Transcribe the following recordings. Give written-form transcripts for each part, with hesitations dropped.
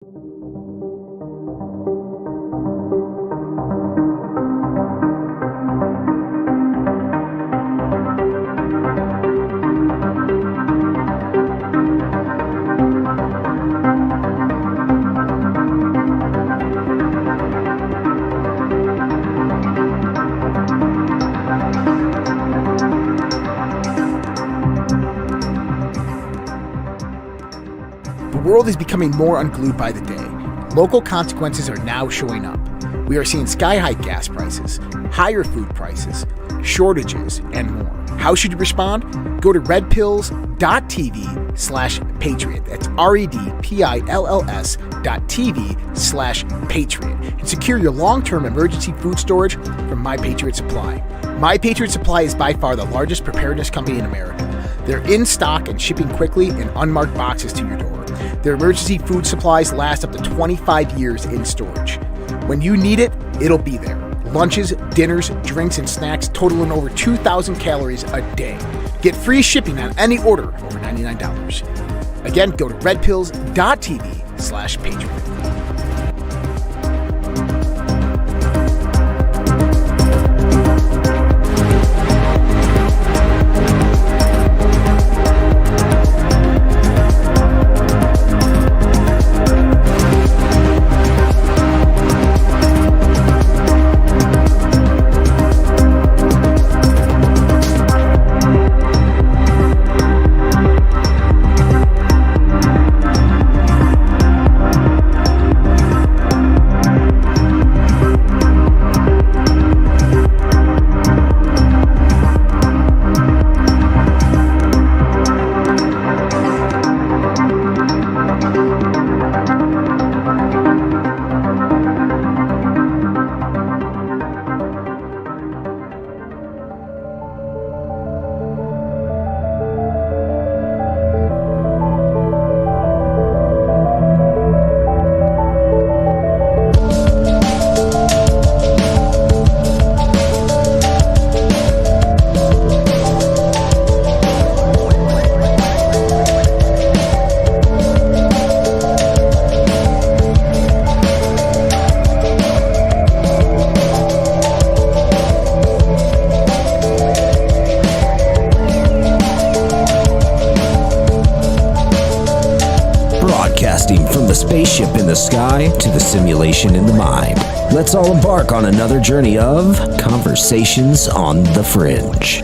The world is becoming more unglued by the day. Local consequences are now showing up. We are seeing sky-high gas prices, higher food prices, shortages, and more. How should you respond? Go to redpills.tv/patriot. That's redpills.tv/patriot. And secure your long-term emergency food storage from My Patriot Supply. My Patriot Supply is by far the largest preparedness company in America. They're in stock and shipping quickly in unmarked boxes to your door. Their emergency food supplies last up to 25 years in storage. When you need it, it'll be there. Lunches, dinners, drinks, and snacks totaling over 2,000 calories a day. Get free shipping on any order over $99. Again, go to redpills.tv/patriot. From the spaceship in the sky to the simulation in the mind, let's all embark on another journey of Conversations on the Fringe.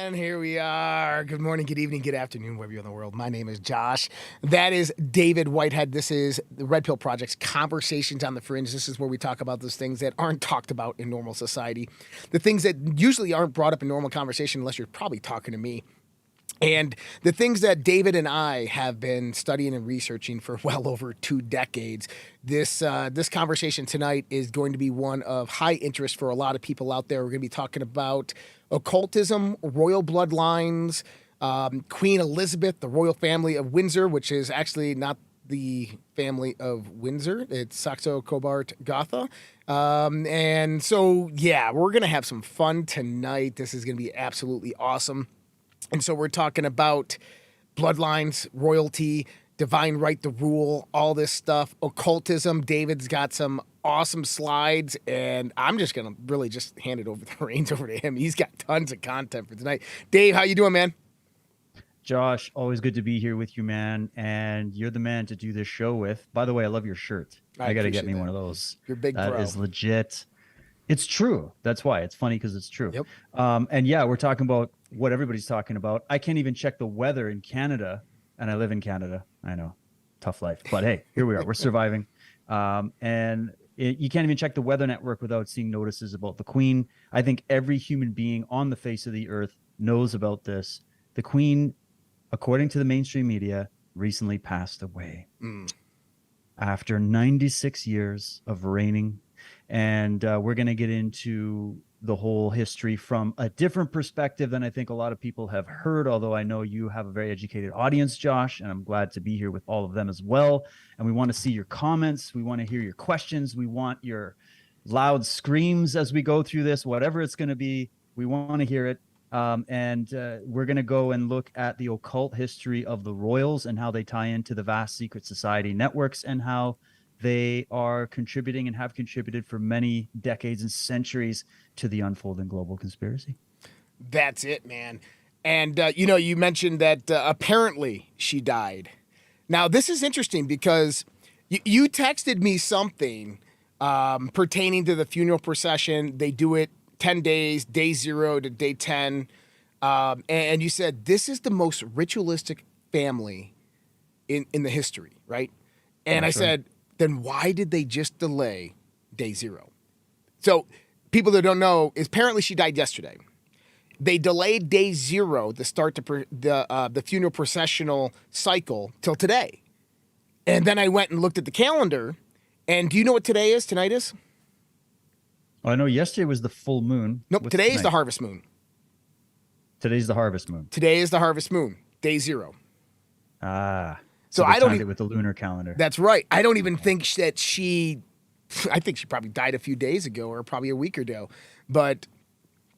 And here we are. Good morning, good evening, good afternoon, wherever you're in the world. My name is Josh. That is David Whitehead. This is the Red Pill Project's Conversations on the Fringe. This is where we talk about those things that aren't talked about in normal society, the things that usually aren't brought up in normal conversation unless you're probably talking to me. And the things that David and I have been studying and researching for well over 2 decades, this conversation tonight is going to be one of high interest for a lot of people out there. We're going to be talking about occultism, royal bloodlines, Queen Elizabeth, the royal family of Windsor, which is actually not the family of Windsor. It's Saxo Cobart Gotha. And so, yeah, we're going to have some fun tonight. This is going to be absolutely awesome. And so we're talking about bloodlines, royalty, divine right to rule, all this stuff, occultism. David's got some awesome slides, and I'm just going to really just hand it over the reins over to him. He's got tons of content for tonight. Dave, how you doing, man? Josh, always good to be here with you, man. And you're the man to do this show with. By the way, I love your shirt. I got to get me one of those. You're big, bro. That is legit. It's true. That's why. It's funny because it's true. Yep. And yeah, we're talking about what everybody's talking about. I can't even check the weather in Canada, and I live in Canada. I know, tough life. But hey, here we are. We're surviving. You can't even check the Weather Network without seeing notices about the Queen. I think every human being on the face of the earth knows about this. The Queen, according to the mainstream media, recently passed away after 96 years of reigning. And we're going to get into the whole history from a different perspective than I think a lot of people have heard, although I know you have a very educated audience, Josh, and I'm glad to be here with all of them as well. And we want to see your comments. We want to hear your questions. We want your loud screams as we go through this, whatever it's going to be. We want to hear it. And we're going to go and look at the occult history of the royals and how they tie into the vast secret society networks and how they are contributing and have contributed for many decades and centuries to the unfolding global conspiracy. That's it, man. And, you mentioned that apparently she died. Now, this is interesting because you texted me something pertaining to the funeral procession. They do it 10 days, day 0 to day 10. And you said, this is the most ritualistic family in the history, right? And I said, then why did they just delay day 0? So people that don't know, is apparently she died yesterday. They delayed day 0 to start the funeral processional cycle till today. And then I went and looked at the calendar. And do you know what today is? Tonight is? Well, I know yesterday was the full moon. Nope, What's today is tonight? the harvest moon. Today's the harvest moon. Today is the harvest moon, day 0. Ah. So they I don't timed even, it with the lunar calendar. That's right. I don't even think that I think she probably died a few days ago or probably a week ago. But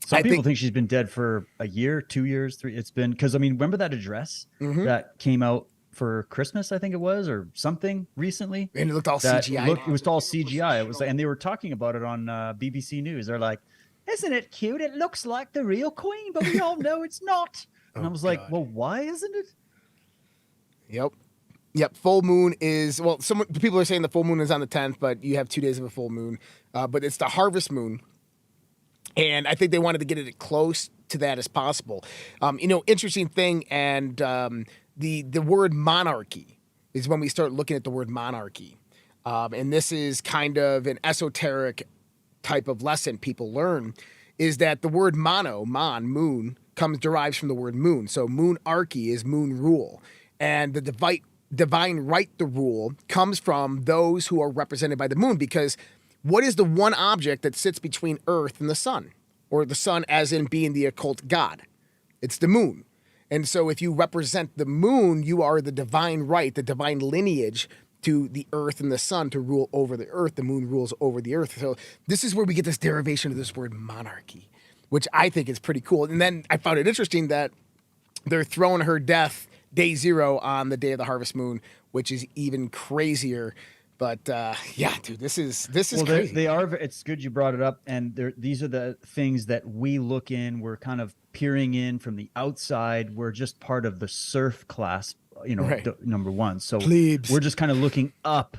Some people think she's been dead for a year, 2 years, 3. It's been, because I mean, remember that address that came out for Christmas, I think it was, or something recently? And it looked all CGI. It was all CGI. It was, and they were talking about it on BBC News. They're like, "Isn't it cute? It looks like the real Queen, but we all know it's not." And I was like, "Well, why isn't it?" Yep. Full moon is, well, people are saying the full moon is on the 10th, but you have 2 days of a full moon. But it's the harvest moon. And I think they wanted to get it as close to that as possible. Interesting thing. And the word monarchy is when we start looking at the word monarchy. And this is kind of an esoteric type of lesson people learn, is that the word moon, derives from the word moon. So moonarchy is moon rule. And the divine right to rule comes from those who are represented by the moon, because what is the one object that sits between Earth and the sun, or the sun as in being the occult god? It's the moon. And so if you represent the moon, you are the divine right, the divine lineage to the Earth and the sun to rule over the Earth. The moon rules over the Earth. So this is where we get this derivation of this word monarchy, which I think is pretty cool. And then I found it interesting that they're throwing her death day 0 on the day of the harvest moon, which is even crazier. But yeah, dude, this is crazy. They are. It's good you brought it up. And these are the things that we look in. We're kind of peering in from the outside. We're just part of the serf class, Right. Number one. So Plebes. we're just kind of looking up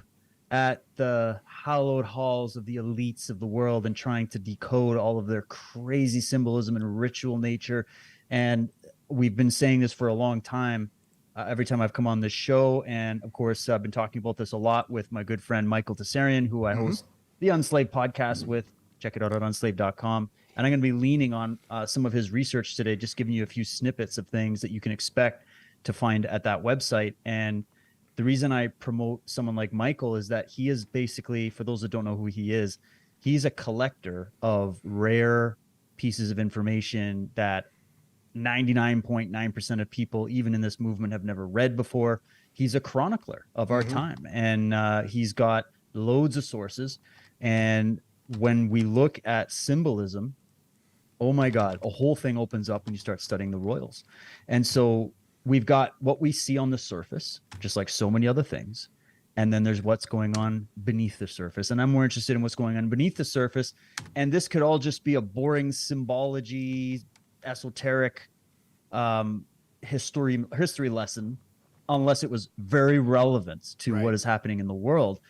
at the hallowed halls of the elites of the world and trying to decode all of their crazy symbolism and ritual nature. And we've been saying this for a long time. Every time I've come on this show. And of course, I've been talking about this a lot with my good friend, Michael Tessarian, who I host the Unslaved podcast with. Check it out at unslaved.com. And I'm going to be leaning on some of his research today, just giving you a few snippets of things that you can expect to find at that website. And the reason I promote someone like Michael is that he is basically, for those that don't know who he is, he's a collector of rare pieces of information that 99.9% of people, even in this movement, have never read before. He's a chronicler of our time, and he's got loads of sources. And when we look at symbolism, oh my God, a whole thing opens up when you start studying the royals. And so we've got what we see on the surface, just like so many other things. And then there's what's going on beneath the surface. And I'm more interested in what's going on beneath the surface. And this could all just be a boring symbology, esoteric history lesson, unless it was very relevant to what is happening in the world.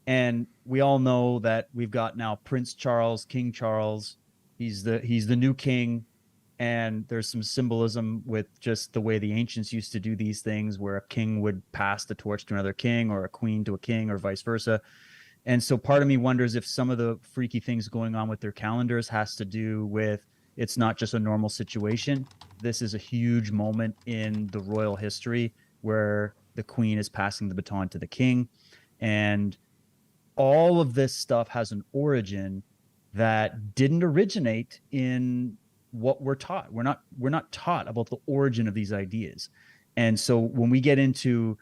And we all know that we've got now Prince Charles, King Charles. He's the new king, and there's some symbolism with just the way the ancients used to do these things, where a king would pass the torch to another king, or a queen to a king, or vice versa. And so part of me wonders if some of the freaky things going on with their calendars has to do with, it's not just a normal situation. This is a huge moment in the royal history where the queen is passing the baton to the king. And all of this stuff has an origin that didn't originate in what we're taught. We're not taught about the origin of these ideas. And so when we get into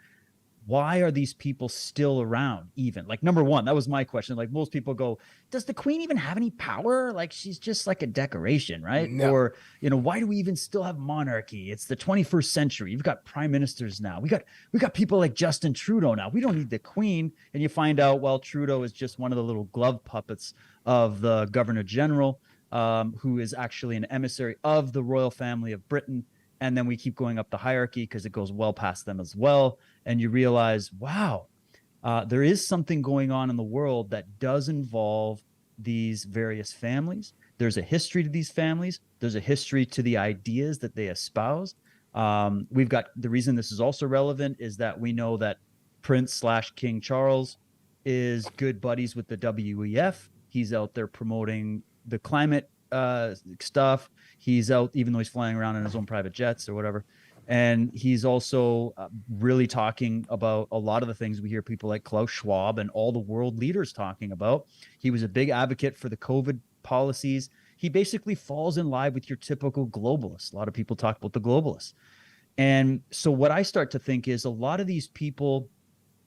why are these people still around even? Like, number one, that was my question. Like, most people go, does the queen even have any power? Like, she's just like a decoration, right? No. Or, why do we even still have monarchy? It's the 21st century. You've got prime ministers now. We got people like Justin Trudeau now. We don't need the queen. And you find out, well, Trudeau is just one of the little glove puppets of the governor general, who is actually an emissary of the royal family of Britain. And then we keep going up the hierarchy because it goes well past them as well. And you realize, wow, there is something going on in the world that does involve these various families. There's a history to these families. There's a history to the ideas that they espouse. We've got, the reason this is also relevant is that we know that Prince/King Charles is good buddies with the WEF. He's out there promoting the climate stuff. He's out, even though he's flying around in his own private jets or whatever. And he's also really talking about a lot of the things we hear people like Klaus Schwab and all the world leaders talking about. He was a big advocate for the COVID policies. He basically falls in line with your typical globalist. A lot of people talk about the globalists. And so what I start to think is a lot of these people,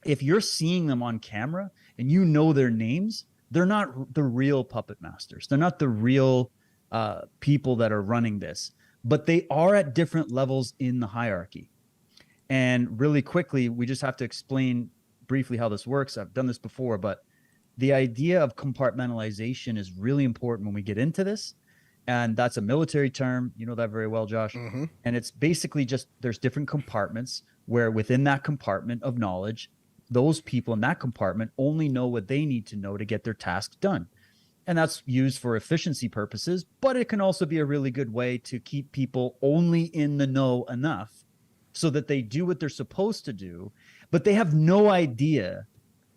if you're seeing them on camera and you know their names, they're not the real puppet masters. They're not the real people that are running this, but they are at different levels in the hierarchy. And really quickly, we just have to explain briefly how this works. I've done this before, but the idea of compartmentalization is really important when we get into this. And that's a military term. You know that very well, Josh. Mm-hmm. And it's basically just there's different compartments where within that compartment of knowledge, those people in that compartment only know what they need to know to get their task done. And that's used for efficiency purposes, but it can also be a really good way to keep people only in the know enough so that they do what they're supposed to do, but they have no idea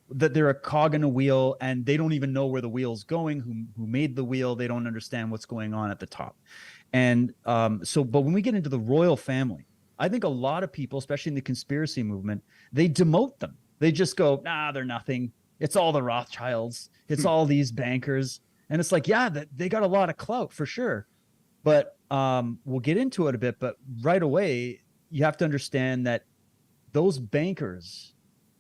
that they're a cog in a wheel and they don't even know where the wheel's going, who made the wheel. They don't understand what's going on at the top. And but when we get into the royal family, I think a lot of people, especially in the conspiracy movement, they demote them. They just go, nah, they're nothing. It's all the Rothschilds. It's all these bankers. And it's like, yeah, they got a lot of clout for sure. But we'll get into it a bit. But right away, you have to understand that those bankers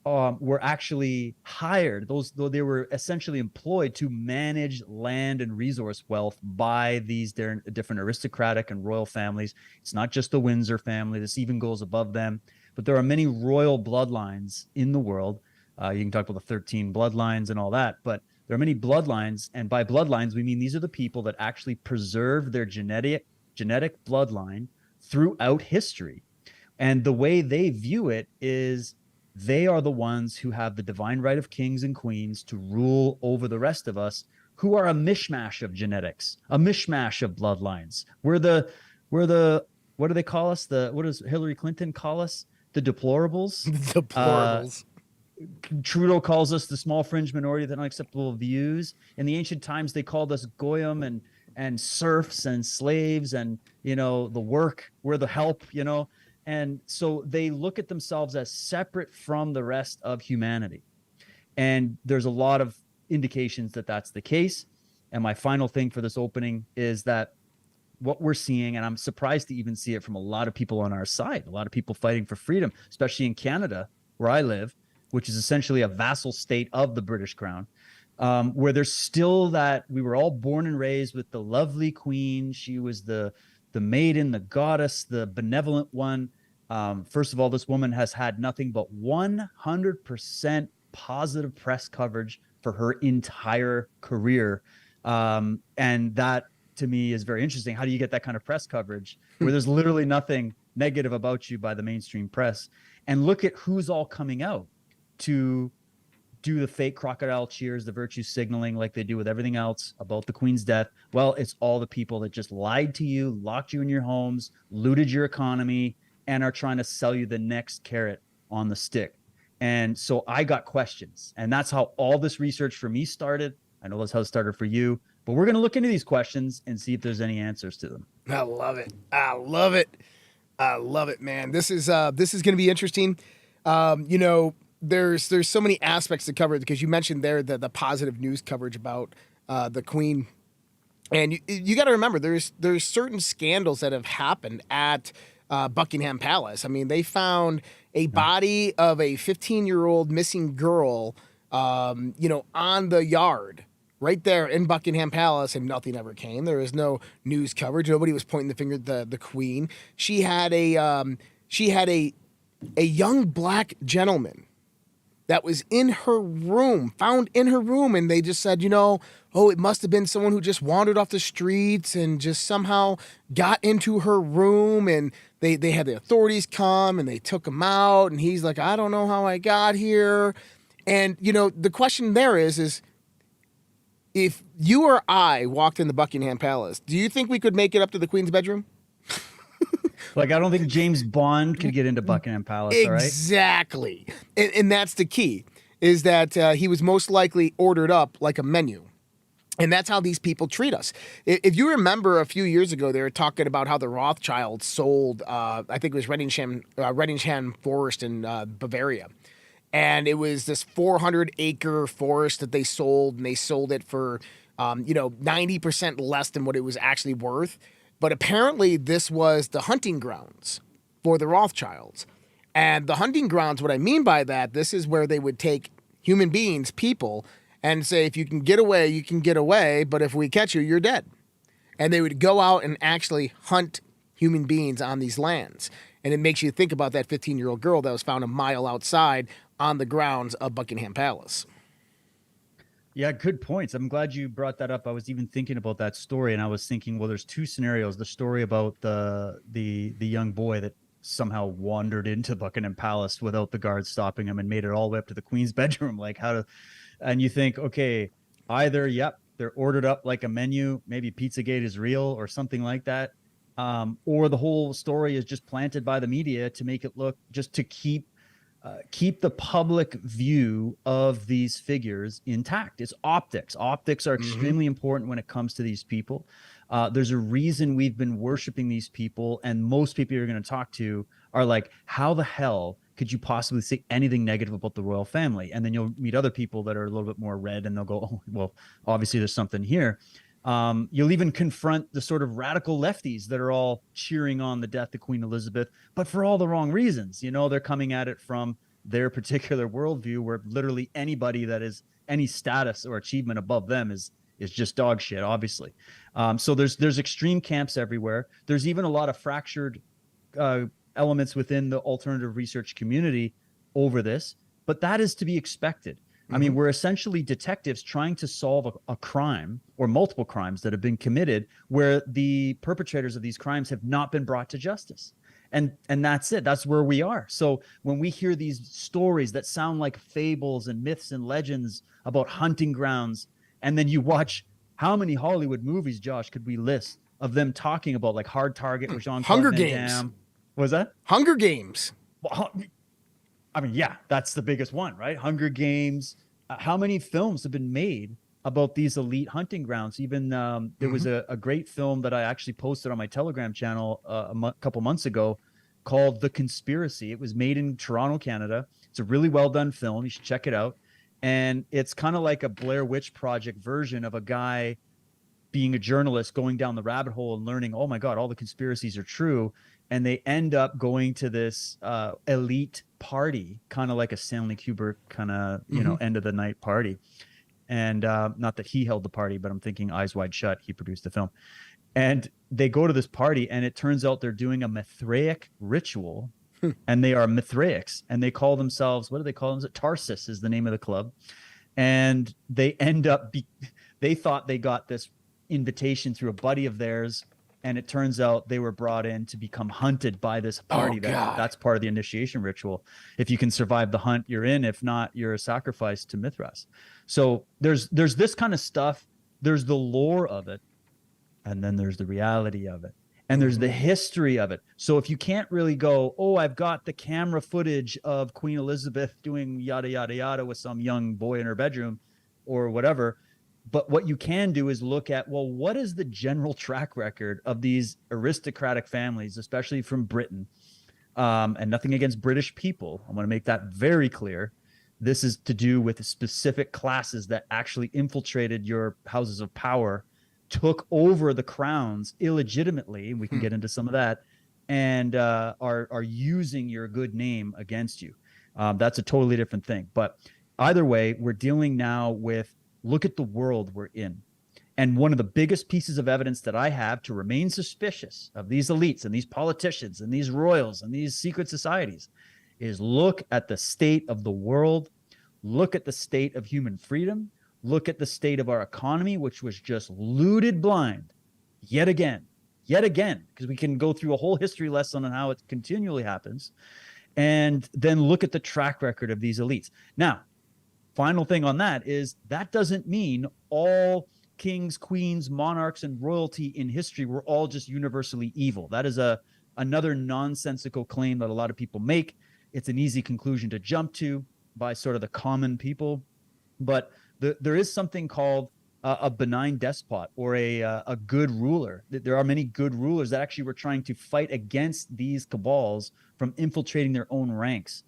were actually hired. They were essentially employed to manage land and resource wealth by these different aristocratic and royal families. It's not just the Windsor family. This even goes above them. But there are many royal bloodlines in the world. You can talk about the 13 bloodlines and all that, but there are many bloodlines. And by bloodlines, we mean these are the people that actually preserve their genetic bloodline throughout history. And the way they view it is they are the ones who have the divine right of kings and queens to rule over the rest of us, who are a mishmash of genetics, a mishmash of bloodlines. We're the what do they call us? What does Hillary Clinton call us? The deplorables. Deplorables. Trudeau calls us the small fringe minority that unacceptable views. In the ancient times, they called us goyim and serfs and slaves and, the work, we're the help, And so they look at themselves as separate from the rest of humanity. And there's a lot of indications that that's the case. And my final thing for this opening is that what we're seeing, and I'm surprised to even see it from a lot of people on our side, a lot of people fighting for freedom, especially in Canada, where I live, which is essentially a vassal state of the British Crown, where there's still that we were all born and raised with the lovely queen. She was the maiden, the goddess, the benevolent one. First of all, this woman has had nothing but 100% positive press coverage for her entire career. And that, to me, is very interesting. How do you get that kind of press coverage where there's literally nothing negative about you by the mainstream press? And look at who's all coming out to do the fake crocodile cheers, the virtue signaling like they do with everything else about the Queen's death. Well, it's all the people that just lied to you, locked you in your homes, looted your economy, and are trying to sell you the next carrot on the stick. And so I got questions, and that's how all this research for me started. I know that's how it started for you, but we're going to look into these questions and see if there's any answers to them. I love it. I love it. I love it, man. This is going to be interesting. There's so many aspects to cover because you mentioned there the positive news coverage about the Queen, and you got to remember there's certain scandals that have happened at Buckingham Palace. I mean, they found a body of a 15-year-old missing girl, on the yard right there in Buckingham Palace, and nothing ever came. There was no news coverage. Nobody was pointing the finger at the Queen. She had a young black gentleman that was in her room, found in her room, and they just said, it must have been someone who just wandered off the streets and just somehow got into her room, and they had the authorities come and they took him out, and he's like, I don't know how I got here. And, the question there is if you or I walked in the Buckingham Palace, do you think we could make it up to the Queen's bedroom? Like, I don't think James Bond could get into Buckingham Palace, exactly. All right? And that's the key, is that he was most likely ordered up like a menu. And that's how these people treat us. If you remember a few years ago, they were talking about how the Rothschilds sold, I think it was Rettingham Forest in Bavaria. And it was this 400-acre forest that they sold, and they sold it for, 90% less than what it was actually worth. But apparently this was the hunting grounds for the Rothschilds. And the hunting grounds, what I mean by that, this is where they would take human beings, people, and say, if you can get away, you can get away. But if we catch you, you're dead. And they would go out and actually hunt human beings on these lands. And it makes you think about that 15-year-old girl that was found a mile outside on the grounds of Buckingham Palace. Yeah, good points. I'm glad you brought that up. I was even thinking about that story, and I was thinking, well, there's two scenarios. The story about the young boy that somehow wandered into Buckingham Palace without the guards stopping him and made it all the way up to the Queen's bedroom. And you think, okay, either, yep, they're ordered up like a menu, maybe Pizzagate is real or something like that. Or the whole story is just planted by the media to make it look, just to keep the public view of these figures intact. It's optics. Optics are extremely important when it comes to these people. There's a reason we've been worshiping these people, and most people you're going to talk to are like, how the hell could you possibly say anything negative about the royal family? And then you'll meet other people that are a little bit more red, and they'll go, oh, well, obviously there's something here. You'll even confront the sort of radical lefties that are all cheering on the death of Queen Elizabeth, but for all the wrong reasons. They're coming at it from their particular worldview, where literally anybody that is any status or achievement above them is just dog shit, obviously. So there's extreme camps everywhere. There's even a lot of fractured elements within the alternative research community over this, but that is to be expected. I mean, we're essentially detectives trying to solve a crime or multiple crimes that have been committed where the perpetrators of these crimes have not been brought to justice. And that's it. That's where we are. So when we hear these stories that sound like fables and myths and legends about hunting grounds, and then you watch how many Hollywood movies, Josh, could we list of them talking about, like Hard Target with Jean-Claude Hunger Van Games. Damme? What was that? Hunger Games. Well, I mean, yeah, that's the biggest one, right? Hunger Games. How many films have been made about these elite hunting grounds? Even there was a great film that I actually posted on my Telegram channel a couple months ago called The Conspiracy. It was made in Toronto, Canada. It's a really well done film. You should check it out. And it's kind of like a Blair Witch Project version of a guy being a journalist going down the rabbit hole and learning, oh my God, all the conspiracies are true. And they end up going to this elite party, kind of like a Stanley Kubrick kind of, end of the night party. And not that he held the party, but I'm thinking Eyes Wide Shut. He produced the film. And they go to this party, and it turns out they're doing a Mithraic ritual. And they are Mithraics, and they call themselves, what do they call them? Tarsus is the name of the club. And they end up, they thought they got this invitation through a buddy of theirs, and it turns out they were brought in to become hunted by this party. That's part of the initiation ritual. If you can survive the hunt, you're in. If not, you're a sacrifice to Mithras. So there's this kind of stuff. There's the lore of it, and then there's the reality of it. And there's the history of it. So if you can't really go, oh, I've got the camera footage of Queen Elizabeth doing yada, yada, yada with some young boy in her bedroom or whatever. But what you can do is look at, well, what is the general track record of these aristocratic families, especially from Britain? And nothing against British people. I want to make that very clear. This is to do with specific classes that actually infiltrated your houses of power, took over the crowns illegitimately, and we can get into some of that, and are using your good name against you. That's a totally different thing. But either way, we're dealing now with, look at the world we're in. And one of the biggest pieces of evidence that I have to remain suspicious of these elites and these politicians and these royals and these secret societies is look at the state of the world, look at the state of human freedom, look at the state of our economy, which was just looted blind yet again, because we can go through a whole history lesson on how it continually happens. And then look at the track record of these elites. Now, final thing on that is that doesn't mean all kings, queens, monarchs, and royalty in history were all just universally evil. That is another nonsensical claim that a lot of people make. It's an easy conclusion to jump to by sort of the common people. But there is something called a benign despot or a good ruler. There are many good rulers that actually were trying to fight against these cabals from infiltrating their own ranks.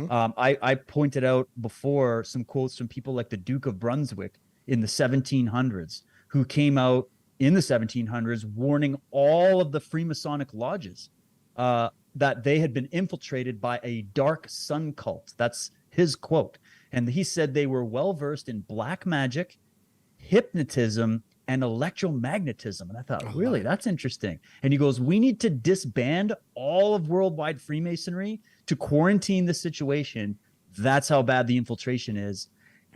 I pointed out before some quotes from people like the Duke of Brunswick in the 1700s, who came out in the 1700s warning all of the Freemasonic lodges that they had been infiltrated by a dark sun cult. That's his quote. And he said they were well-versed in black magic, hypnotism, and electromagnetism. And I thought, really, that's interesting. And he goes, we need to disband all of worldwide Freemasonry to quarantine the situation. That's how bad the infiltration is.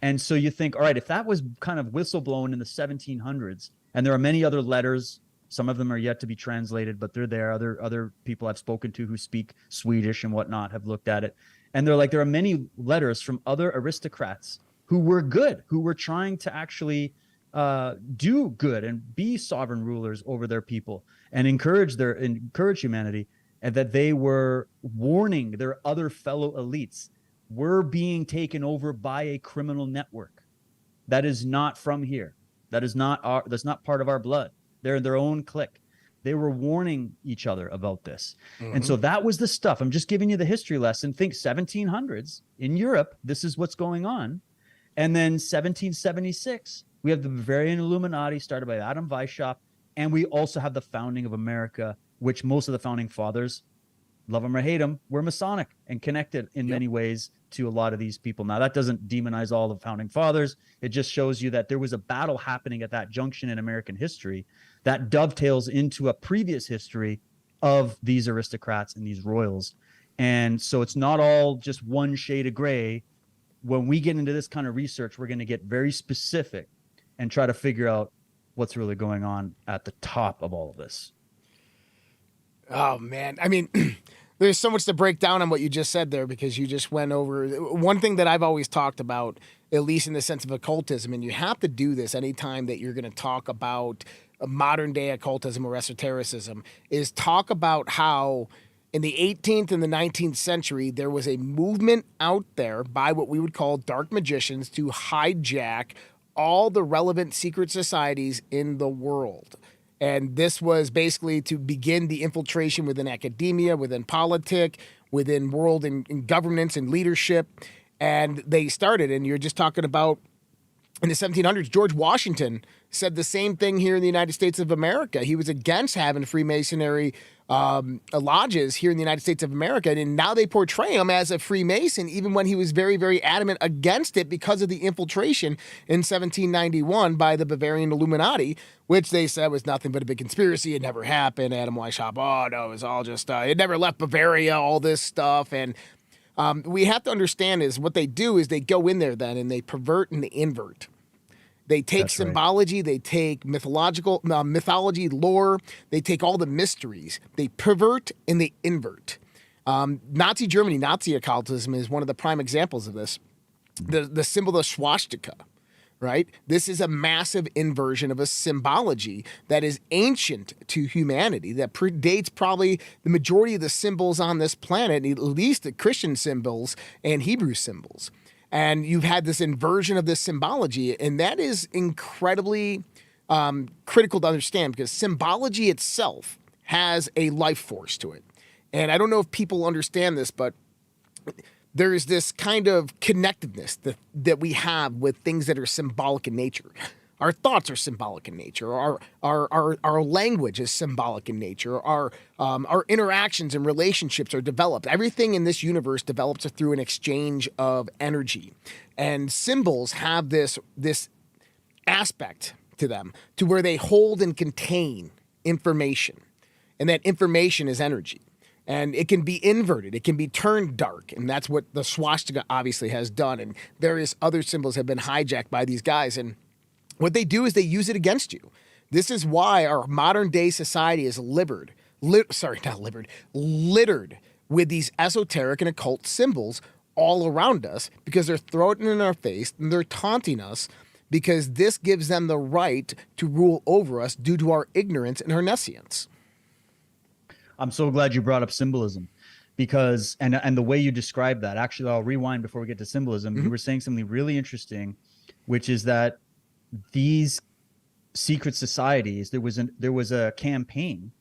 And so you think, all right, if that was kind of whistleblown in the 1700s, and there are many other letters, some of them are yet to be translated, but they're there. Other people I've spoken to who speak Swedish and whatnot have looked at it. And they're like, there are many letters from other aristocrats who were good, who were trying to actually do good and be sovereign rulers over their people and encourage humanity, and that they were warning their other fellow elites, we're being taken over by a criminal network that is not from here. That's not part of our blood. They're their own clique. They were warning each other about this. And so that was the stuff. I'm just giving you the history lesson. Think 1700s in Europe, this is what's going on. And then 1776, we have the Bavarian Illuminati started by Adam Weishaupt. And we also have the founding of America, which most of the founding fathers, love them or hate them, were Masonic and connected in many ways to a lot of these people. Now, that doesn't demonize all the founding fathers. It just shows you that there was a battle happening at that junction in American history that dovetails into a previous history of these aristocrats and these royals. And so it's not all just one shade of gray. When we get into this kind of research, we're going to get very specific and try to figure out what's really going on at the top of all of this. Oh, man. I mean, there's so much to break down on what you just said there, because you just went over one thing that I've always talked about, at least in the sense of occultism, and you have to do this anytime that you're going to talk about modern day occultism or esotericism, is talk about how in the 18th and the 19th century, there was a movement out there by what we would call dark magicians to hijack all the relevant secret societies in the world. And this was basically to begin the infiltration within academia, within politics, within world and governance and leadership. And they started, and you're just talking about in the 1700s, George Washington said the same thing here in the United States of America. He was against having Freemasonry lodges here in the United States of America. And now they portray him as a Freemason, even when he was very, very adamant against it because of the infiltration in 1791 by the Bavarian Illuminati, which they said was nothing but a big conspiracy. It never happened. Adam Weishaupt, oh, no, it was all just, it never left Bavaria, all this stuff. And we have to understand is what they do is they go in there then and they pervert and they invert. They take That's symbology, they take mythology, lore, they take all the mysteries, they pervert and they invert. Nazi Germany, Nazi occultism is one of the prime examples of this. The symbol of swastika, right? This is a massive inversion of a symbology that is ancient to humanity, that predates probably the majority of the symbols on this planet, at least the Christian symbols and Hebrew symbols. And you've had this inversion of this symbology, and that is incredibly critical to understand, because symbology itself has a life force to it. And I don't know if people understand this, but there is this kind of connectiveness that we have with things that are symbolic in nature. Our thoughts are symbolic in nature. Our language is symbolic in nature. Our interactions and relationships are developed. Everything in this universe develops through an exchange of energy, and symbols have this aspect to them to where they hold and contain information, and that information is energy. And it can be inverted. It can be turned dark. And that's what the swastika obviously has done. And various other symbols have been hijacked by these guys. And what they do is they use it against you. This is why our modern day society is littered with these esoteric and occult symbols all around us, because they're throwing it in our face and they're taunting us, because this gives them the right to rule over us due to our ignorance and our nescience. I'm so glad you brought up symbolism, because and the way you described that, actually, I'll rewind before we get to symbolism. You were saying something really interesting, which is that these secret societies, there was a campaign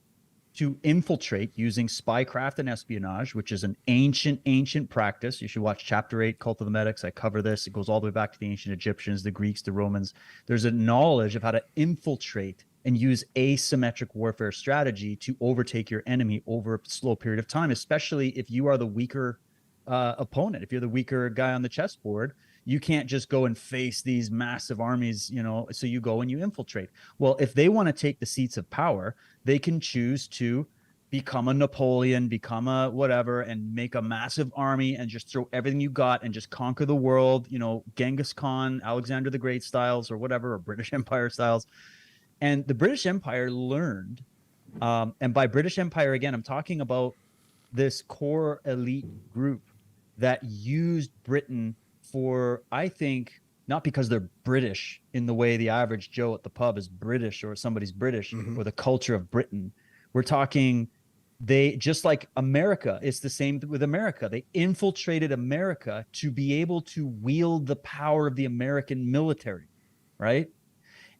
to infiltrate using spycraft and espionage, which is an ancient practice. You should watch Chapter 8, Cult of the Medics. I cover this. It goes all the way back to the ancient Egyptians, the Greeks, the Romans. There's a knowledge of how to infiltrate and use asymmetric warfare strategy to overtake your enemy over a slow period of time, especially if you are the weaker opponent. If you're the weaker guy on the chessboard, you can't just go and face these massive armies, so you go and you infiltrate. Well, if they want to take the seats of power, they can choose to become a Napoleon, become a whatever, and make a massive army and just throw everything you got and just conquer the world, Genghis Khan, Alexander the Great styles or whatever, or British Empire styles. And the British Empire learned, and by British Empire, again, I'm talking about this core elite group that used Britain for, I think, not because they're British in the way the average Joe at the pub is British or somebody's British, or the culture of Britain. We're talking, they, just like America, it's the same with America. They infiltrated America to be able to wield the power of the American military, right?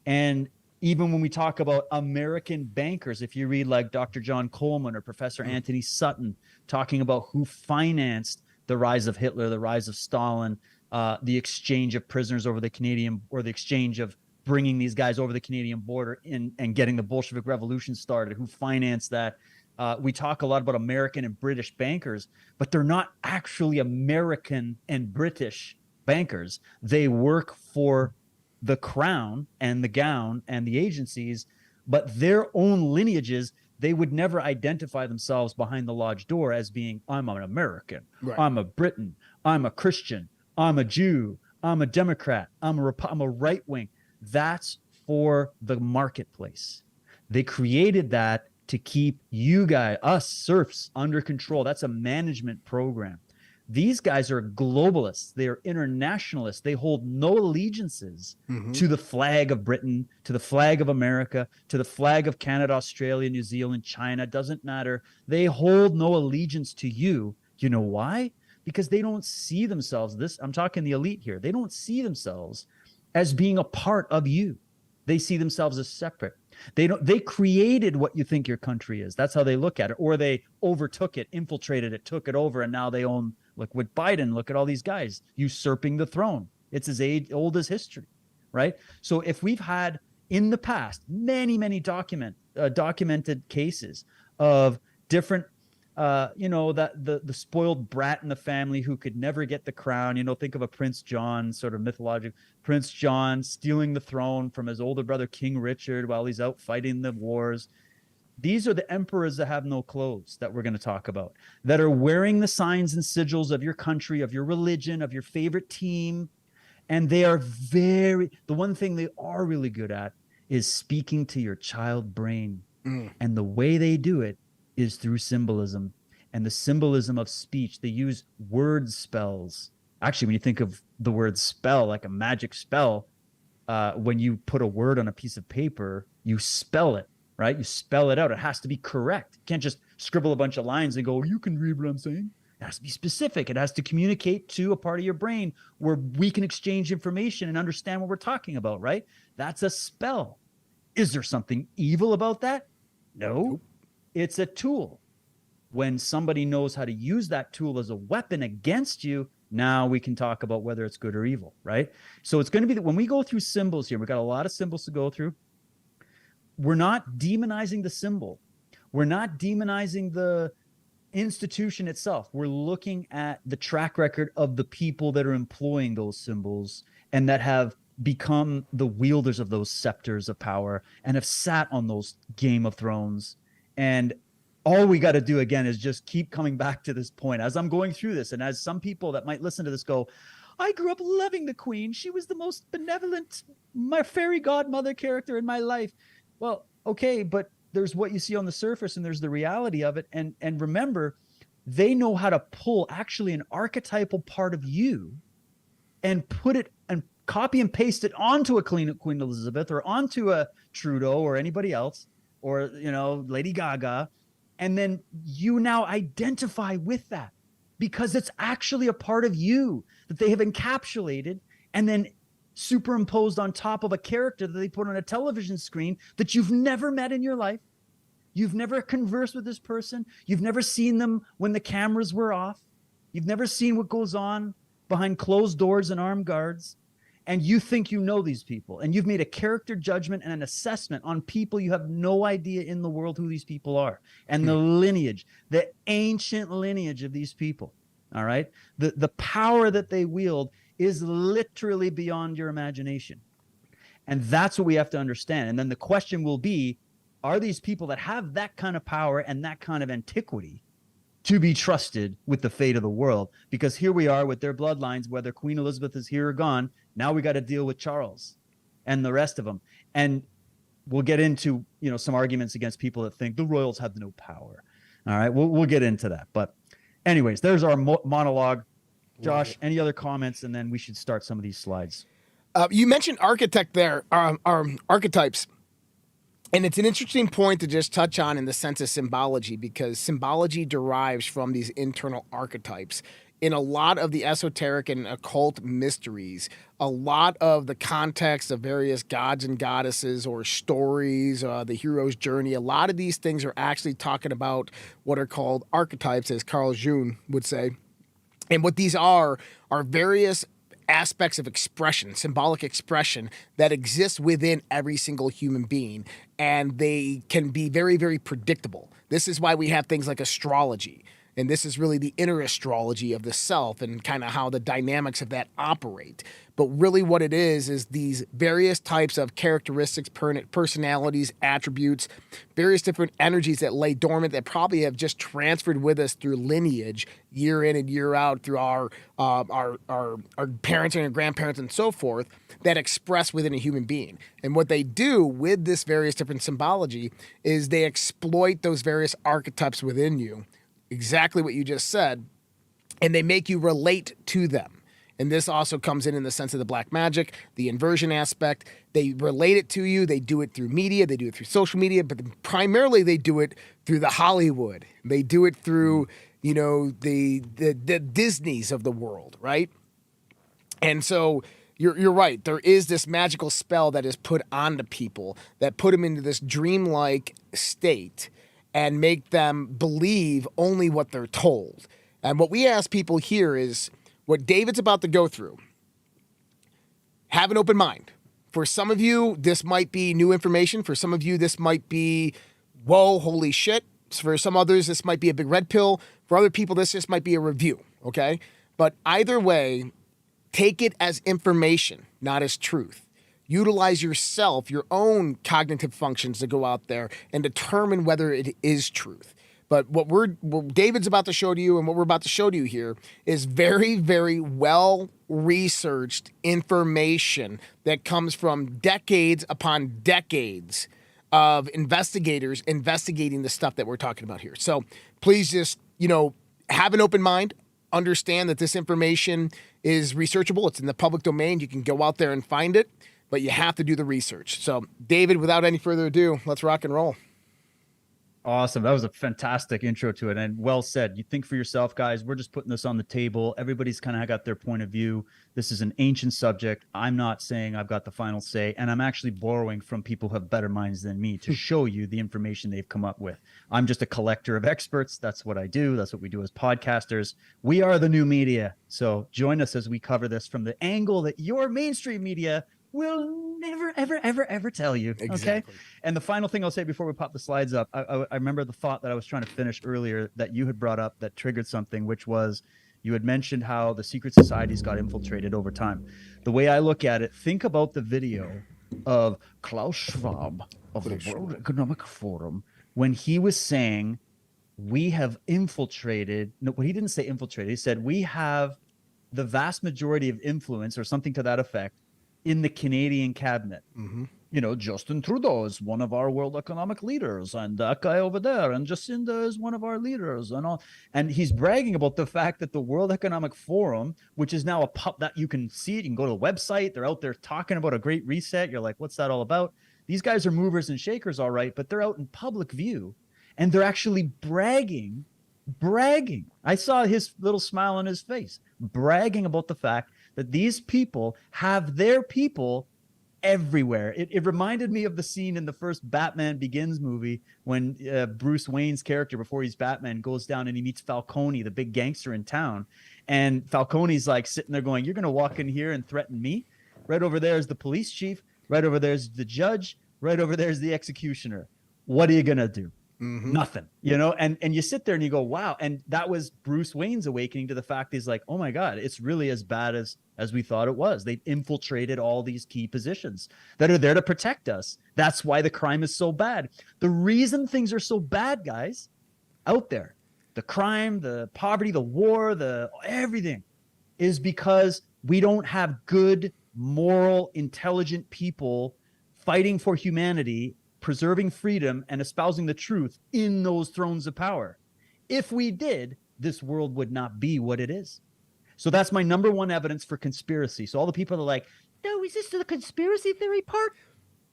And even when we talk about American bankers, if you read like Dr. John Coleman or Professor Anthony Sutton talking about who financed the rise of Hitler, the rise of Stalin, the exchange of prisoners over the Canadian, or the exchange of bringing these guys over the Canadian border and getting the Bolshevik Revolution started, who financed that. We talk a lot about American and British bankers, but they're not actually American and British bankers. They work for the crown and the gown and the agencies, but their own lineages, they would never identify themselves behind the lodge door as being, I'm an American, right. I'm a Briton, I'm a Christian, I'm a Jew, I'm a Democrat, I'm a right wing. That's for the marketplace. They created that to keep you guys, us serfs, under control. That's a management program. These guys are globalists. They are internationalists. They hold no allegiances to the flag of Britain, to the flag of America, to the flag of Canada, Australia, New Zealand, China. Doesn't matter. They hold no allegiance to you. You know why? Because they don't see themselves, I'm talking the elite here, they don't see themselves as being a part of you. They see themselves as separate. They created what you think your country is. That's how they look at it. Or they overtook it, infiltrated it, took it over, and now they own. Look with Biden, look at all these guys usurping the throne. It's as old as history, right? So if we've had in the past many documented cases of different, that the spoiled brat in the family who could never get the crown, think of a Prince John, sort of mythological Prince John stealing the throne from his older brother, King Richard, while he's out fighting the wars. These are the emperors that have no clothes that we're going to talk about, that are wearing the signs and sigils of your country, of your religion, of your favorite team. And they are the one thing they are really good at is speaking to your child brain. And the way they do it is through symbolism, and the symbolism of speech. They use word spells. Actually, when you think of the word spell, like a magic spell, when you put a word on a piece of paper, you spell it. Right? You spell it out. It has to be correct. You can't just scribble a bunch of lines and go, you can read what I'm saying. It has to be specific. It has to communicate to a part of your brain where we can exchange information and understand what we're talking about, right? That's a spell. Is there something evil about that? No. It's a tool. When somebody knows how to use that tool as a weapon against you, Now we can talk about whether it's good or evil, right? So it's going to be that when we go through symbols here, we've got a lot of symbols to go through. We're not demonizing the symbol. We're not demonizing the institution itself. We're looking at the track record of the people that are employing those symbols and that have become the wielders of those scepters of power and have sat on those Game of Thrones. And all we got to do again is just keep coming back to this point as I'm going through this. And as some people that might listen to this go, I grew up loving the queen. She was the most benevolent, my fairy godmother character in my life. Well, okay, but there's what you see on the surface and there's the reality of it. And remember, they know how to pull actually an archetypal part of you and put it and copy and paste it onto a Queen Elizabeth or onto a Trudeau or anybody else, or, you know, Lady Gaga. And then you now identify with that because it's actually a part of you that they have encapsulated and then superimposed on top of a character that they put on a television screen that you've never met in your life. You've never conversed with this person. You've never seen them when the cameras were off. You've never seen what goes on behind closed doors and armed guards. And you think you know these people. And you've made a character judgment and an assessment on people you have no idea in the world who these people are. And the lineage, the ancient lineage of these people. All right? The power that they wield is literally beyond your imagination. And that's what we have to understand. And then the question will be, are these people that have that kind of power and that kind of antiquity to be trusted with the fate of the world? Because here we are with their bloodlines, whether Queen Elizabeth is here or gone, now we got to deal with Charles and the rest of them. And we'll get into, you know, some arguments against people that think the royals have no power. All right, we'll get into that. But anyways, there's our monologue. Josh, any other comments? And then we should start some of these slides. You mentioned architect there, archetypes. And it's an interesting point to just touch on in the sense of symbology, because symbology derives from these internal archetypes. In a lot of the esoteric and occult mysteries, a lot of the context of various gods and goddesses or stories, the hero's journey, a lot of these things are actually talking about what are called archetypes, as Carl Jung would say. And what these are various aspects of expression, symbolic expression that exists within every single human being. And they can be very, very predictable. This is why we have things like astrology. And this is really the inner astrology of the self and kind of how the dynamics of that operate. But really what it is these various types of characteristics, personalities, attributes, various different energies that lay dormant that probably have just transferred with us through lineage, year in and year out, through our parents and our grandparents and so forth, that express within a human being. And what they do with this various different symbology is they exploit those various archetypes within you, exactly what you just said, and they make you relate to them. And this also comes in the sense of the black magic, the inversion aspect. They relate it to you. They do it through media. They do it through social media, but primarily they do it through the Hollywood. They do it through, you know, the Disneys of the world, right? And so you're right. There is this magical spell that is put onto people that put them into this dreamlike state and make them believe only what they're told. And what we ask people here is what David's about to go through. Have an open mind. For some of you, this might be new information. For some of you, this might be, whoa, holy shit. For some others, this might be a big red pill. For other people, this just might be a review, okay? But either way, take it as information, not as truth. Utilize yourself, your own cognitive functions to go out there and determine whether it is truth. But what David's about to show to you and what we're about to show to you here is very, very well-researched information that comes from decades upon decades of investigators investigating the stuff that we're talking about here. So please just, you know, have an open mind. Understand that this information is researchable. It's in the public domain. You can go out there and find it, but you have to do the research. So, David, without any further ado, let's rock and roll. Awesome. That was a fantastic intro to it, and well said. You think for yourself, guys. We're just putting this on the table. Everybody's kind of got their point of view. This is an ancient subject. I'm not saying I've got the final say, and I'm actually borrowing from people who have better minds than me to show you the information they've come up with. I'm just a collector of experts. That's what I do. That's what we do as podcasters. We are the new media. So join us as we cover this from the angle that your mainstream media will never, ever, ever, ever tell you. Exactly. Okay. And the final thing I'll say before we pop the slides up, I remember the thought that I was trying to finish earlier that you had brought up that triggered something, which was you had mentioned how the secret societies got infiltrated over time. The way I look at it, think about the video of Klaus Schwab of the World Economic Forum when he was saying, we have infiltrated. No, well, he didn't say infiltrated. He said, we have the vast majority of influence or something to that effect in the Canadian cabinet. Mm-hmm. You know, Justin Trudeau is one of our world economic leaders, and that guy over there, and Jacinda is one of our leaders, and all. And he's bragging about the fact that the World Economic Forum, which is now a pup that you can see it, you can go to the website, they're out there talking about a great reset. You're like, what's that all about? These guys are movers and shakers, all right, but they're out in public view, and they're actually bragging. I saw his little smile on his face, bragging about the fact that these people have their people everywhere. It reminded me of the scene in the first Batman Begins movie when Bruce Wayne's character, before he's Batman, goes down and he meets Falcone, the big gangster in town. And Falcone's like sitting there going, you're going to walk in here and threaten me? Right over there is the police chief. Right over there's the judge. Right over there's the executioner. What are you going to do? Mm-hmm. Nothing, you know, and you sit there and you go, wow. And that was Bruce Wayne's awakening to the fact he's like, oh my God, it's really as bad as we thought it was. They've infiltrated all these key positions that are there to protect us. That's why the crime is so bad. The reason things are so bad, guys, out there, the crime, the poverty, the war, the everything, is because we don't have good, moral, intelligent people fighting for humanity, preserving freedom, and espousing the truth in those thrones of power. If we did, this world would not be what it is. So that's my number one evidence for conspiracy. So all the people are like, no, is this the conspiracy theory part?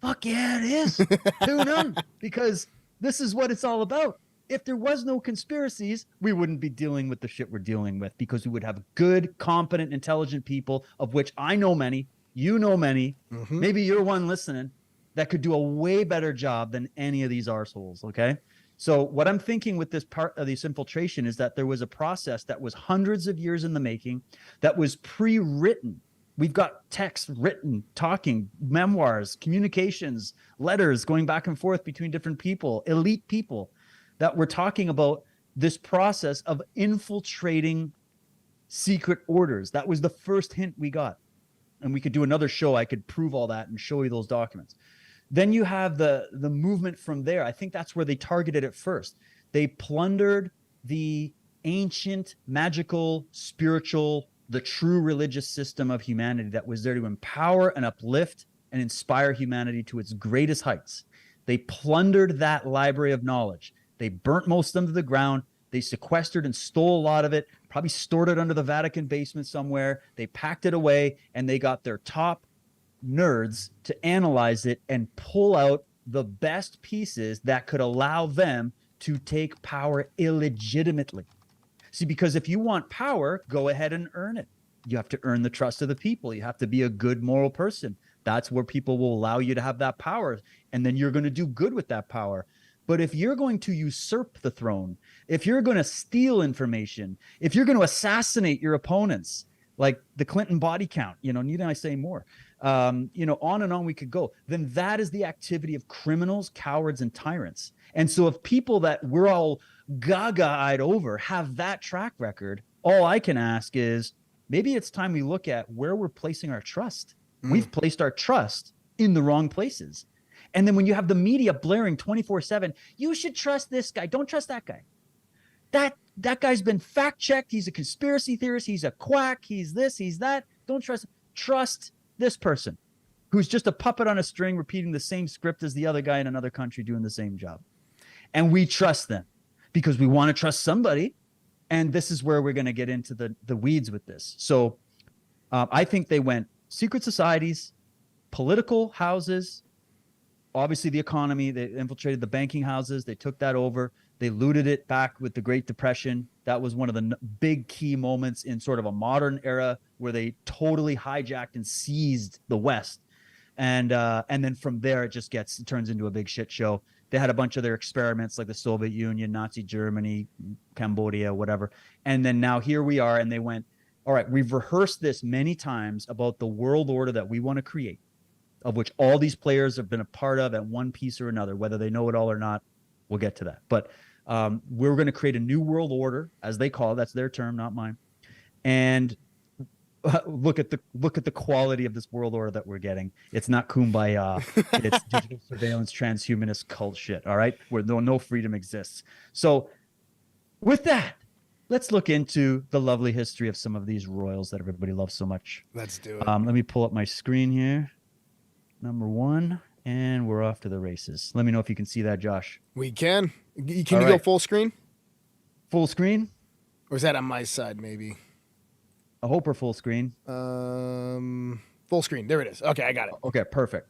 Fuck yeah, it is. Tune in, because this is what it's all about. If there was no conspiracies, we wouldn't be dealing with the shit we're dealing with, because we would have good, competent, intelligent people, of which I know many, you know many, maybe you're one listening, that could do a way better job than any of these arseholes, okay? So what I'm thinking with this part of this infiltration is that there was a process that was hundreds of years in the making, that was pre-written. We've got text written, talking, memoirs, communications, letters going back and forth between different people, elite people, that were talking about this process of infiltrating secret orders. That was the first hint we got. And we could do another show. I could prove all that and show you those documents. Then you have the movement from there. I think that's where they targeted it first. They plundered the ancient, magical, spiritual, the true religious system of humanity that was there to empower and uplift and inspire humanity to its greatest heights. They plundered that library of knowledge. They burnt most of them to the ground. They sequestered and stole a lot of it, probably stored it under the Vatican basement somewhere. They packed it away, and they got their top nerds to analyze it and pull out the best pieces that could allow them to take power illegitimately. See, because if you want power, go ahead and earn it. You have to earn the trust of the people. You have to be a good moral person. That's where people will allow you to have that power, and then you're going to do good with that power. But if you're going to usurp the throne, if you're going to steal information, if you're going to assassinate your opponents, like the Clinton body count, need I say more? On and on we could go. Then that is the activity of criminals, cowards, and tyrants. And so if people that we're all gaga-eyed over have that track record, all I can ask is maybe it's time we look at where we're placing our trust. We've placed our trust in the wrong places. And then when you have the media blaring 24/7, you should trust this guy. Don't trust that guy. That guy's been fact-checked. He's a conspiracy theorist. He's a quack. He's this, he's that. Don't trust. Trust this person who's just a puppet on a string repeating the same script as the other guy in another country doing the same job. And we trust them because we want to trust somebody. And this is where we're going to get into the weeds with this. So I think they went secret societies, political houses, obviously the economy. They infiltrated the banking houses. They took that over. They looted it back with the Great Depression. That was one of the big key moments in sort of a modern era where they totally hijacked and seized the West. And then from there, it turns into a big shit show. They had a bunch of their experiments like the Soviet Union, Nazi Germany, Cambodia, whatever. And then now here we are, and they went, all right, we've rehearsed this many times about the world order that we want to create, of which all these players have been a part of at one piece or another, whether they know it all or not. We'll get to that. But we're going to create a new world order, as they call it. That's their term, not mine. And look at the quality of this world order that we're getting. It's not kumbaya. It's digital surveillance, transhumanist cult shit. All right, where no freedom exists. So with that, let's look into the lovely history of some of these royals that everybody loves so much. Let's do it. Let me pull up my screen here. Number 1, and we're off to the races. Let me know if you can see that, Josh. We can. Can you go full screen? Full screen? Or is that on my side, maybe? I hope we're full screen. Full screen. There it is. Okay, I got it. Okay, perfect.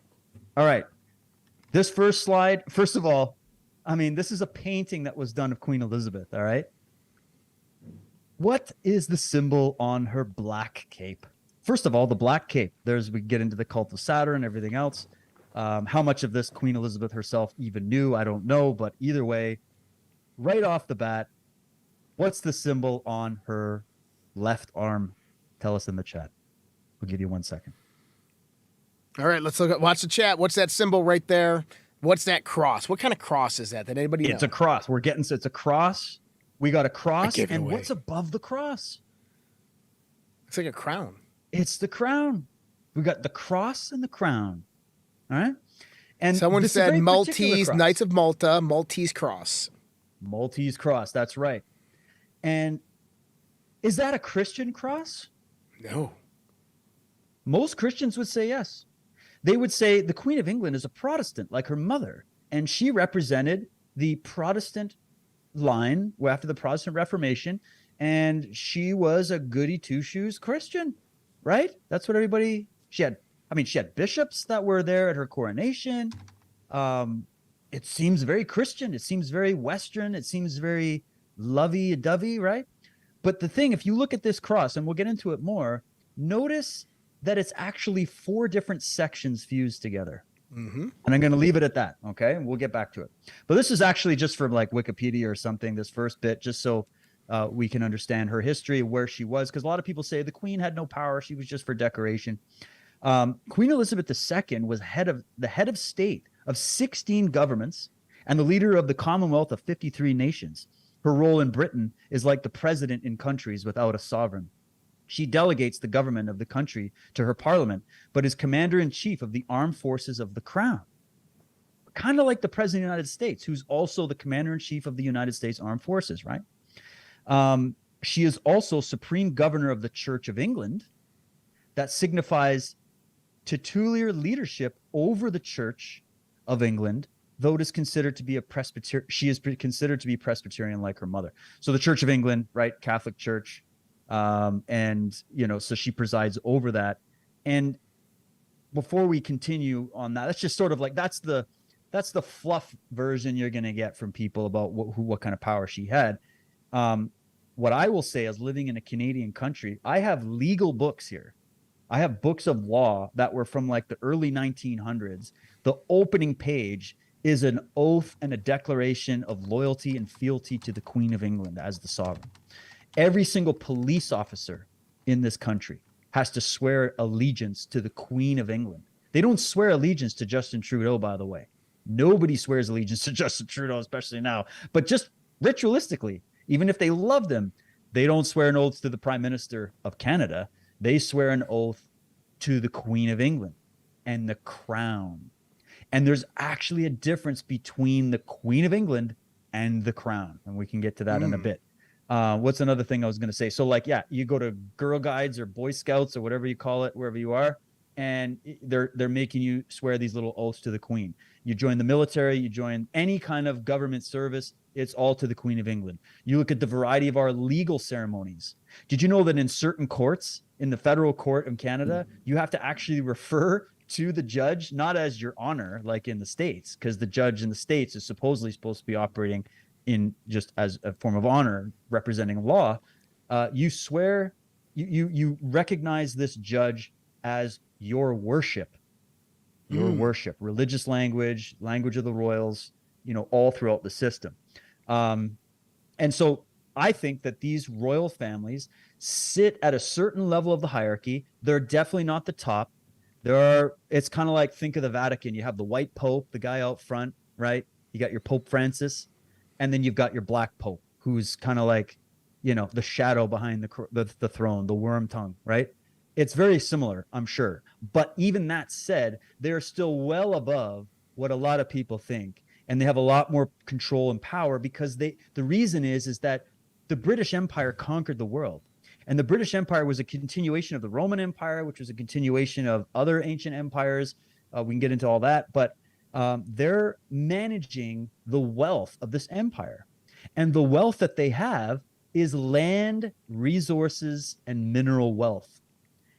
All right. This first slide, first of all, I mean, this is a painting that was done of Queen Elizabeth, all right? What is the symbol on her black cape? First of all, the black cape. We get into the cult of Saturn and everything else. How much of this Queen Elizabeth herself even knew, I don't know. But either way, right off the bat, what's the symbol on her left arm? Tell us in the chat. We'll give you 1 second. All right, watch the chat. What's that symbol right there? What's that cross? What kind of cross is that? Did anybody know? It's a cross. It's a cross. We got a cross. And away. What's above the cross? It's like a crown. It's the crown. We got the cross and the crown. All right. And someone said Maltese, Knights of Malta, Maltese cross. Maltese cross. That's right. And is that a Christian cross? No. Most Christians would say yes. They would say the Queen of England is a Protestant like her mother, and she represented the Protestant line after the Protestant Reformation, and she was a goody two-shoes Christian, right? That's what she had bishops that were there at her coronation. It seems very Christian. It seems very Western. It seems very lovey-dovey, right? But the thing, if you look at this cross, and we'll get into it more, notice that it's actually 4 different sections fused together. Mm-hmm. And I'm going to leave it at that, okay? We'll get back to it. But this is actually just from like Wikipedia or something, this first bit, just so we can understand her history, where she was, because a lot of people say the Queen had no power. She was just for decoration. Queen Elizabeth II was the head of state of 16 governments and the leader of the Commonwealth of 53 nations. Her role in Britain is like the president in countries without a sovereign. She delegates the government of the country to her parliament, but is commander-in-chief of the armed forces of the crown. Kind of like the president of the United States, who's also the commander-in-chief of the United States Armed Forces, right? She is also supreme governor of the Church of England. That signifies titular leadership over the Church of England, though it is considered to be she is considered to be Presbyterian like her mother. So the Church of England, right? Catholic Church. And so she presides over that. And before we continue on that, that's just sort of like, that's the fluff version you're going to get from people about what kind of power she had. What I will say, as living in a Canadian country, I have legal books here. I have books of law that were from like the early 1900s. The opening page is an oath and a declaration of loyalty and fealty to the Queen of England as the sovereign. Every single police officer in this country has to swear allegiance to the Queen of England. They don't swear allegiance to Justin Trudeau, by the way. Nobody swears allegiance to Justin Trudeau, especially now. But just ritualistically, even if they love them, they don't swear an oath to the Prime Minister of Canada. They swear an oath to the Queen of England and the Crown. And there's actually a difference between the Queen of England and the Crown. And we can get to that in a bit. What's another thing I was going to say? So like, yeah, you go to Girl Guides or Boy Scouts or whatever you call it, wherever you are, and they're making you swear these little oaths to the Queen. You join the military, you join any kind of government service, it's all to the Queen of England. You look at the variety of our legal ceremonies. Did you know that in certain courts, in the federal court of Canada, you have to actually refer to the judge, not as your honor, like in the States, because the judge in the States is supposedly supposed to be operating in just as a form of honor, representing law. You swear, you recognize this judge as your worship, religious language of the royals, all throughout the system. And so I think that these royal families sit at a certain level of the hierarchy. They're definitely not the top. It's kind of like, think of the Vatican. You have the white Pope, the guy out front, right? You got your Pope Francis, and then you've got your black Pope, who's kind of like, the shadow behind the throne, the worm tongue, right? It's very similar, I'm sure. But even that said, they're still well above what a lot of people think. And they have a lot more control and power because the reason is that the British Empire conquered the world. And the British Empire was a continuation of the Roman Empire, which was a continuation of other ancient empires. We can get into all that, but they're managing the wealth of this empire. And the wealth that they have is land, resources, and mineral wealth.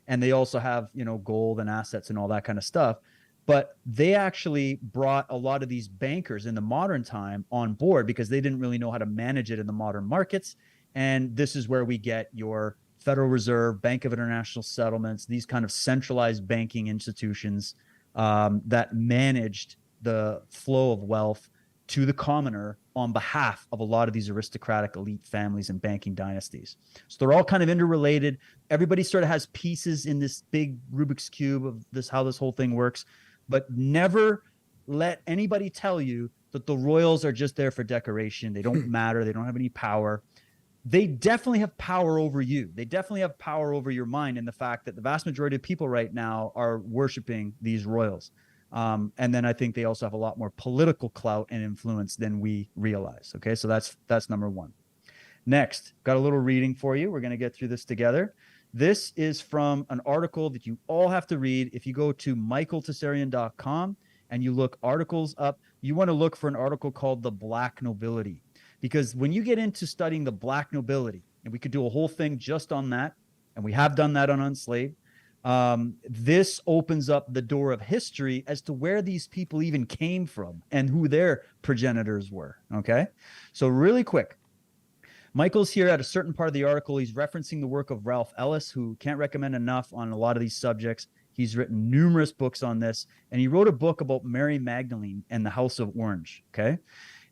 And they also have, gold and assets and all that kind of stuff. But they actually brought a lot of these bankers in the modern time on board because they didn't really know how to manage it in the modern markets. And this is where we get your Federal Reserve, Bank of International Settlements, these kind of centralized banking institutions that managed the flow of wealth to the commoner on behalf of a lot of these aristocratic elite families and banking dynasties. So they're all kind of interrelated. Everybody sort of has pieces in this big Rubik's Cube of how this whole thing works. But never let anybody tell you that the royals are just there for decoration. They don't matter. They don't have any power. They definitely have power over you. They definitely have power over your mind, in the fact that the vast majority of people right now are worshiping these royals. And then I think they also have a lot more political clout and influence than we realize. Okay, so that's number one. Next, got a little reading for you. We're going to get through this together. This is from an article that you all have to read. If you go to michaeltessarian.com and you look articles up, you want to look for an article called The Black Nobility. Because when you get into studying the Black Nobility, and we could do a whole thing just on that, and we have done that on Unslaved, this opens up the door of history as to where these people even came from and who their progenitors were. Okay, so really quick. Michael's here at a certain part of the article. He's referencing the work of Ralph Ellis, who can't recommend enough on a lot of these subjects. He's written numerous books on this, and he wrote a book about Mary Magdalene and the House of Orange. Okay,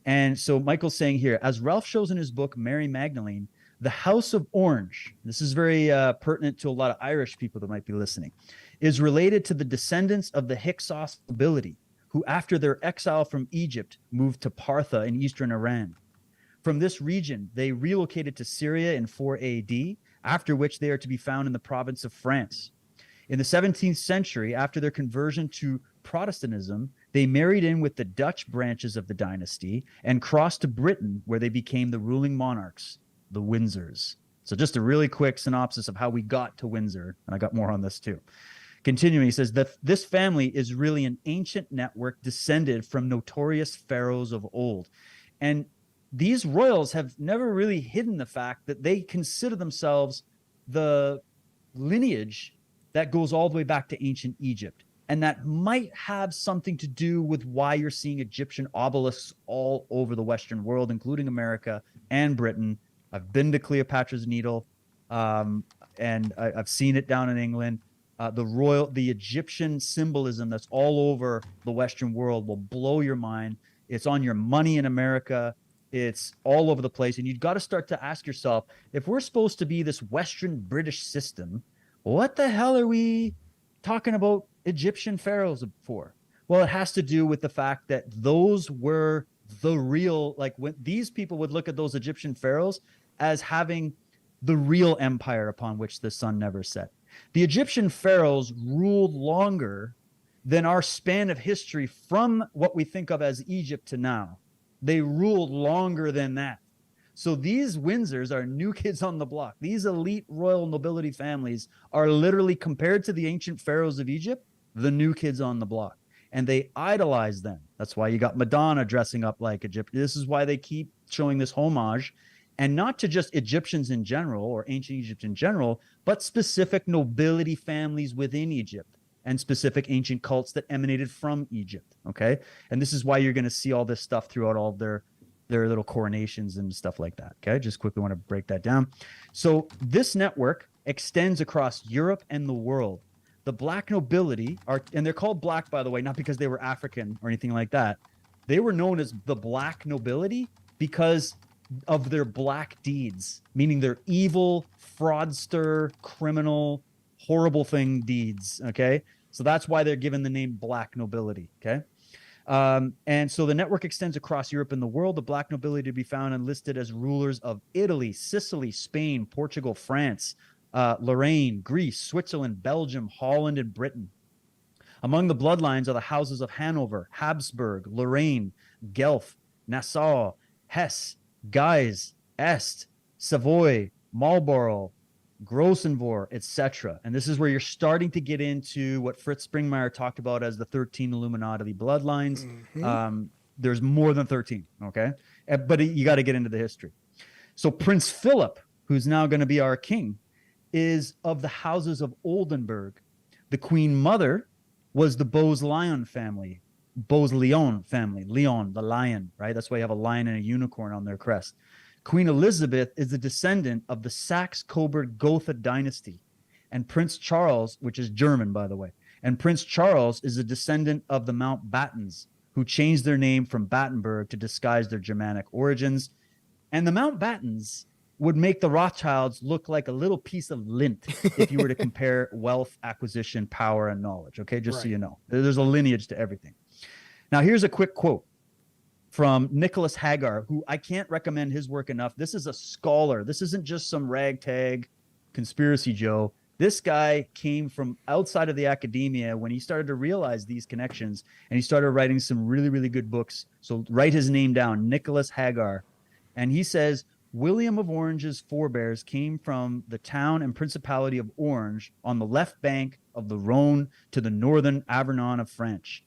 and so Michael's saying here, as Ralph shows in his book Mary Magdalene, the House of Orange, this is very pertinent to a lot of Irish people that might be listening, is related to the descendants of the Hyksos nobility, who after their exile from Egypt moved to Partha in eastern Iran. From this region, they relocated to Syria in 4 AD, after which they are to be found in the province of France. In the 17th century, after their conversion to Protestantism, they married in with the Dutch branches of the dynasty and crossed to Britain, where they became the ruling monarchs, the Windsors. So just a really quick synopsis of how we got to Windsor, and I got more on this too. Continuing, he says that this family is really an ancient network descended from notorious pharaohs of old. And these royals have never really hidden the fact that they consider themselves the lineage that goes all the way back to ancient Egypt. And that might have something to do with why you're seeing Egyptian obelisks all over the Western world, including America and Britain. I've been to Cleopatra's Needle, and I've seen it down in England. The Egyptian symbolism that's all over the Western world will blow your mind. It's on your money in America. It's all over the place. And you've got to start to ask yourself, if we're supposed to be this Western British system, what the hell are we talking about Egyptian pharaohs for? Well, it has to do with the fact that those were the real, like when these people would look at those Egyptian pharaohs as having the real empire upon which the sun never set. The Egyptian pharaohs ruled longer than our span of history from what we think of as Egypt to now. They ruled longer than that. So these Windsors are new kids on the block. These elite royal nobility families are literally, compared to the ancient pharaohs of Egypt, the new kids on the block. And they idolize them. That's why you got Madonna dressing up like Egypt. This is why they keep showing this homage, and not to just Egyptians in general or ancient Egypt in general, but specific nobility families within Egypt. and specific ancient cults that emanated from Egypt. Okay. And this is why you're going to see all this stuff throughout all of their little coronations and stuff like that. Okay. Just quickly want to break that down. So this network extends across Europe and the world. The black nobility and they're called black, by the way, not because they were African or anything like that. They were known as the black nobility because of their black deeds, meaning their evil, fraudster, criminal, horrible thing deeds. Okay. So that's why they're given the name black nobility. Okay. And so the network extends across Europe and the world. The black nobility to be found and listed as rulers of Italy, Sicily, Spain, Portugal, France, Lorraine, Greece, Switzerland, Belgium, Holland, and Britain. Among the bloodlines are the houses of Hanover, Habsburg, Lorraine, Guelph, Nassau, Hesse, Guise, Este, Savoy, Marlborough, Grossenvohr, etc. And this is where you're starting to get into what Fritz Springmeier talked about as the 13 Illuminati bloodlines. There's more than 13, okay? But you got to get into the history. So Prince Philip, who's now going to be our king, is of the houses of Oldenburg. The queen mother was the Bose-Lyon family. Bose-Lyon family. Leon, the lion, right? That's why you have a lion and a unicorn on their crest. Queen Elizabeth is a descendant of the Saxe-Coburg-Gotha dynasty. And Prince Charles, which is German, by the way, and Prince Charles is a descendant of the Mountbattens, who changed their name from Battenberg to disguise their Germanic origins. And the Mountbattens would make the Rothschilds look like a little piece of lint if you were to compare wealth, acquisition, power, and knowledge. Okay, just so you know. There's a lineage to everything. Now, here's a quick quote from Nicholas Hagar, who I can't recommend his work enough. This is a scholar. This isn't just some ragtag conspiracy Joe. This guy came from outside of the academia when he started to realize these connections, and he started writing some really, really good books. So write his name down, Nicholas Hagar. And he says, William of Orange's forebears came from the town and principality of Orange on the left bank of the Rhone to the northern Avignon of France.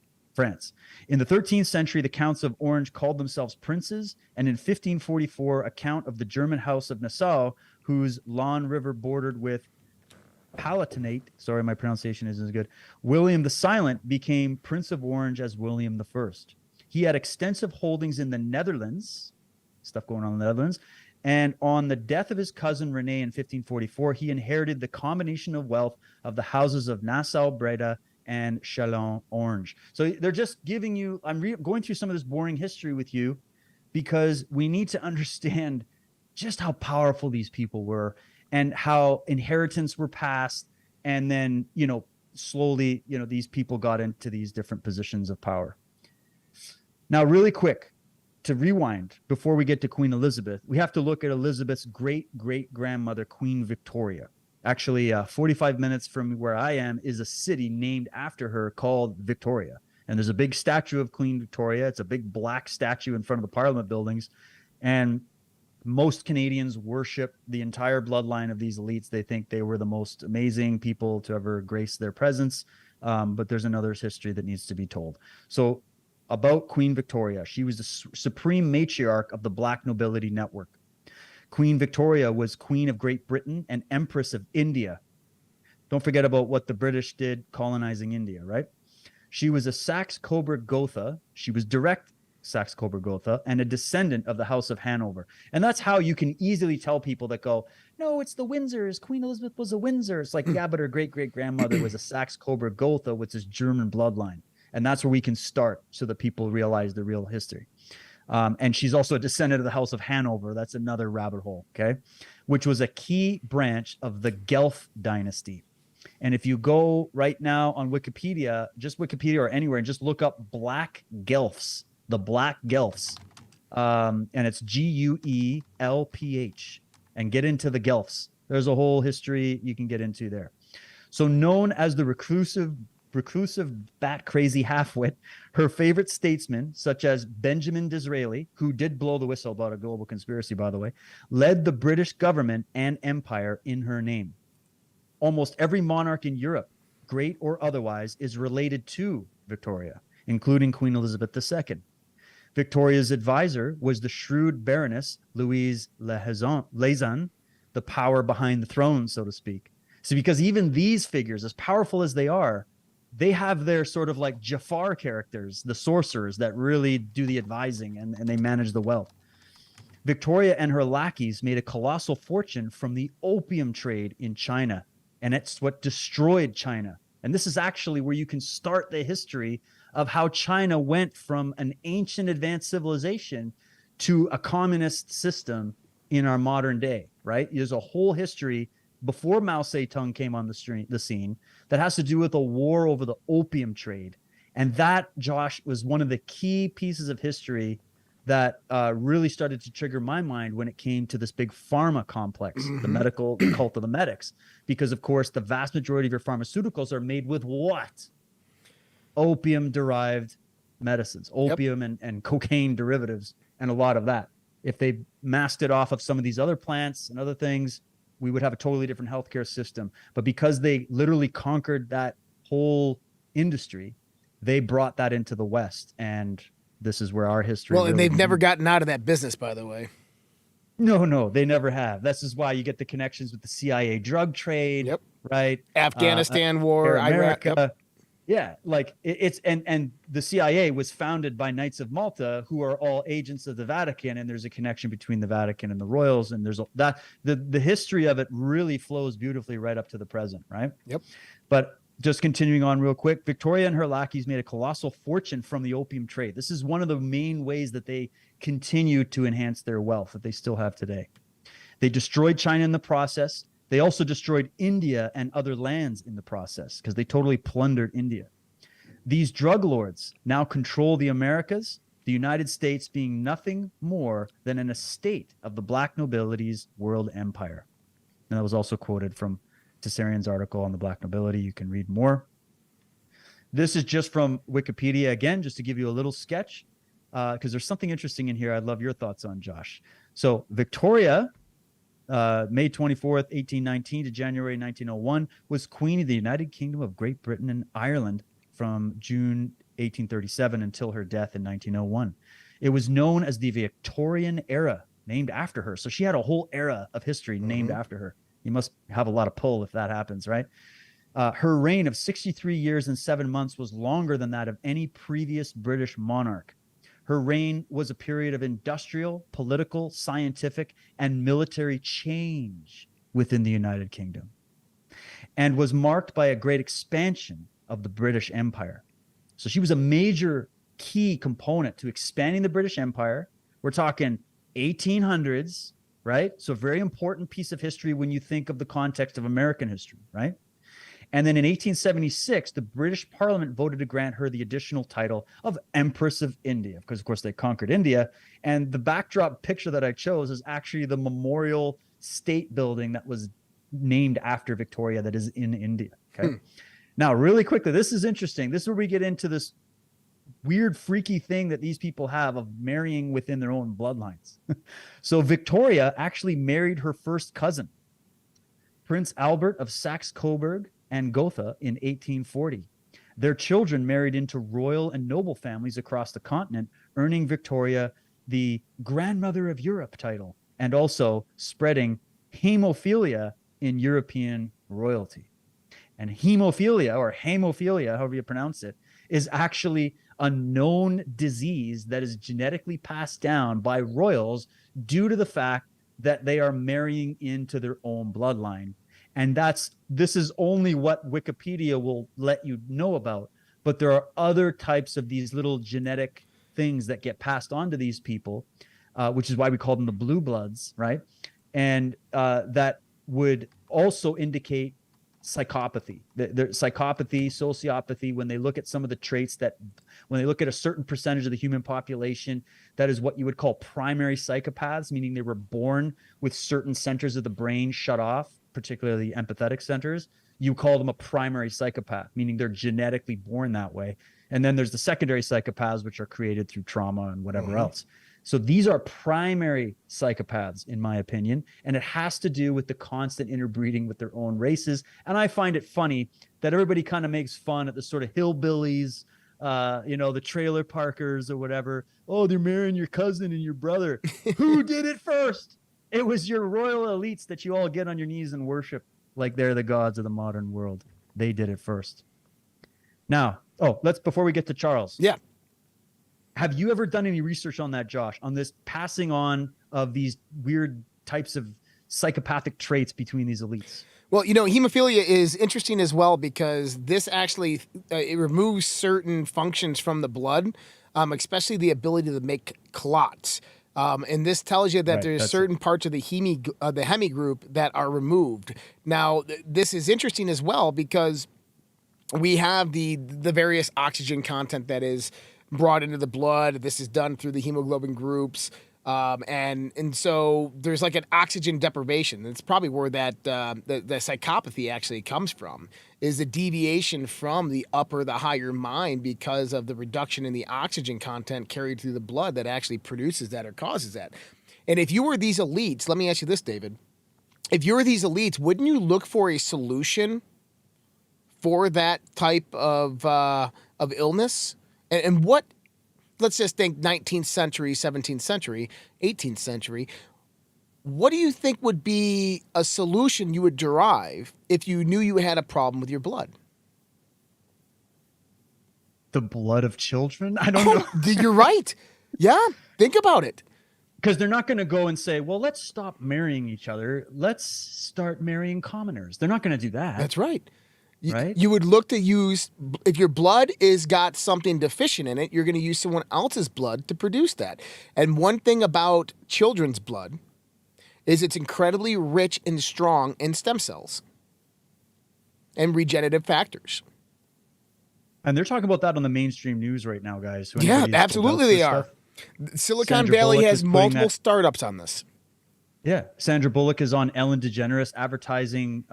In the 13th century, the Counts of Orange called themselves princes, and in 1544, a count of the German House of Nassau, whose Lahn River bordered with Palatinate, sorry, my pronunciation isn't as good, William the Silent became Prince of Orange as William I. He had extensive holdings in the Netherlands, stuff going on in the Netherlands, and on the death of his cousin Rene in 1544, he inherited the combination of wealth of the houses of Nassau, Breda, and Chalon Orange. So they're just giving you, I'm going through some of this boring history with you because we need to understand just how powerful these people were and how inheritance were passed. And then, slowly, these people got into these different positions of power. Now, really quick, to rewind before we get to Queen Elizabeth, we have to look at Elizabeth's great-great-grandmother, Queen Victoria. Actually, 45 minutes from where I am is a city named after her called Victoria. And there's a big statue of Queen Victoria. It's a big black statue in front of the Parliament buildings. And most Canadians worship the entire bloodline of these elites. They think they were the most amazing people to ever grace their presence. But there's another history that needs to be told. So about Queen Victoria, she was the supreme matriarch of the Black Nobility Network. Queen Victoria was Queen of Great Britain and Empress of India. Don't forget about what the British did colonizing India, right? She was a Saxe-Coburg-Gotha. She was direct Saxe-Coburg-Gotha and a descendant of the House of Hanover. And that's how you can easily tell people that go, no, it's the Windsors. Queen Elizabeth was a Windsor. It's like, yeah, but her great-great-grandmother was a Saxe-Coburg-Gotha, which is German bloodline. And that's where we can start so that people realize the real history. And she's also a descendant of the House of Hanover. That's another rabbit hole, okay? Which was a key branch of the Guelph dynasty. And if you go right now on Wikipedia, just Wikipedia or anywhere, and just look up Black Guelphs, the Black Guelphs, and it's Guelph, and get into the Guelphs. There's a whole history you can get into there. So known as the reclusive bat-crazy halfwit, her favorite statesmen, such as Benjamin Disraeli, who did blow the whistle about a global conspiracy, by the way, led the British government and empire in her name. Almost every monarch in Europe, great or otherwise, is related to Victoria, including Queen Elizabeth II. Victoria's advisor was the shrewd Baroness Louise Laizan, the power behind the throne, so to speak. So because even these figures, as powerful as they are, they have their sort of like Jafar characters, the sorcerers that really do the advising, and they manage the wealth. Victoria and her lackeys made a colossal fortune from the opium trade in China, and it's what destroyed China. And this is actually where you can start the history of how China went from an ancient advanced civilization to a communist system in our modern day, right? There's a whole history before Mao Zedong came on the scene that has to do with a war over the opium trade. And that, Josh, was one of the key pieces of history that really started to trigger my mind when it came to this big pharma complex, the cult of the medics. Because, of course, the vast majority of your pharmaceuticals are made with what? Opium-derived medicines, opium and cocaine derivatives, and a lot of that. If they masked it off of some of these other plants and other things, we would have a totally different healthcare system. But because they literally conquered that whole industry, they brought that into the West. And this is where our history. Well, and they've never gotten out of that business, by the way. No, they never have. This is why you get the connections with the CIA drug trade, right? Afghanistan war, America. Iraq. Yeah, like it's and the CIA was founded by Knights of Malta, who are all agents of the Vatican, and there's a connection between the Vatican and the royals, and there's the history of it really flows beautifully right up to the present, right? Yep. But just continuing on real quick, Victoria and her lackeys made a colossal fortune from the opium trade. This is one of the main ways that they continue to enhance their wealth that they still have today. They destroyed China in the process. They also destroyed India and other lands in the process because they totally plundered India. These drug lords now control the Americas, the United States being nothing more than an estate of the black nobility's world empire. And that was also quoted from Tessarian's article on the black nobility. You can read more. This is just from Wikipedia again, just to give you a little sketch, because there's something interesting in here I'd love your thoughts on, Josh. So Victoria, May 24th, 1819 to January 1901, was Queen of the United Kingdom of Great Britain and Ireland from June 1837 until her death in 1901. It was known as the Victorian era, named after her. So she had a whole era of history named after her. You must have a lot of pull if that happens, right? Her reign of 63 years and 7 months was longer than that of any previous British monarch. Her reign was a period of industrial, political, scientific, and military change within the United Kingdom, and was marked by a great expansion of the British Empire. So she was a major key component to expanding the British Empire. We're talking 1800s, right? So a very important piece of history when you think of the context of American history, right? And then in 1876, the British Parliament voted to grant her the additional title of Empress of India, because of course they conquered India. And the backdrop picture that I chose is actually the memorial state building that was named after Victoria that is in India. Okay. Now, really quickly, this is interesting. This is where we get into this weird, freaky thing that these people have of marrying within their own bloodlines. So Victoria actually married her first cousin, Prince Albert of Saxe-Coburg and Gotha, in 1840. Their children married into royal and noble families across the continent, earning Victoria the Grandmother of Europe title and also spreading hemophilia in European royalty. And hemophilia, or hemophilia, however you pronounce it, is actually a known disease that is genetically passed down by royals due to the fact that they are marrying into their own bloodline. And this is only what Wikipedia will let you know about. But there are other types of these little genetic things that get passed on to these people, which is why we call them the blue bloods, right? And that would also indicate psychopathy, psychopathy, sociopathy. When they look at some of the traits when they look at a certain percentage of the human population, that is what you would call primary psychopaths, meaning they were born with certain centers of the brain shut off, particularly empathetic centers. You call them a primary psychopath, meaning they're genetically born that way. And then there's the secondary psychopaths, which are created through trauma and whatever else. So these are primary psychopaths, in my opinion, and it has to do with the constant interbreeding with their own races. And I find it funny that everybody kind of makes fun at the sort of hillbillies, the trailer parkers or whatever. Oh, they're marrying your cousin and your brother. Who did it first? It was your royal elites that you all get on your knees and worship like they're the gods of the modern world. They did it first. Now, before we get to Charles. Yeah. Have you ever done any research on that, Josh, on this passing on of these weird types of psychopathic traits between these elites? Well, hemophilia is interesting as well because this actually it removes certain functions from the blood, especially the ability to make clots. And this tells you that there's certain parts of the hemi group that are removed. Now, this is interesting as well because we have the various oxygen content that is brought into the blood. This is done through the hemoglobin groups. And so there's like an oxygen deprivation. It's probably where that the psychopathy actually comes from, is the deviation from the higher mind because of the reduction in the oxygen content carried through the blood that actually produces that or causes that. And if you were these elites, let me ask you this, David. If you were these elites, wouldn't you look for a solution for that type of illness? And what, let's just think 19th century, 17th century, 18th century. What do you think would be a solution you would derive if you knew you had a problem with your blood? The blood of children? I don't know. You're right. Yeah, think about it. Because they're not going to go and say, well, let's stop marrying each other. Let's start marrying commoners. They're not going to do that. That's right. Right? You would look to use, if your blood is got something deficient in it, you're going to use someone else's blood to produce that. And one thing about children's blood is it's incredibly rich and strong in stem cells and regenerative factors. And they're talking about that on the mainstream news right now, guys. So yeah, absolutely they are. Silicon Valley has multiple startups on this. Yeah. Sandra Bullock is on Ellen DeGeneres advertising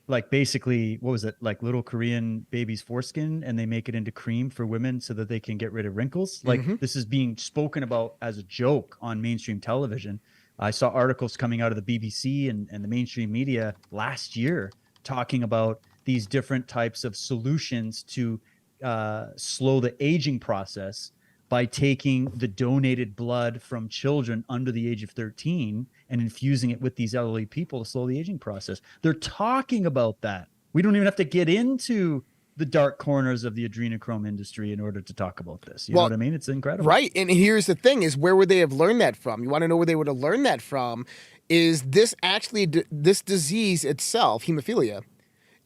like basically, what was it? Like little Korean baby's foreskin, and they make it into cream for women so that they can get rid of wrinkles. Like this is being spoken about as a joke on mainstream television. I saw articles coming out of the BBC and the mainstream media last year talking about these different types of solutions to slow the aging process by taking the donated blood from children under the age of 13 and infusing it with these elderly people to slow the aging process. They're talking about that. We don't even have to get into the dark corners of the adrenochrome industry in order to talk about this. You know what I mean? It's incredible. Right. And here's the thing is, where would they have learned that from? You want to know where they would have learned that from? Is this actually, this disease itself, hemophilia,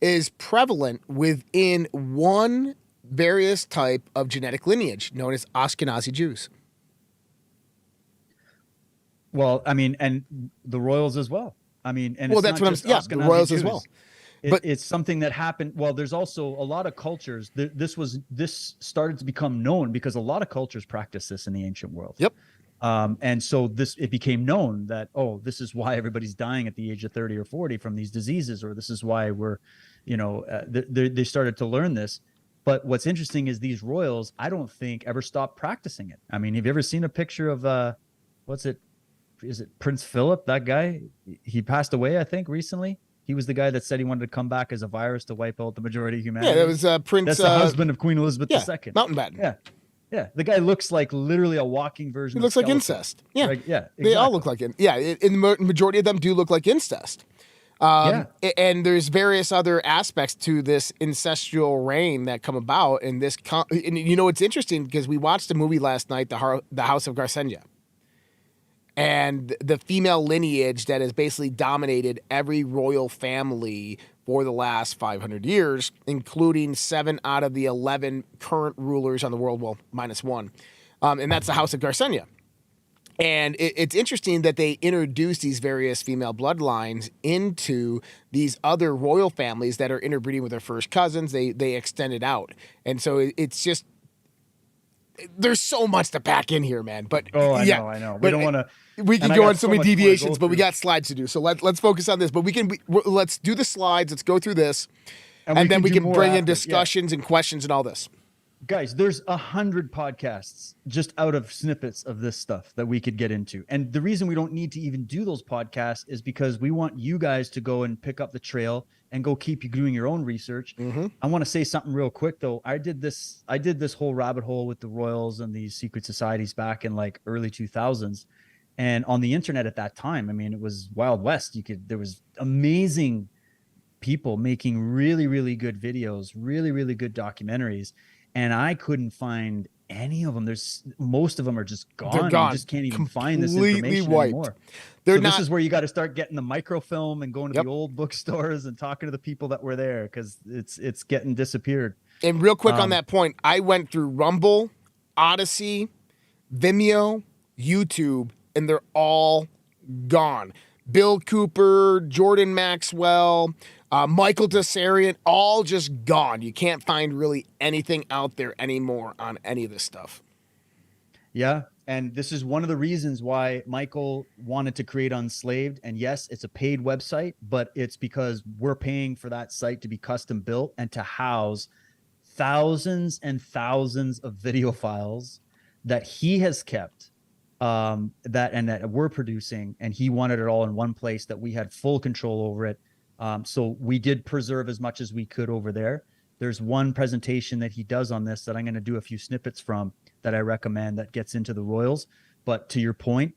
is prevalent within one various type of genetic lineage known as Ashkenazi Jews. Well, I mean, and the royals as well. I mean, and well, that's what I'm saying. Yeah, the royals Jews as well. But it's something that happened. Well, there's also a lot of cultures. This started to become known because a lot of cultures practice this in the ancient world. Yep. And so it became known that, this is why everybody's dying at the age of 30 or 40 from these diseases, or this is why we're, they started to learn this. But what's interesting is these royals, I don't think ever stopped practicing it. I mean, have you ever seen a picture of is it Prince Philip? That guy, he passed away, I think, recently. He was the guy that said he wanted to come back as a virus to wipe out the majority of humanity. Yeah, that was Prince. That's the husband of Queen Elizabeth II. Mountbatten. Yeah. Yeah, the guy looks like literally a walking version. He looks like incest. Yeah, right? Yeah, exactly. They all look like it. Yeah, and the majority of them do look like incest. And there's various other aspects to this incestual reign that come about. And this, and it's interesting because we watched a movie last night, the House of Garcenia, and the female lineage that has basically dominated every royal family for the last 500 years, including 7 out of the 11 current rulers on the world, well, minus 1. And that's the House of Garcenia. And it's interesting that they introduce these various female bloodlines into these other royal families that are interbreeding with their first cousins. They extend it out. And so it's just, there's so much to pack in here, man. But I know. We don't want to. We can go on so many deviations, but we got slides to do. So let's focus on this. But let's do the slides. Let's go through this. And then we can bring in discussions and questions and all this. Guys, there's 100 podcasts just out of snippets of this stuff that we could get into. And the reason we don't need to even do those podcasts is because we want you guys to go and pick up the trail and go keep you doing your own research. I want to say something real quick though. I did this whole rabbit hole with the royals and these secret societies back in like early 2000s. And on the internet at that time, I mean, it was Wild West. There was amazing people making really, really good videos, really, really good documentaries. And I couldn't find any of them. Most of them are just gone. They're gone. You just can't even find this Completely information wiped. anymore. They're So not. this is where you got to start getting the microfilm and going to Yep. the old bookstores and talking to the people that were there, because it's getting disappeared. And real quick on that point, I went through Rumble, Odyssey, Vimeo, YouTube, and they're all gone. Bill Cooper, Jordan Maxwell, Michael Tessarian, all just gone. You can't find really anything out there anymore on any of this stuff. Yeah. And this is one of the reasons why Michael wanted to create Unslaved. And yes, it's a paid website, but it's because we're paying for that site to be custom built and to house thousands and thousands of video files that he has kept, that we're producing, and he wanted it all in one place that we had full control over it. So we did preserve as much as we could over there. There's one presentation that he does on this that I'm going to do a few snippets from that I recommend that gets into the royals. But to your point,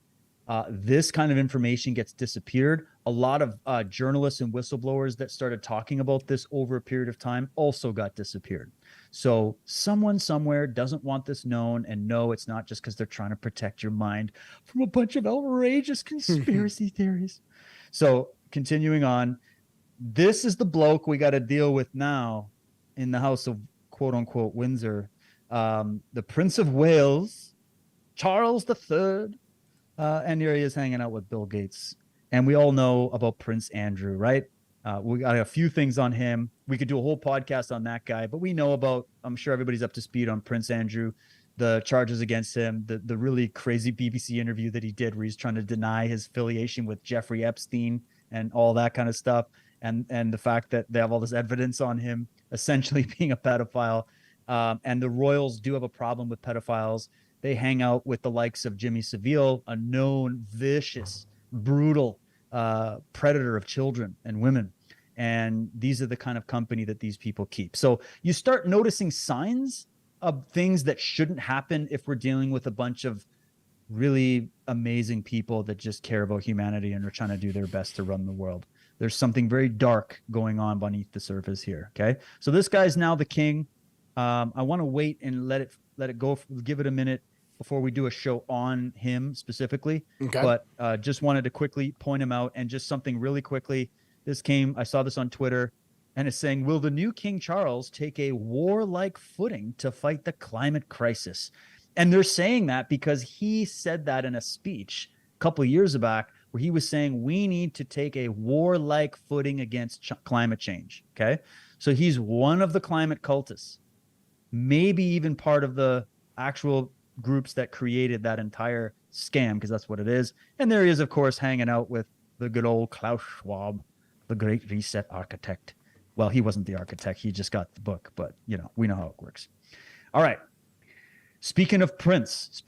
this kind of information gets disappeared. A lot of journalists and whistleblowers that started talking about this over a period of time also got disappeared. So someone somewhere doesn't want this known, and no, it's not just because they're trying to protect your mind from a bunch of outrageous conspiracy theories. So continuing on, this is the bloke we got to deal with now in the House of quote unquote Windsor, the Prince of Wales, Charles III. And here he is hanging out with Bill Gates. And we all know about Prince Andrew, right? We got a few things on him. We could do a whole podcast on that guy, but we know about, I'm sure everybody's up to speed on Prince Andrew, the charges against him, the really crazy BBC interview that he did where he's trying to deny his affiliation with Jeffrey Epstein and all that kind of stuff. And the fact that they have all this evidence on him essentially being a pedophile. And the royals do have a problem with pedophiles. They hang out with the likes of Jimmy Savile, a known vicious, brutal predator of children and women. And these are the kind of company that these people keep. So you start noticing signs of things that shouldn't happen if we're dealing with a bunch of really amazing people that just care about humanity and are trying to do their best to run the world. There's something very dark going on beneath the surface here. Okay. So this guy's now the king. I want to wait and let it go, give it a minute before we do a show on him specifically. Okay. But just wanted to quickly point him out, and just something really quickly. I saw this on Twitter, and it's saying, will the new King Charles take a warlike footing to fight the climate crisis? And they're saying that because he said that in a speech a couple of years back, where he was saying we need to take a warlike footing against climate change. Okay. So he's one of the climate cultists, maybe even part of the actual groups that created that entire scam, because that's what it is. And there he is, of course, hanging out with the good old Klaus Schwab, the Great Reset architect. Well, he wasn't the architect. He just got the book, but we know how it works. All right. Speaking of Prince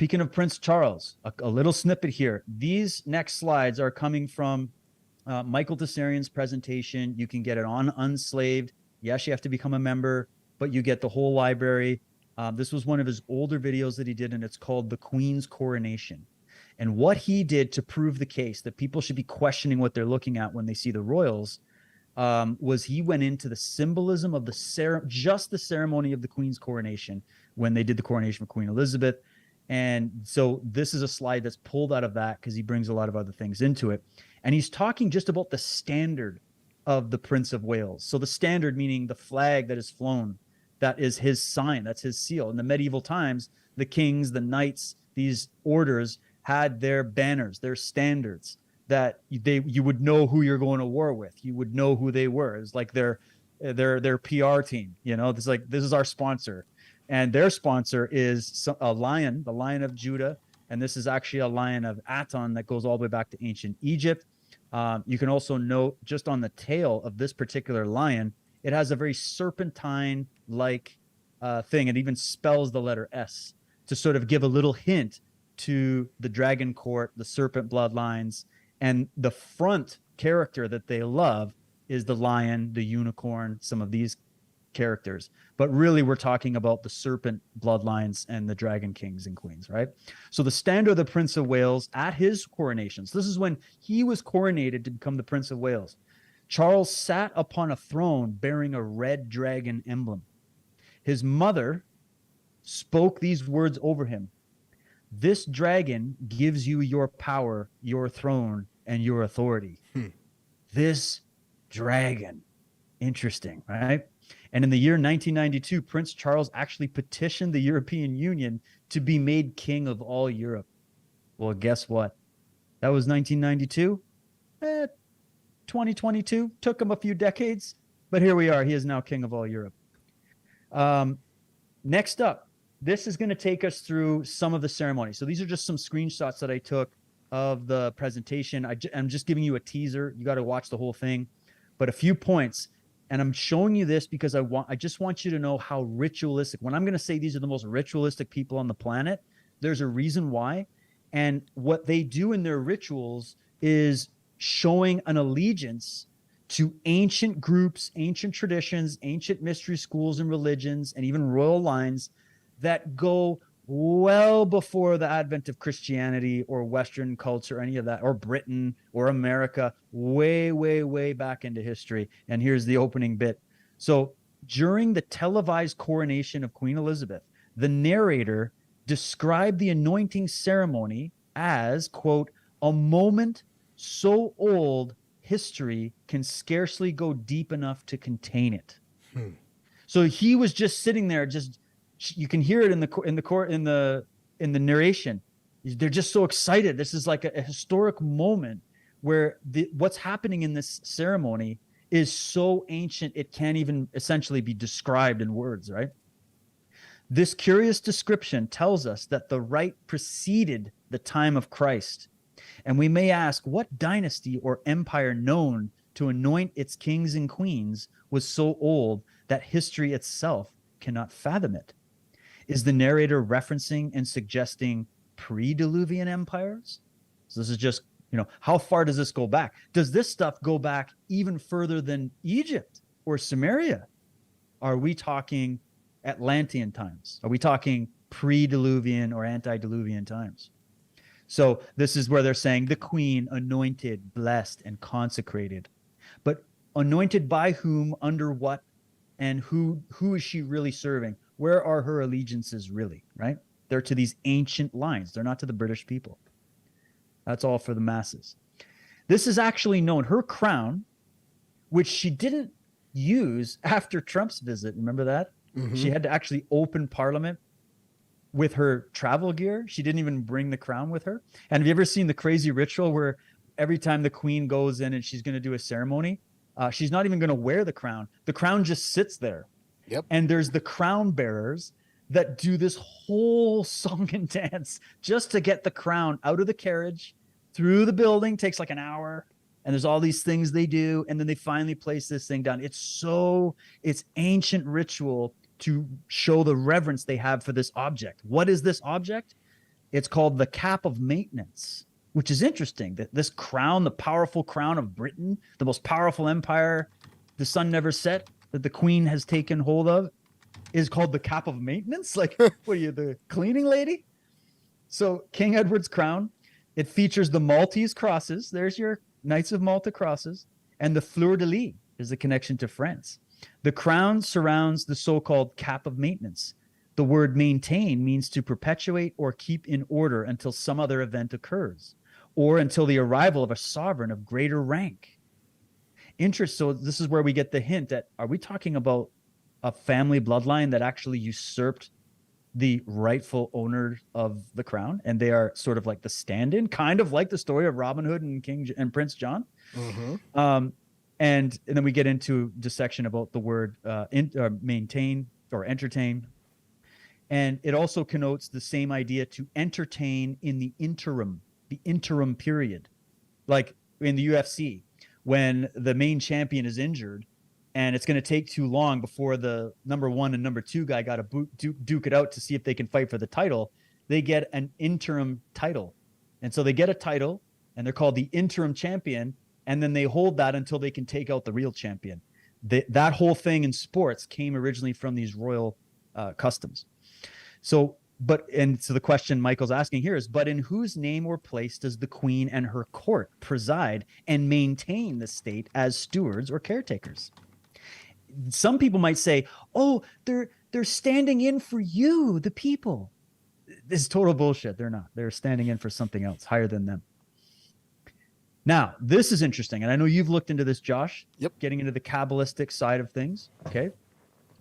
Charles, a little snippet here. These next slides are coming from Michael Tessarian's presentation. You can get it on Unslaved. Yes, you have to become a member, but you get the whole library. This was one of his older videos that he did, and it's called The Queen's Coronation. And what he did to prove the case that people should be questioning what they're looking at when they see the royals was he went into the symbolism of the ceremony of the Queen's coronation when they did the coronation for Queen Elizabeth. And so this is a slide that's pulled out of that because he brings a lot of other things into it. And he's talking just about the standard of the Prince of Wales. So the standard, meaning the flag that is flown, that is his sign, that's his seal. In the medieval times, the kings, the knights, these orders had their banners, their standards that you would know who you're going to war with. You would know who they were. It's like their PR team. It's like, this is our sponsor, and their sponsor is a lion, the Lion of Judah, and this is actually a lion of Aton that goes all the way back to ancient Egypt. You can also note just on the tail of this particular lion, it has a very serpentine-like thing. It even spells the letter S to sort of give a little hint to the dragon court, the serpent bloodlines, and the front character that they love is the lion, the unicorn, some of these characters. But really, we're talking about the serpent bloodlines and the dragon kings and queens, right? So the standard of the Prince of Wales at his coronations, this is when he was coronated to become the Prince of Wales. Charles sat upon a throne bearing a red dragon emblem. His mother spoke these words over him. This dragon gives you your power, your throne, and your authority. This dragon. Interesting, right? And in the year 1992, Prince Charles actually petitioned the European Union to be made king of all Europe. Well, guess what? That was 1992. 2022 took him a few decades, but here we are. He is now king of all Europe. Next up, this is going to take us through some of the ceremony. So these are just some screenshots that I took of the presentation. I'm just giving you a teaser. You got to watch the whole thing, but a few points. And I'm showing you this because I just want you to know how ritualistic. When I'm going to say these are the most ritualistic people on the planet, there's a reason why. And what they do in their rituals is showing an allegiance to ancient groups, ancient traditions, ancient mystery schools and religions, and even royal lines that go well before the advent of Christianity or Western culture, any of that, or Britain or America, way, way, way back into history. And here's the opening bit. So during the televised coronation of Queen Elizabeth, the narrator described the anointing ceremony as, quote, a moment so old history can scarcely go deep enough to contain it. So he was just sitting there, just you can hear it in the narration. They're just so excited. This is like a historic moment where what's happening in this ceremony is so ancient it can't even essentially be described in words, right? This curious description tells us that the rite preceded the time of Christ. And we may ask, what dynasty or empire known to anoint its kings and queens was so old that history itself cannot fathom it? Is the narrator referencing and suggesting pre-Diluvian empires? So this is just, how far does this go back? Does this stuff go back even further than Egypt or Sumeria? Are we talking Atlantean times? Are we talking pre-Diluvian or antediluvian times? So this is where they're saying the queen anointed, blessed, and consecrated. But anointed by whom, under what, and who is she really serving? Where are her allegiances really, right? They're to these ancient lines. They're not to the British people. That's all for the masses. This is actually known. Her crown, which she didn't use after Trump's visit. Remember that? Mm-hmm. She had to actually open Parliament with her travel gear. She didn't even bring the crown with her. And have you ever seen the crazy ritual where every time the queen goes in and she's going to do a ceremony, she's not even going to wear the crown. The crown just sits there. Yep. And there's the crown bearers that do this whole song and dance just to get the crown out of the carriage, through the building. Takes like an hour. And there's all these things they do. And then they finally place this thing down. It's ancient ritual to show the reverence they have for this object. What is this object? It's called the cap of maintenance, which is interesting. That this crown, the powerful crown of Britain, the most powerful empire the sun never set, that the queen has taken hold of, is called the cap of maintenance. Like, what are you, the cleaning lady? So King Edward's crown, it features the Maltese crosses. There's your Knights of Malta crosses, and the fleur-de-lis is the connection to France. The crown surrounds the so-called cap of maintenance. The word maintain means to perpetuate or keep in order until some other event occurs, or until the arrival of a sovereign of greater rank. So this is where we get the hint that, are we talking about a family bloodline that actually usurped the rightful owner of the crown, and they are sort of like the stand-in, kind of like the story of Robin Hood and Prince John? Mm-hmm. And then we get into dissection about the word maintain or entertain. And it also connotes the same idea, to entertain in the interim period. Like in the UFC, when the main champion is injured and it's going to take too long before the number 1 and number 2 guy got to duke it out to see if they can fight for the title, they get an interim title. And so they get a title and they're called the interim champion. And then they hold that until they can take out the real champion. That whole thing in sports came originally from these royal customs. So And so the question Michael's asking here is, but in whose name or place does the queen and her court preside and maintain the state as stewards or caretakers? Some people might say, oh, they're standing in for you, the people. This is total bullshit. They're not. They're standing in for something else higher than them. Now, this is interesting. And I know you've looked into this, Josh. Yep. Getting into the Kabbalistic side of things. Okay.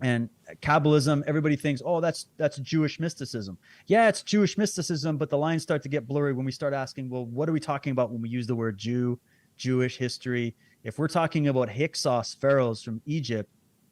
And Kabbalism, everybody thinks, oh, that's Jewish mysticism. Yeah, it's Jewish mysticism, but the lines start to get blurry when we start asking, well, what are we talking about when we use the word Jew, Jewish history? If we're talking about Hyksos pharaohs from Egypt,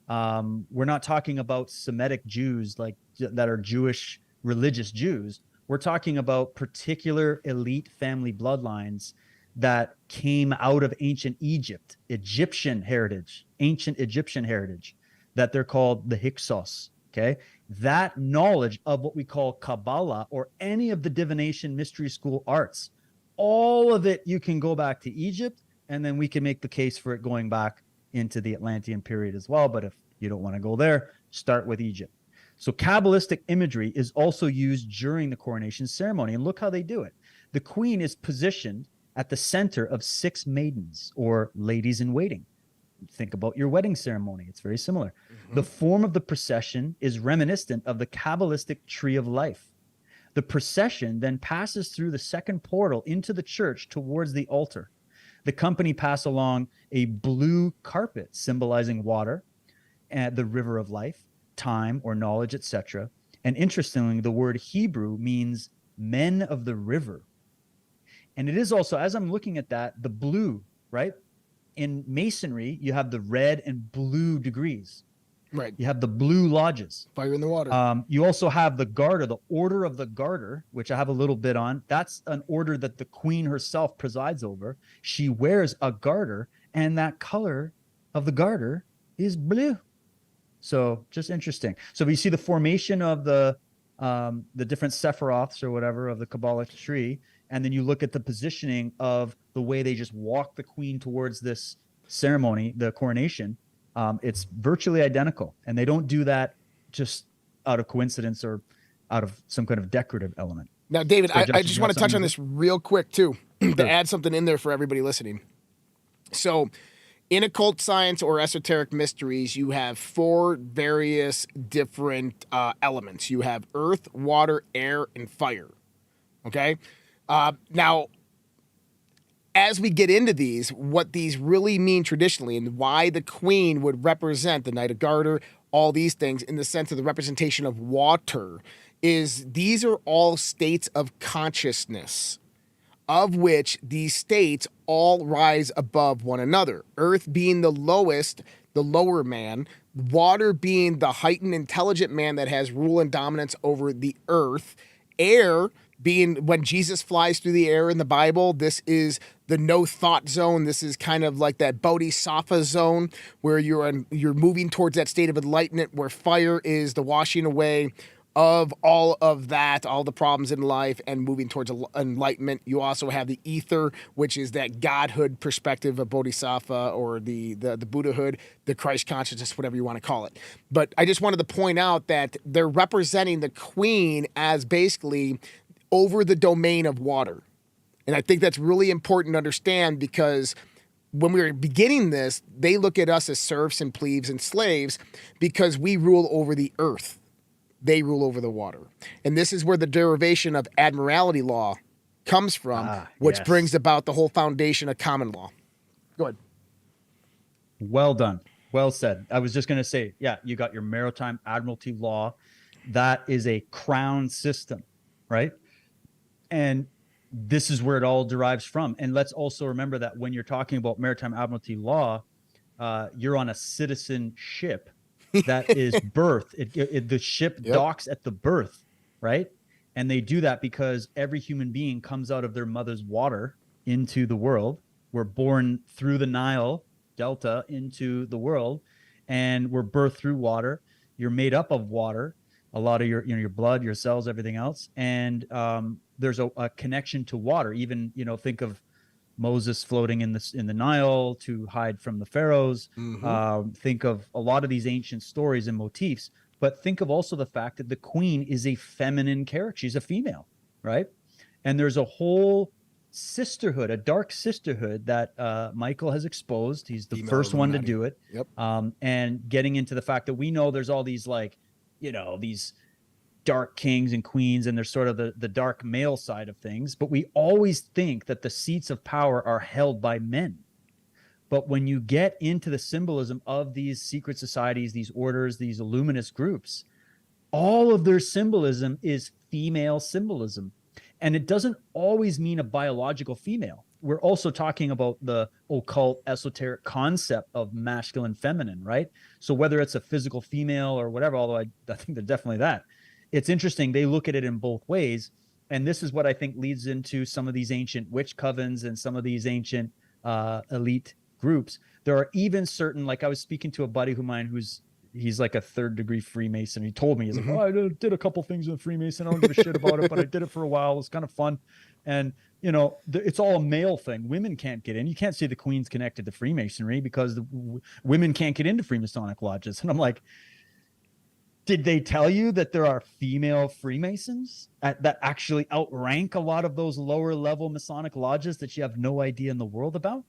we're not talking about Semitic Jews like that are Jewish religious Jews. We're talking about particular elite family bloodlines that came out of ancient Egypt, Egyptian heritage, ancient Egyptian heritage, that they're called the Hyksos. Okay. That knowledge of what we call Kabbalah or any of the divination mystery school arts, all of it, you can go back to Egypt, and then we can make the case for it going back into the Atlantean period as well. But if you don't want to go there, start with Egypt. So Kabbalistic imagery is also used during the coronation ceremony. And look how they do it. The queen is positioned at the center of 6 maidens or ladies in waiting. Think about your wedding ceremony. It's very similar. Mm-hmm. The form of the procession is reminiscent of the Kabbalistic tree of life. The procession then passes through the second portal into the church towards the altar. The company pass along a blue carpet symbolizing water and the river of life, time or knowledge, etc. And interestingly, the word Hebrew means men of the river. And it is also, as I'm looking at that, the blue, right? In Masonry, you have the red and blue degrees. Right. You have the blue lodges. Fire in the water. You also have the Garter, the Order of the Garter, which I have a little bit on. That's an order that the queen herself presides over. She wears a garter, and that color of the garter is blue. So just interesting. So we see the formation of the different Sephiroths or whatever of the Kabbalic tree, and then you look at the positioning of the way they just walk the queen towards this ceremony, the coronation. It's virtually identical, and they don't do that just out of coincidence or out of some kind of decorative element. Now, David, So, Josh, I just want to touch on this real quick too, to add something in there for everybody listening. So, in occult science or esoteric mysteries, you have 4 various different elements. You have earth, water, air, and fire. Okay? Now, as we get into these, what these really mean traditionally and why the queen would represent the Knight of Garter, all these things in the sense of the representation of water, is these are all states of consciousness, of which these states all rise above one another. Earth being the lowest, the lower man, water being the heightened intelligent man that has rule and dominance over the earth, air being when Jesus flies through the air in the Bible, this is the no thought zone. This is kind of like that bodhisattva zone where you're moving towards that state of enlightenment, where fire is the washing away of all of that, all the problems in life, and moving towards enlightenment. You also have the ether, which is that godhood perspective of bodhisattva or the Buddhahood, the Christ consciousness, whatever you want to call it. But I just wanted to point out that they're representing the queen as basically over the domain of water. And I think that's really important to understand, because when we were beginning this, they look at us as serfs and plebes and slaves because we rule over the earth. They rule over the water. And this is where the derivation of admiralty law comes from, which brings about the whole foundation of common law. Go ahead. Well done. Well said. I was just going to say, yeah, you got your maritime admiralty law. That is a crown system, right? And this is where it all derives from. And let's also remember that when you're talking about maritime admiralty law, you're on a citizen ship that is berth. The ship docks at the berth, right? And they do that because every human being comes out of their mother's water into the world. We're born through the Nile Delta into the world, and we're birthed through water. You're made up of water, a lot of your blood, your cells, everything else. And there's a connection to water. Even, think of Moses floating in the Nile to hide from the pharaohs. Mm-hmm. Think of a lot of these ancient stories and motifs But think of also the fact that the queen is a feminine character. She's a female, right? And there's a whole sisterhood, a dark sisterhood that Michael has exposed. He's the first one to do it. Yep. And getting into the fact that we know there's all these these dark kings and queens, and there's sort of the dark male side of things. But we always think that the seats of power are held by men. But when you get into the symbolism of these secret societies, these orders, these luminous groups, all of their symbolism is female symbolism. And it doesn't always mean a biological female. We're also talking about the occult esoteric concept of masculine feminine, right? So whether it's a physical female or whatever, although I think they're definitely that, it's interesting. They look at it in both ways. And this is what I think leads into some of these ancient witch covens and some of these ancient elite groups. There are even certain, like I was speaking to a buddy of mine he's like a 3rd degree Freemason. He told me, he's like, oh, I did a couple things with Freemason. I don't give a shit about it, but I did it for a while. It's kind of fun. And, it's all a male thing. Women can't get in. You can't say the queen's connected to Freemasonry because the women can't get into Freemasonic lodges. And I'm like, did they tell you that there are female Freemasons that actually outrank a lot of those lower level Masonic lodges that you have no idea in the world about?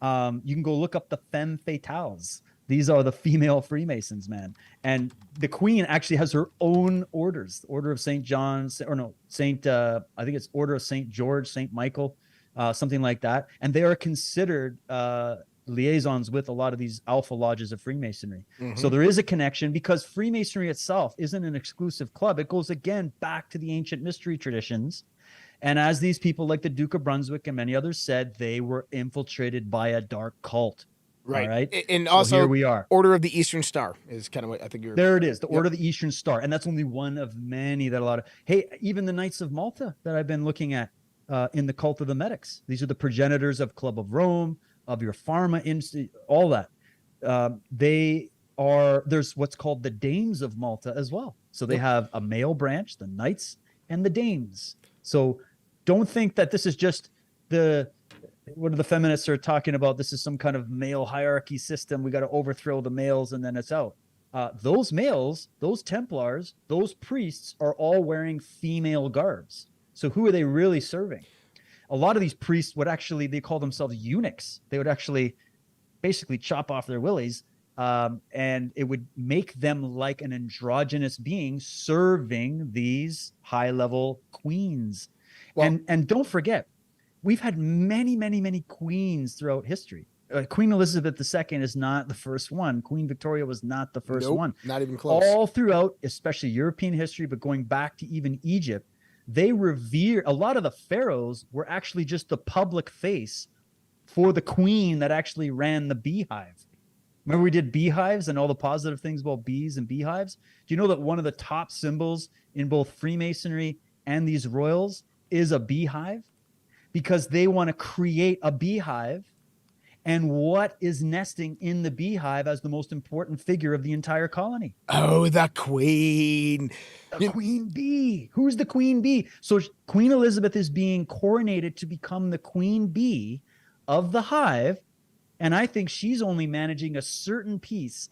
You can go look up the femme fatales. These are the female Freemasons, man. And the queen actually has her own orders, the Order of St. John, I think it's Order of St. George, St. Michael, something like that. And they are considered liaisons with a lot of these alpha lodges of Freemasonry. So there is a connection because Freemasonry itself isn't an exclusive club. It goes, again, back to the ancient mystery traditions. And as these people like the Duke of Brunswick and many others said, they were infiltrated by a dark cult. Right. All right. And so also, here we are. Order of the Eastern Star is kind of what I think you're. There it is. The Order of the Eastern Star. And that's only one of many that a lot of. Hey, even the Knights of Malta that I've been looking at in the Cult of the Medics. These are the progenitors of Club of Rome, of your pharma industry, all that. There's what's called the Dames of Malta as well. So they have a male branch, the Knights and the Dames. So don't think that this is just what the feminists are talking about. This is some kind of male hierarchy system. We got to overthrow the males and then it's out. Those males, those Templars, those priests are all wearing female garbs. So who are they really serving? A lot of these priests would actually, they call themselves eunuchs. They would actually basically chop off their willies, and it would make them like an androgynous being serving these high-level queens. Well, and don't forget, we've had many, many, many queens throughout history. Queen Elizabeth II is not the first one. Queen Victoria was not the first one. Not even close. All throughout, especially European history, but going back to even Egypt, they revere, a lot of the pharaohs were actually just the public face for the queen that actually ran the beehive. Remember we did beehives and all the positive things about bees and beehives? Do you know that one of the top symbols in both Freemasonry and these royals is a beehive? Because they want to create a beehive, and what is nesting in the beehive as the most important figure of the entire colony? Oh, the queen. The queen bee. Who's the queen bee? So Queen Elizabeth is being coronated to become the queen bee of the hive. And I think she's only managing a certain piece,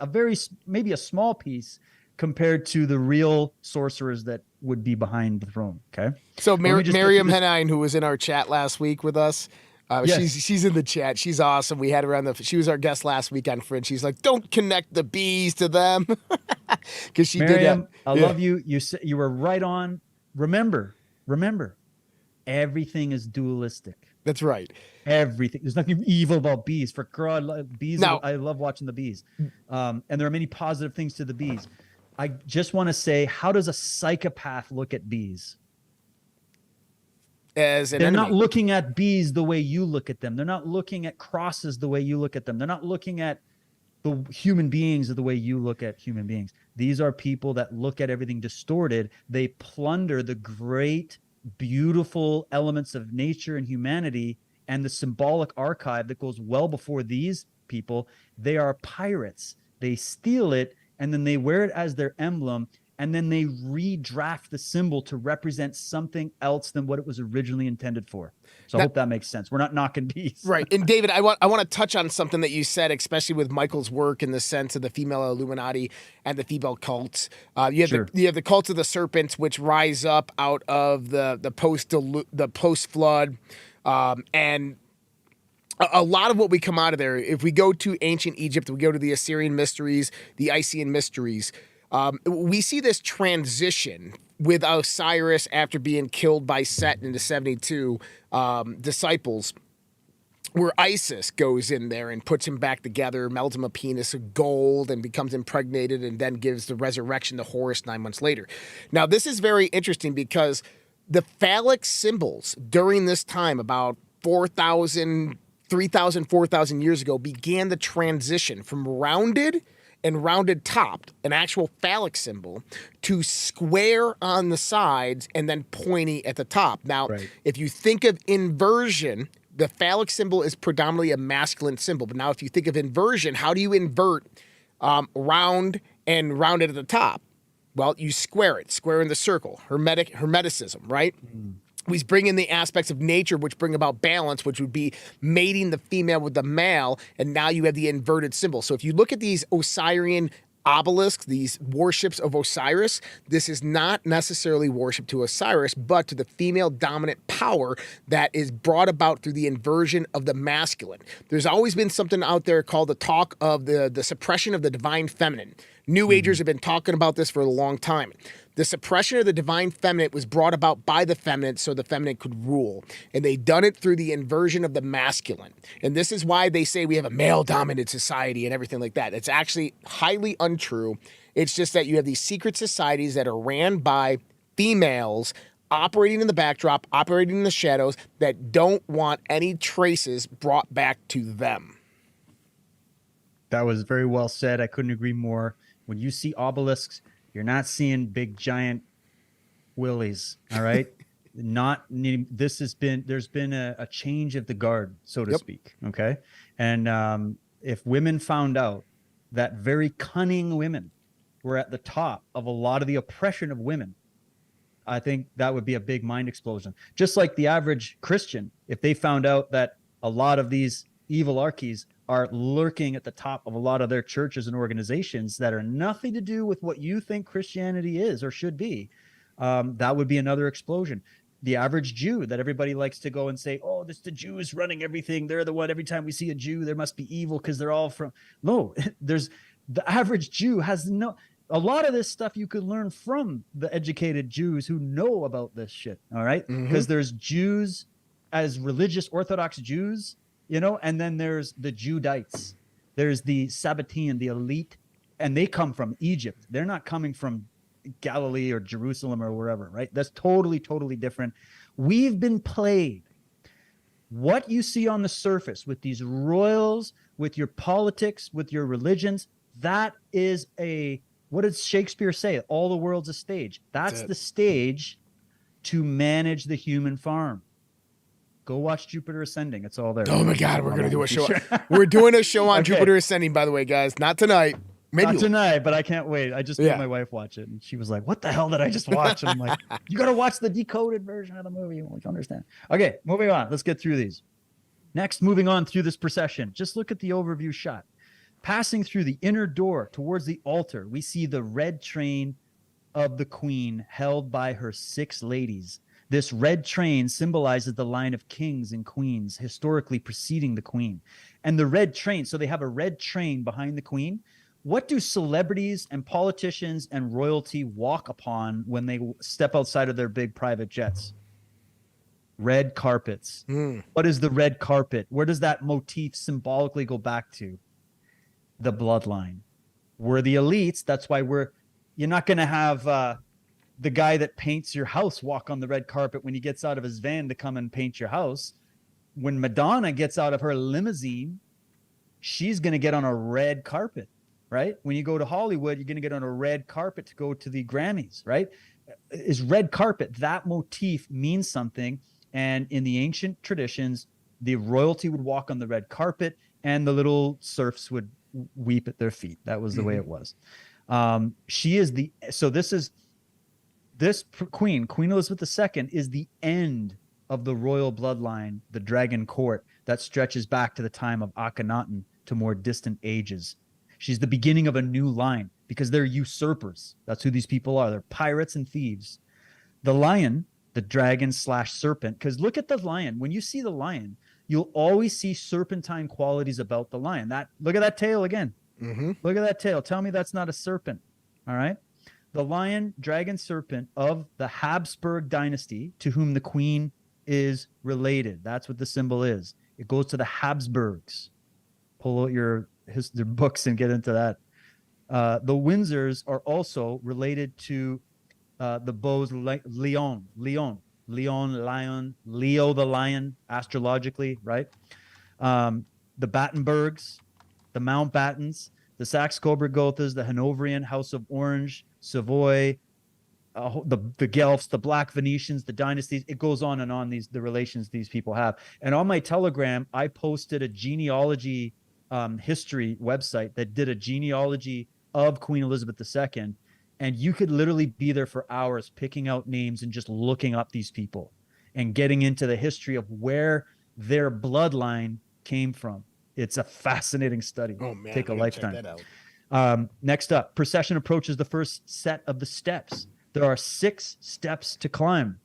maybe a small piece, compared to the real sorcerers that would be behind the throne. Okay. So Miriam Henine, who was in our chat last week with us, yes. she's in the chat. She's awesome. We had her on she was our guest last week on Fringe. She's like, don't connect the bees to them. Because she Miriam, did I love you. You were right on. Remember, everything is dualistic. That's right. Everything. There's nothing evil about bees. For God, bees. No. I love watching the bees. And there are many positive things to the bees. I just want to say, how does a psychopath look at bees? As an They're enemy. not looking at bees the way you look at them. They're not looking at crosses the way you look at them. They're not looking at the human beings the way you look at human beings. These are people that look at everything distorted. They plunder the great, beautiful elements of nature and humanity and the symbolic archive that goes well before these people. They are pirates. They steal it and then they wear it as their emblem. and then they redraft the symbol to represent something else than what it was originally intended for. So I hope that makes sense. We're not knocking bees. Right. And David, I want to touch on something that you said, especially with Michael's work in the sense of the female Illuminati and the female cults. You have the cults of the serpents, which rise up out of the post flood, and a lot of what we come out of there. If we go to ancient Egypt, we go to the Assyrian mysteries, the Icean mysteries. We see this transition with Osiris after being killed by Set and the 72 disciples, where Isis goes in there and puts him back together, melts him a penis of gold and becomes impregnated, and then gives the resurrection to Horus 9 months later. Now, this is very interesting because the phallic symbols during this time, about 3,000, 4,000 years ago, began the transition from rounded and rounded topped, an actual phallic symbol, to square on the sides and then pointy at the top. Now, if you think of inversion, the phallic symbol is predominantly a masculine symbol. But now if you think of inversion, how do you invert round and rounded at the top? Well, you square it, square in the circle, hermeticism, right? We bring in the aspects of nature, which bring about balance, which would be mating the female with the male, and now you have the inverted symbol. So if you look at these Osirian obelisks, these worships of Osiris, this is not necessarily worship to Osiris, but to the female dominant power that is brought about through the inversion of the masculine. There's always been something out there called the talk of the suppression of the divine feminine. New Agers have been talking about this for a long time. The suppression of the divine feminine was brought about by the feminine so the feminine could rule. And they done it through the inversion of the masculine. And this is why they say we have a male-dominated society and everything like that. It's actually highly untrue. It's just that you have these secret societies that are ran by females operating in the backdrop, operating in the shadows, that don't want any traces brought back to them. That was very well said. I couldn't agree more. When you see obelisks, you're not seeing big giant willies. All right. Not needing, there's been a change of the guard, so to speak. Okay. And if women found out that very cunning women were at the top of a lot of the oppression of women, I think that would be a big mind explosion. Just like the average Christian, if they found out that a lot of these evil archies are lurking at the top of a lot of their churches and organizations that are nothing to do with what you think Christianity is or should be, that would be another explosion. The average Jew that everybody likes to go and say, oh, the Jews running everything. They're the one. Every time we see a Jew, there must be evil because they're all from. No, the average Jew has no. A lot of this stuff you could learn from the educated Jews who know about this shit. All right, because there's Jews as religious Orthodox Jews. You know, and then there's the Judites. There's the Sabbatean, the elite, and they come from Egypt. They're not coming from Galilee or Jerusalem or wherever, right? That's totally, totally different. We've been played. What you see on the surface with these royals, with your politics, with your religions, that is what does Shakespeare say? All the world's a stage. That's the stage to manage the human farm. Go watch Jupiter Ascending. It's all there. Oh my God, we're going to do a show. We're doing a show on Jupiter Ascending, by the way, guys. Not tonight. Maybe not tonight, but I can't wait. I just made my wife watch it, and she was like, what the hell did I just watch? And I'm like, you got to watch the decoded version of the movie. You won't understand. Okay, moving on. Let's get through these. Next, moving on through this procession. Just look at the overview shot. Passing through the inner door towards the altar, we see the red train of the queen held by her 6 ladies. This red train symbolizes the line of kings and queens historically preceding the queen. And the red train, so they have a red train behind the queen. What do celebrities and politicians and royalty walk upon when they step outside of their big private jets? Red carpets. What is the red carpet? Where does that motif symbolically go back to? The bloodline. We're the elites. That's why you're not going to have the guy that paints your house walk on the red carpet when he gets out of his van to come and paint your house. When Madonna gets out of her limousine, she's going to get on a red carpet, right? When you go to Hollywood, you're going to get on a red carpet to go to the Grammys, right? Is red carpet, that motif means something. And in the ancient traditions, the royalty would walk on the red carpet and the little serfs would weep at their feet. That was the way it was. She is this Queen Elizabeth II is the end of the royal bloodline, the dragon court that stretches back to the time of Akhenaten to more distant ages. She's the beginning of a new line because they're usurpers. That's who these people are. They're pirates and thieves. The lion, the dragon / serpent, because look at the lion. When you see the lion, you'll always see serpentine qualities about the lion. Look at that tail again. Mm-hmm. Look at that tail. Tell me that's not a serpent. All right. The lion, dragon, serpent of the Habsburg dynasty, to whom the queen is related. That's what the symbol is. It goes to the Habsburgs. Pull out their books and get into that. The Windsors are also related to the Beaux Lion, Leo the lion, astrologically, right? The Battenbergs, the Mountbattens, the Saxe-Coburg-Gothas, the Hanoverian, House of Orange, Savoy, the Guelphs, the Black Venetians, the dynasties. It goes on and on, the relations these people have. And on my Telegram, I posted a genealogy history website that did a genealogy of Queen Elizabeth II. And you could literally be there for hours picking out names and just looking up these people and getting into the history of where their bloodline came from. It's a fascinating study. Oh man, take a lifetime. Check that out. Next up, procession approaches the first set of the steps. There are 6 steps to climb.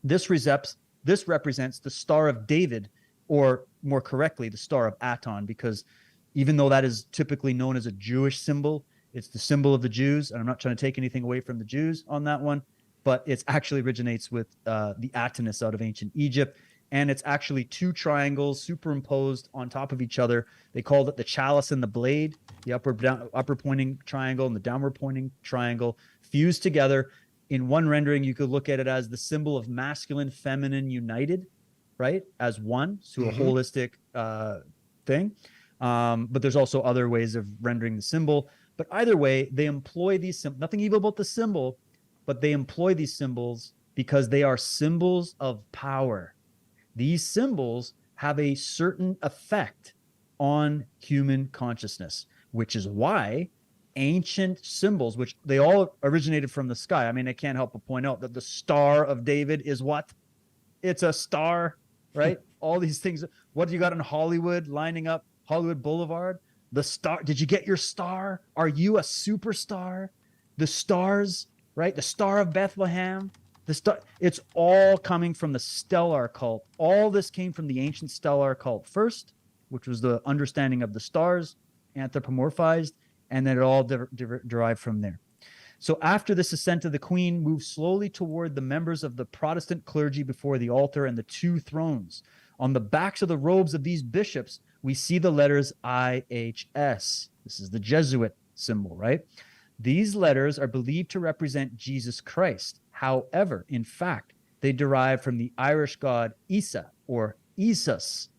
This represents the Star of David, or more correctly, the Star of Aton, because even though that is typically known as a Jewish symbol, it's the symbol of the Jews. And I'm not trying to take anything away from the Jews on that one, but it actually originates with the Atonists out of ancient Egypt. And it's actually 2 triangles superimposed on top of each other. They called it the chalice and the blade, the upper pointing triangle and the downward pointing triangle fused together. In one rendering, you could look at it as the symbol of masculine, feminine united, right? As one, so a holistic thing. But there's also other ways of rendering the symbol. But either way, they employ these symbols. Nothing evil about the symbol, but they employ these symbols because they are symbols of power. These symbols have a certain effect on human consciousness, which is why ancient symbols, which they all originated from the sky. I mean, I can't help but point out that the Star of David is what? It's a star, right? All these things. What do you got in Hollywood lining up Hollywood Boulevard? The star. Did you get your star? Are you a superstar? The stars, right? The Star of Bethlehem. It's all coming from the stellar cult. All this came from the ancient stellar cult first, which was the understanding of the stars, anthropomorphized, and then it all derived from there. So after this ascent of the queen, moves slowly toward the members of the Protestant clergy before the altar and the 2 thrones. On the backs of the robes of these bishops, we see the letters IHS. This is the Jesuit symbol, right? These letters are believed to represent Jesus Christ. However, in fact, they derive from the Irish god Isa or Isus.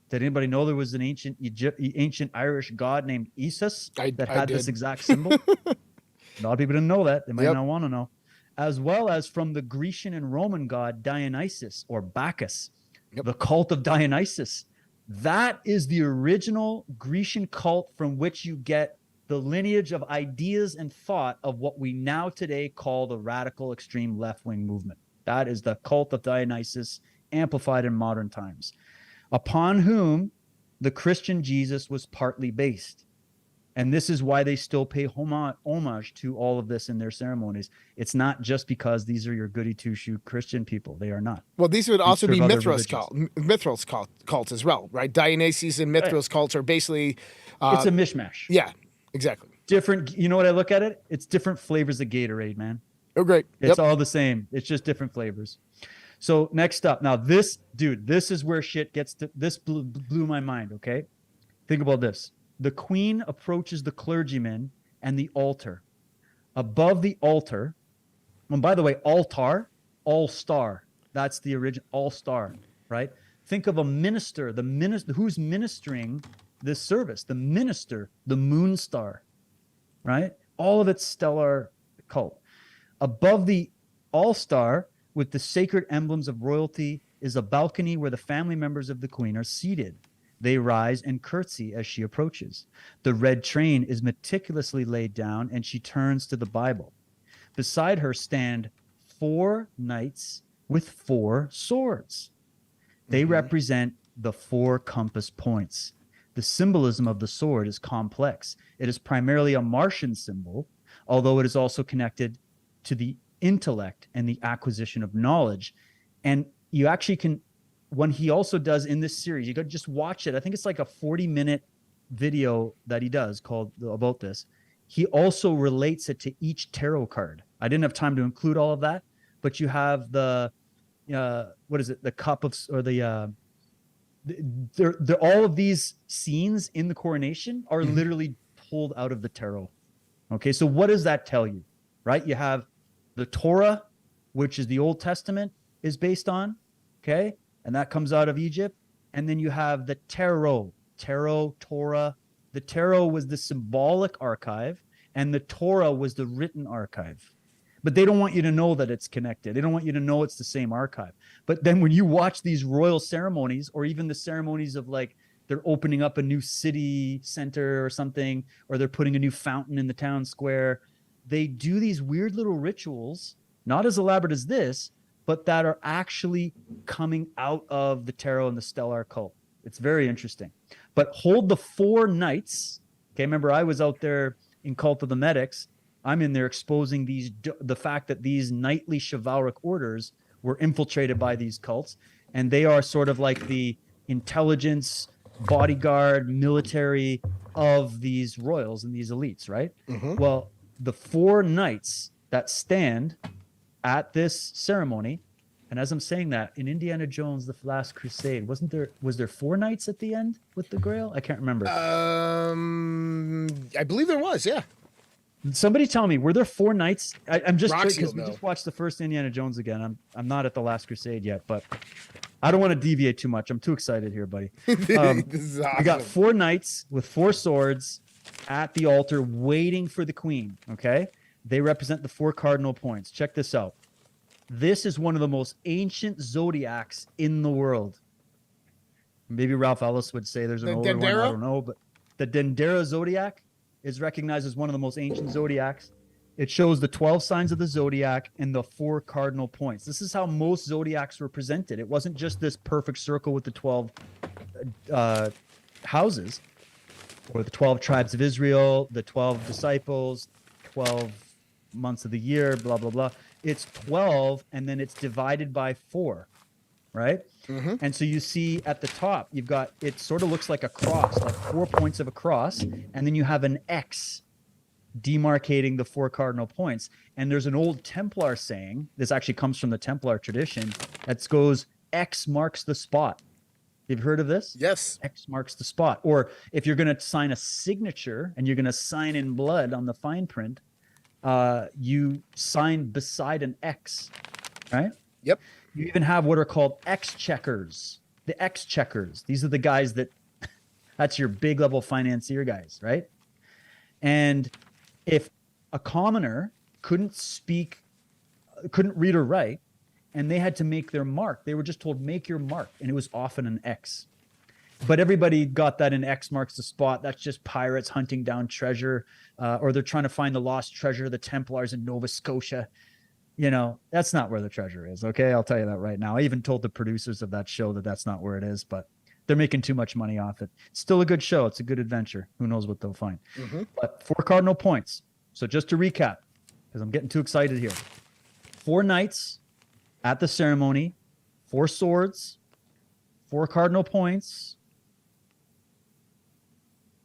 Did anybody know there was an ancient Irish god named Isus that had this exact symbol? A lot of people didn't know that. They might not want to know. As well as from the Grecian and Roman god Dionysus or Bacchus, the cult of Dionysus. That is the original Grecian cult from which you get the lineage of ideas and thought of what we now today call the radical extreme left-wing movement. That is the cult of Dionysus amplified in modern times, upon whom the Christian Jesus was partly based. And this is why they still pay homage to all of this in their ceremonies. It's not just because these are your goody two-shoe Christian people. They are not. Well, these would also be Mithras cults as well, right? Dionysus and Mithras cults are basically... it's a mishmash. Yeah, exactly. Different, you know what I look at it? It's different flavors of Gatorade, man. Oh, great. It's all the same. It's just different flavors. So next up, now this is where shit gets to, this blew my mind, okay? Think about this. The queen approaches the clergyman and the altar. Above the altar, and by the way, altar, all-star. That's the original all-star, right? Think of a minister, the minister who's ministering this service, the minister, the moon star, right? All of it's stellar cult. Above the all-star, with the sacred emblems of royalty, is a balcony where the family members of the queen are seated. They rise and curtsy as she approaches. The red train is meticulously laid down, and she turns to the Bible. Beside her stand 4 knights with 4 swords. They represent the 4 compass points. The symbolism of the sword is complex. It is primarily a Martian symbol, although it is also connected to the intellect and the acquisition of knowledge. And you actually can, when he also does in this series, you got to just watch it. I think it's like a 40-minute video that he does called about this. He also relates it to each tarot card. I didn't have time to include all of that, but you have the what is it? The cup of, or the all of these scenes in the coronation are literally pulled out of the tarot. Okay, so what does that tell you? Right? You have the Torah, which is the Old Testament, is based on, okay, and that comes out of Egypt. And then you have the tarot, Torah. The tarot was the symbolic archive, and the Torah was the written archive. But they don't want you to know that it's connected. They don't want you to know it's the same archive. But then when you watch these royal ceremonies, or even the ceremonies of, like, they're opening up a new city center or something, or they're putting a new fountain in the town square, they do these weird little rituals, not as elaborate as this, but that are actually coming out of the tarot and the stellar occult. It's very interesting. But hold the 4 knights. Okay, remember I was out there in Cult of the Medics. I'm in there exposing the fact that these knightly chivalric orders were infiltrated by these cults, and they are sort of like the intelligence, bodyguard, military of these royals and these elites, right? Well, the 4 knights that stand at this ceremony, and as I'm saying that, in Indiana Jones, The Last Crusade, was there 4 knights at the end with the Grail? I can't remember. I believe there was, yeah. Somebody tell me, were there 4 knights? I'm just, Roxy because will we know. just watched the first Indiana Jones again. I'm not at The Last Crusade yet, but I don't want to deviate too much. I'm too excited here, buddy. This is awesome. We got 4 knights with 4 swords at the altar waiting for the queen, okay? They represent the 4 cardinal points. Check this out. This is one of the most ancient zodiacs in the world. Maybe Ralph Ellis would say there's an older one, I don't know, but the Dendera zodiac is recognized as one of the most ancient zodiacs. It shows the 12 signs of the zodiac and the 4 cardinal points. This is how most zodiacs were presented. It wasn't just this perfect circle with the 12 houses, or the 12 tribes of Israel, the 12 disciples, 12 months of the year, blah, blah, blah. It's 12, and then it's divided by 4, right? And so you see at the top, you've got, it sort of looks like a cross, like 4 points of a cross, and then you have an X demarcating the 4 cardinal points. And there's an old Templar saying, this actually comes from the Templar tradition, that goes, X marks the spot. You've heard of this? Yes. X marks the spot. Or if you're going to sign a signature and you're going to sign in blood on the fine print, you sign beside an X, right? Yep. You even have what are called X-checkers. The X-checkers. These are the guys that, that's your big level financier guys, right? And if a commoner couldn't read or write, and they had to make their mark, they were just told, make your mark, and it was often an X. But everybody got that in X marks the spot. That's just pirates hunting down treasure, or they're trying to find the lost treasure of the Templars in Nova Scotia. You know, that's not where the treasure is, okay? I'll tell you that right now. I even told the producers of that show that that's not where it is, but they're making too much money off it. It's still a good show. It's a good adventure. Who knows what they'll find. But 4 cardinal points. So just to recap, because I'm getting too excited here. 4 knights at the ceremony, 4 swords, 4 cardinal points,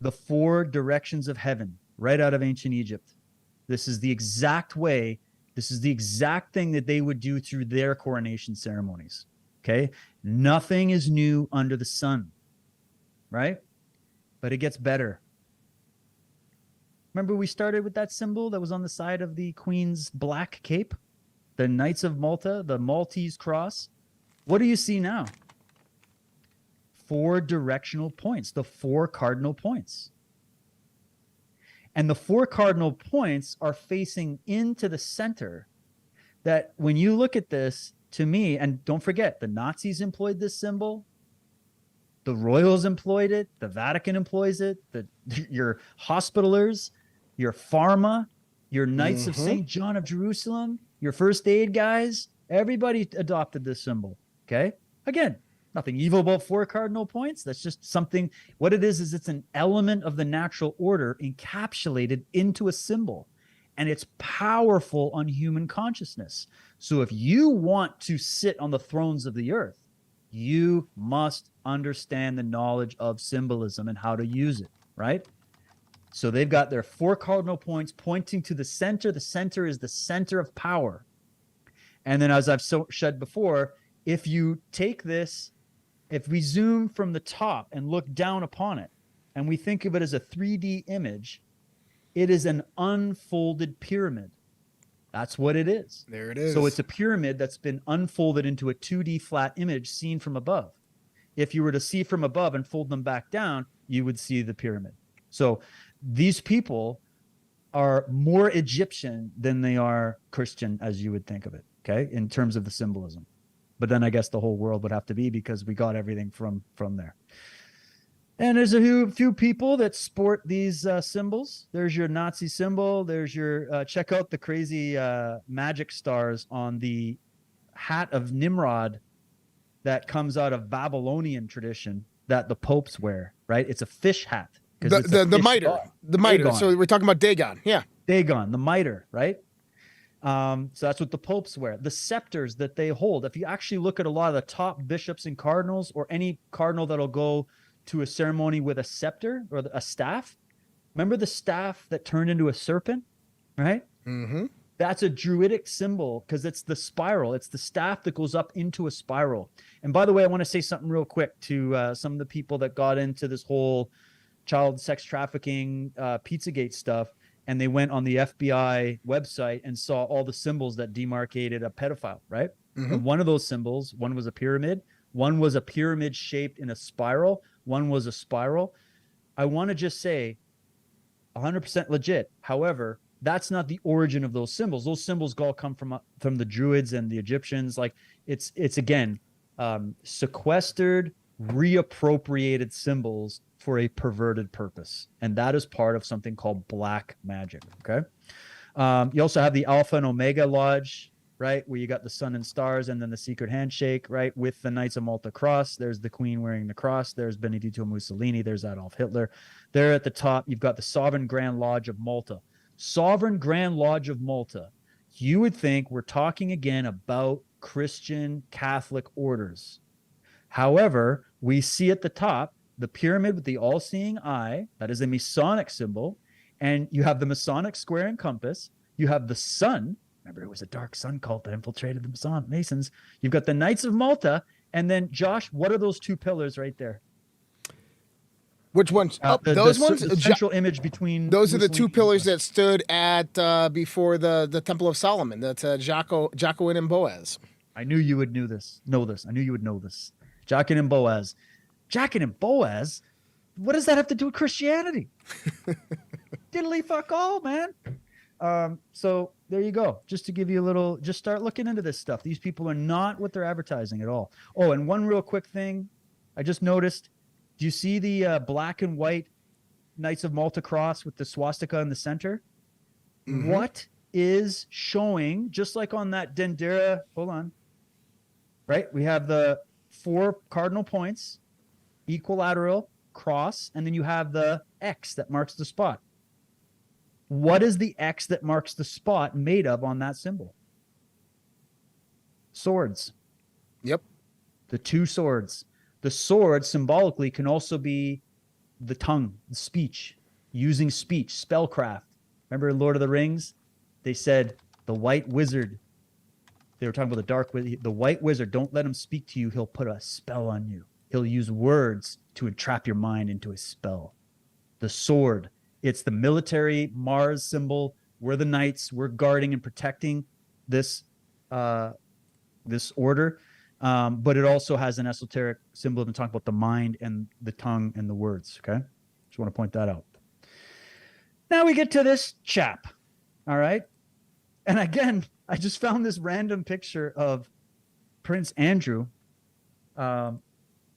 the 4 directions of heaven, right out of ancient Egypt. This is the exact way, this is the exact thing that they would do through their coronation ceremonies. Okay? Nothing is new under the sun, right? But it gets better. Remember we started with that symbol that was on the side of the Queen's black cape? The Knights of Malta, the Maltese cross. What do you see now? 4 directional points, the 4 cardinal points. And the 4 cardinal points are facing into the center, that when you look at this, to me, and don't forget, the Nazis employed this symbol, The Royals employed it. The Vatican employs it. Your hospitalers, your pharma, your Knights of St. John of Jerusalem, your first aid guys, everybody adopted this symbol. Okay. Again, nothing evil about 4 cardinal points. That's just something. What it is it's an element of the natural order encapsulated into a symbol. And it's powerful on human consciousness. So if you want to sit on the thrones of the earth, you must understand the knowledge of symbolism and how to use it, right? So they've got their 4 cardinal points pointing to the center. The center is the center of power. And then, as I've said before, if you take this, if we zoom from the top and look down upon it, and we think of it as a 3D image, it is an unfolded pyramid. That's what it is. There it is. So it's a pyramid that's been unfolded into a 2D flat image seen from above. If you were to see from above and fold them back down, you would see the pyramid. So these people are more Egyptian than they are Christian, as you would think of it, okay, in terms of the symbolism. But then I guess the whole world would have to be, because we got everything from there. And there's a few people that sport these symbols. There's your Nazi symbol. There's your, check out the crazy magic stars on the hat of Nimrod that comes out of Babylonian tradition that the popes wear, right? It's a fish hat. The mitre. God. The mitre. Dagon. So we're talking about Dagon. Yeah. Dagon, the mitre, right? So that's what the popes wear. The scepters that they hold. If you actually look at a lot of the top bishops and cardinals, or any cardinal that'll go to a ceremony with a scepter or a staff. Remember the staff that turned into a serpent, right? Mm-hmm. That's a druidic symbol, because it's the spiral. It's the staff that goes up into a spiral. And by the way, I want to say something real quick to some of the people that got into this whole child sex trafficking, Pizzagate stuff, and they went on the FBI website and saw all the symbols that demarcated a pedophile, right? Mm-hmm. And one of those symbols, one was a pyramid, one was a pyramid shaped in a spiral, one was a spiral. I want to just say 100% legit. However, that's not the origin of those symbols. Those symbols all come from the Druids and the Egyptians. Like it's again, sequestered, reappropriated symbols for a perverted purpose. And that is part of something called black magic. Okay. You also have the Alpha and Omega Lodge, right? Where you got the sun and stars, and then the secret handshake, right? With the Knights of Malta cross. There's the Queen wearing the cross. There's Benedetto Mussolini. There's Adolf Hitler. There at the top, you've got the Sovereign Grand Lodge of Malta. Sovereign Grand Lodge of Malta. You would think we're talking again about Christian Catholic orders. However, we see at the top the pyramid with the all-seeing eye. That is a Masonic symbol. And you have the Masonic square and compass. You have the sun. Remember, it was a dark sun cult that infiltrated the Masons. You've got the Knights of Malta. And then, Josh, what are those 2 pillars right there? Which ones? Those ones? The central image between... Those are the 2 pillars that stood at before the Temple of Solomon. That's Jacqueline and Boaz. I knew you would know this. I knew you would know this. Jacqueline and Boaz. Jacqueline and Boaz? What does that have to do with Christianity? Diddly fuck all, man. So there you go. Just to give you a little, just start looking into this stuff. These people are not what they're advertising at all. Oh, and one real quick thing. I just noticed, do you see the black and white Knights of Malta cross with the swastika in the center? Mm-hmm. What is showing, just like on that Dendera, hold on, right? We have the 4 cardinal points, equilateral, cross, and then you have the X that marks the spot. What is the X that marks the spot made of on that symbol? Swords. Yep. The 2 swords. The sword symbolically can also be the tongue, the speech, using speech, spellcraft. Remember in Lord of the Rings? They said the white wizard. They were talking about the dark wizard. The white wizard, don't let him speak to you. He'll put a spell on you. He'll use words to entrap your mind into a spell. The sword. It's the military Mars symbol. We're the knights. We're guarding and protecting this order. But it also has an esoteric symbol to talk about the mind and the tongue and the words. Okay. Just want to point that out. Now we get to this chap. All right. And again, I just found this random picture of Prince Andrew.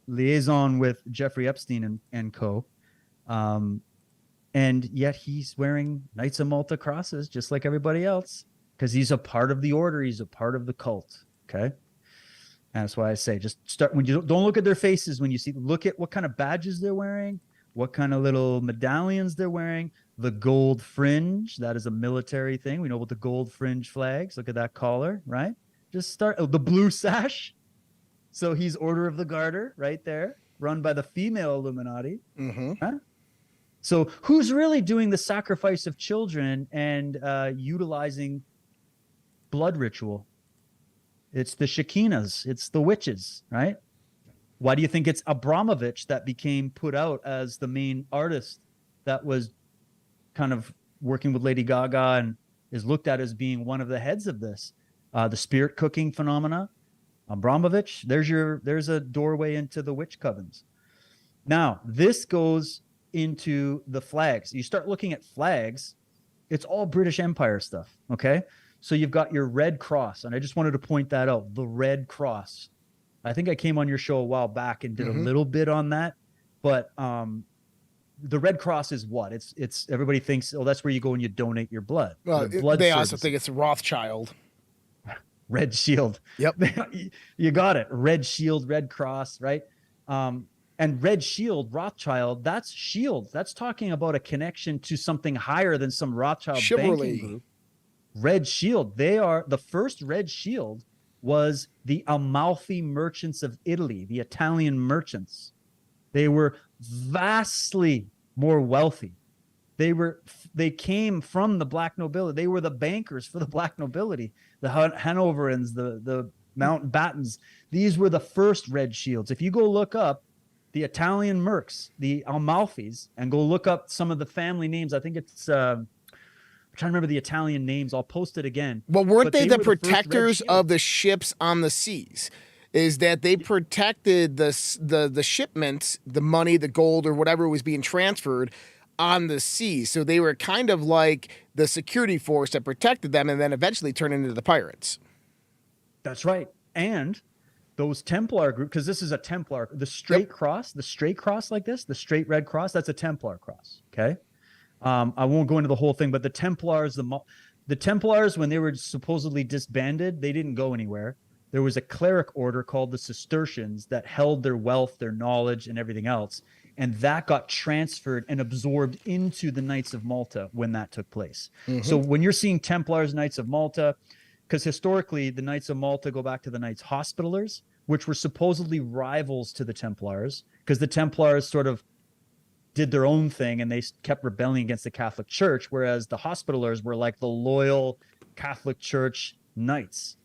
liaison with Jeffrey Epstein and co. And yet he's wearing Knights of Malta crosses just like everybody else because he's a part of the order. He's a part of the cult. Okay. And that's why I say just start when you don't look at their faces when you see, look at what kind of badges they're wearing, what kind of little medallions they're wearing, the gold fringe. That is a military thing. We know about the gold fringe flags. Look at that collar, right? Just start the blue sash. So he's Order of the Garter right there, run by the female Illuminati. Mm-hmm. Huh? So who's really doing the sacrifice of children and utilizing blood ritual? It's the Shekinahs. It's the witches, right? Why do you think it's Abramovich that became put out as the main artist that was kind of working with Lady Gaga and is looked at as being one of the heads of this? The spirit cooking phenomena. Abramovich, there's a doorway into the witch covens. Now, this goes into the flags. You start looking at flags, it's all British Empire stuff, okay? So you've got your Red Cross, and I just wanted to point that out, the Red Cross. I think I came on your show a while back and did a little bit on that, but the Red Cross is what? It's everybody thinks, oh, that's where you go and you donate your blood. Well, blood they services. also think it's Rothschild. Red Shield. Yep. You got it. Red Shield, Red Cross, right? And Red Shield, Rothschild, that's Shield. That's talking about a connection to something higher than some Rothschild banking group. Red Shield, they are the first Red Shield was the Amalfi merchants of Italy, the Italian merchants. They were vastly more wealthy. They came from the black nobility. They were the bankers for the black nobility, the Hanoverians, the Mountbattens. These were the first Red Shields. If you go look up the Italian mercs, the Amalfis, and go look up some of the family names, I think it's I'm trying to remember the Italian names. I'll post it again. Well, weren't they the were protectors of the ships on the seas? Is that they protected the shipments, the money, the gold, or whatever was being transferred on the seas. So they were kind of like the security force that protected them and then eventually turned into the pirates. That's right. And those Templar group, because this is a Templar, the straight cross like this, the straight red cross, that's a Templar cross. Okay. I won't go into the whole thing, but the Templars, the Templars, when they were supposedly disbanded, they didn't go anywhere. There was a cleric order called the Cistercians that held their wealth, their knowledge, and everything else. And that got transferred and absorbed into the Knights of Malta when that took place. Mm-hmm. So when you're seeing Templars, Knights of Malta, because historically the Knights of Malta go back to the Knights Hospitallers, which were supposedly rivals to the Templars, because the Templars sort of did their own thing and they kept rebelling against the Catholic Church, whereas the Hospitallers were like the loyal Catholic Church knights.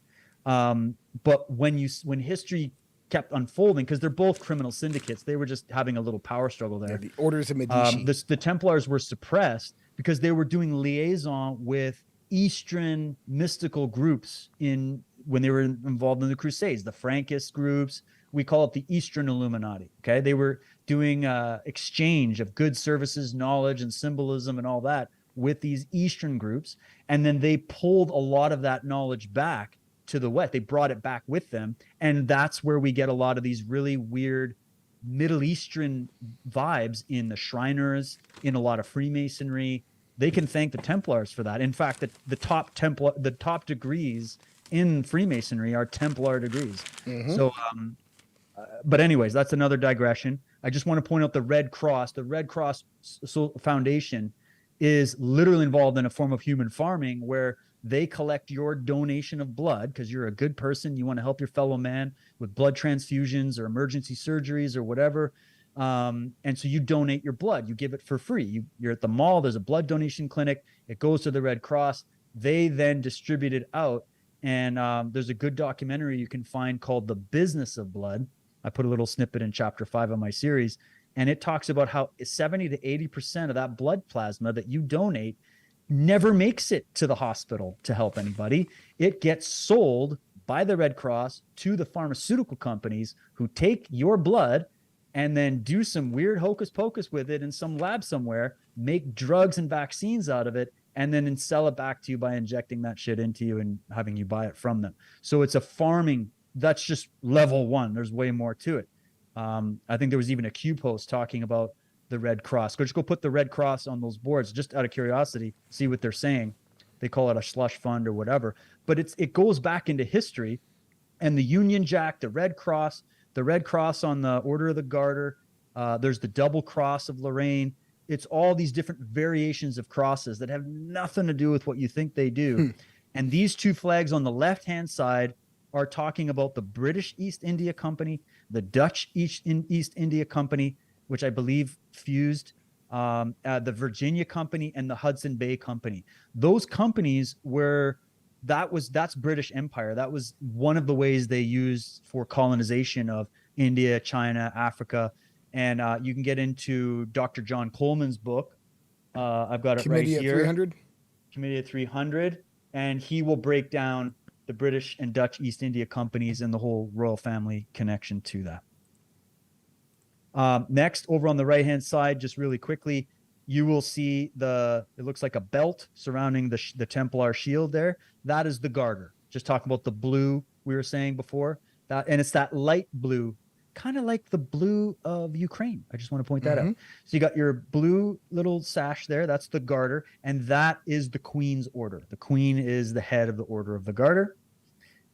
But when history kept unfolding, because they're both criminal syndicates, they were just having a little power struggle there. Yeah, the Orders of Medici. The Templars were suppressed because they were doing liaison with Eastern mystical groups when they were involved in the Crusades, the Frankist groups. We call it the Eastern Illuminati. Okay, they were doing exchange of goods, services, knowledge, and symbolism, and all that with these Eastern groups, and then they pulled a lot of that knowledge back to the West. They brought it back with them, and that's where we get a lot of these really weird Middle Eastern vibes in the Shriners, in a lot of Freemasonry. They can thank the Templars for that. In fact, the top degrees in Freemasonry are Templar degrees. Mm-hmm. So, but anyways, that's another digression. I just want to point out the Red Cross. The Red Cross Foundation is literally involved in a form of human farming where they collect your donation of blood because you're a good person. You want to help your fellow man with blood transfusions or emergency surgeries or whatever. And so you donate your blood. You give it for free. You're at the mall. There's a blood donation clinic. It goes to the Red Cross. They then distribute it out. And there's a good documentary you can find called The Business of Blood. I put a little snippet in chapter 5 of my series. And it talks about how 70 to 80% of that blood plasma that you donate never makes it to the hospital to help anybody. It gets sold by the Red Cross to the pharmaceutical companies who take your blood and then do some weird hocus pocus with it in some lab somewhere, make drugs and vaccines out of it, and then sell it back to you by injecting that shit into you and having you buy it from them. So it's a farming. That's just level one. There's way more to it. I think there was even a Q post talking about the Red Cross. Go just go put the Red Cross on those boards, just out of curiosity, see what they're saying. They call it a slush fund or whatever, but it goes back into history. And the Union Jack, the Red Cross on the Order of the Garter. There's the double cross of Lorraine. It's all these different variations of crosses that have nothing to do with what you think they do. And these two flags on the left-hand side are talking about the British East India Company, the Dutch East India Company, which I believe fused, the Virginia Company and the Hudson Bay Company. Those companies that's British Empire. That was one of the ways they used for colonization of India, China, Africa. And you can get into Dr. John Coleman's book. I've got it Committee right here. 300? Committee of 300. And he will break down the British and Dutch East India Companies and the whole royal family connection to that. Next, over on the right-hand side, just really quickly, you will see it looks like a belt surrounding the Templar shield there. That is the garter. Just talking about the blue we were saying before. And it's that light blue, kind of like the blue of Ukraine. I just want to point that out. So you got your blue little sash there. That's the garter. And that is the Queen's order. The Queen is the head of the Order of the Garter.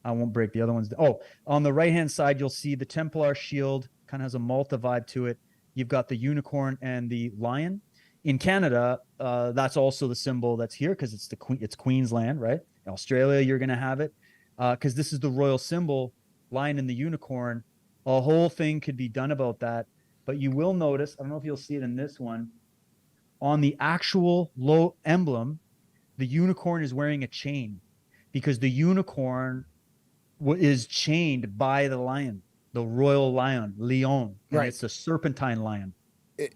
I won't break the other ones. Oh, on the right-hand side, you'll see the Templar shield. Kind of has a Malta vibe to it. You've got the unicorn and the lion. In Canada, that's also the symbol that's here because it's Queen's land, right? In Australia, you're going to have it because this is the royal symbol, lion and the unicorn. A whole thing could be done about that, but you will notice, I don't know if you'll see it in this one, on the actual low emblem, the unicorn is wearing a chain because the unicorn is chained by the lion, the royal lion, Lion. Right. It's a serpentine lion.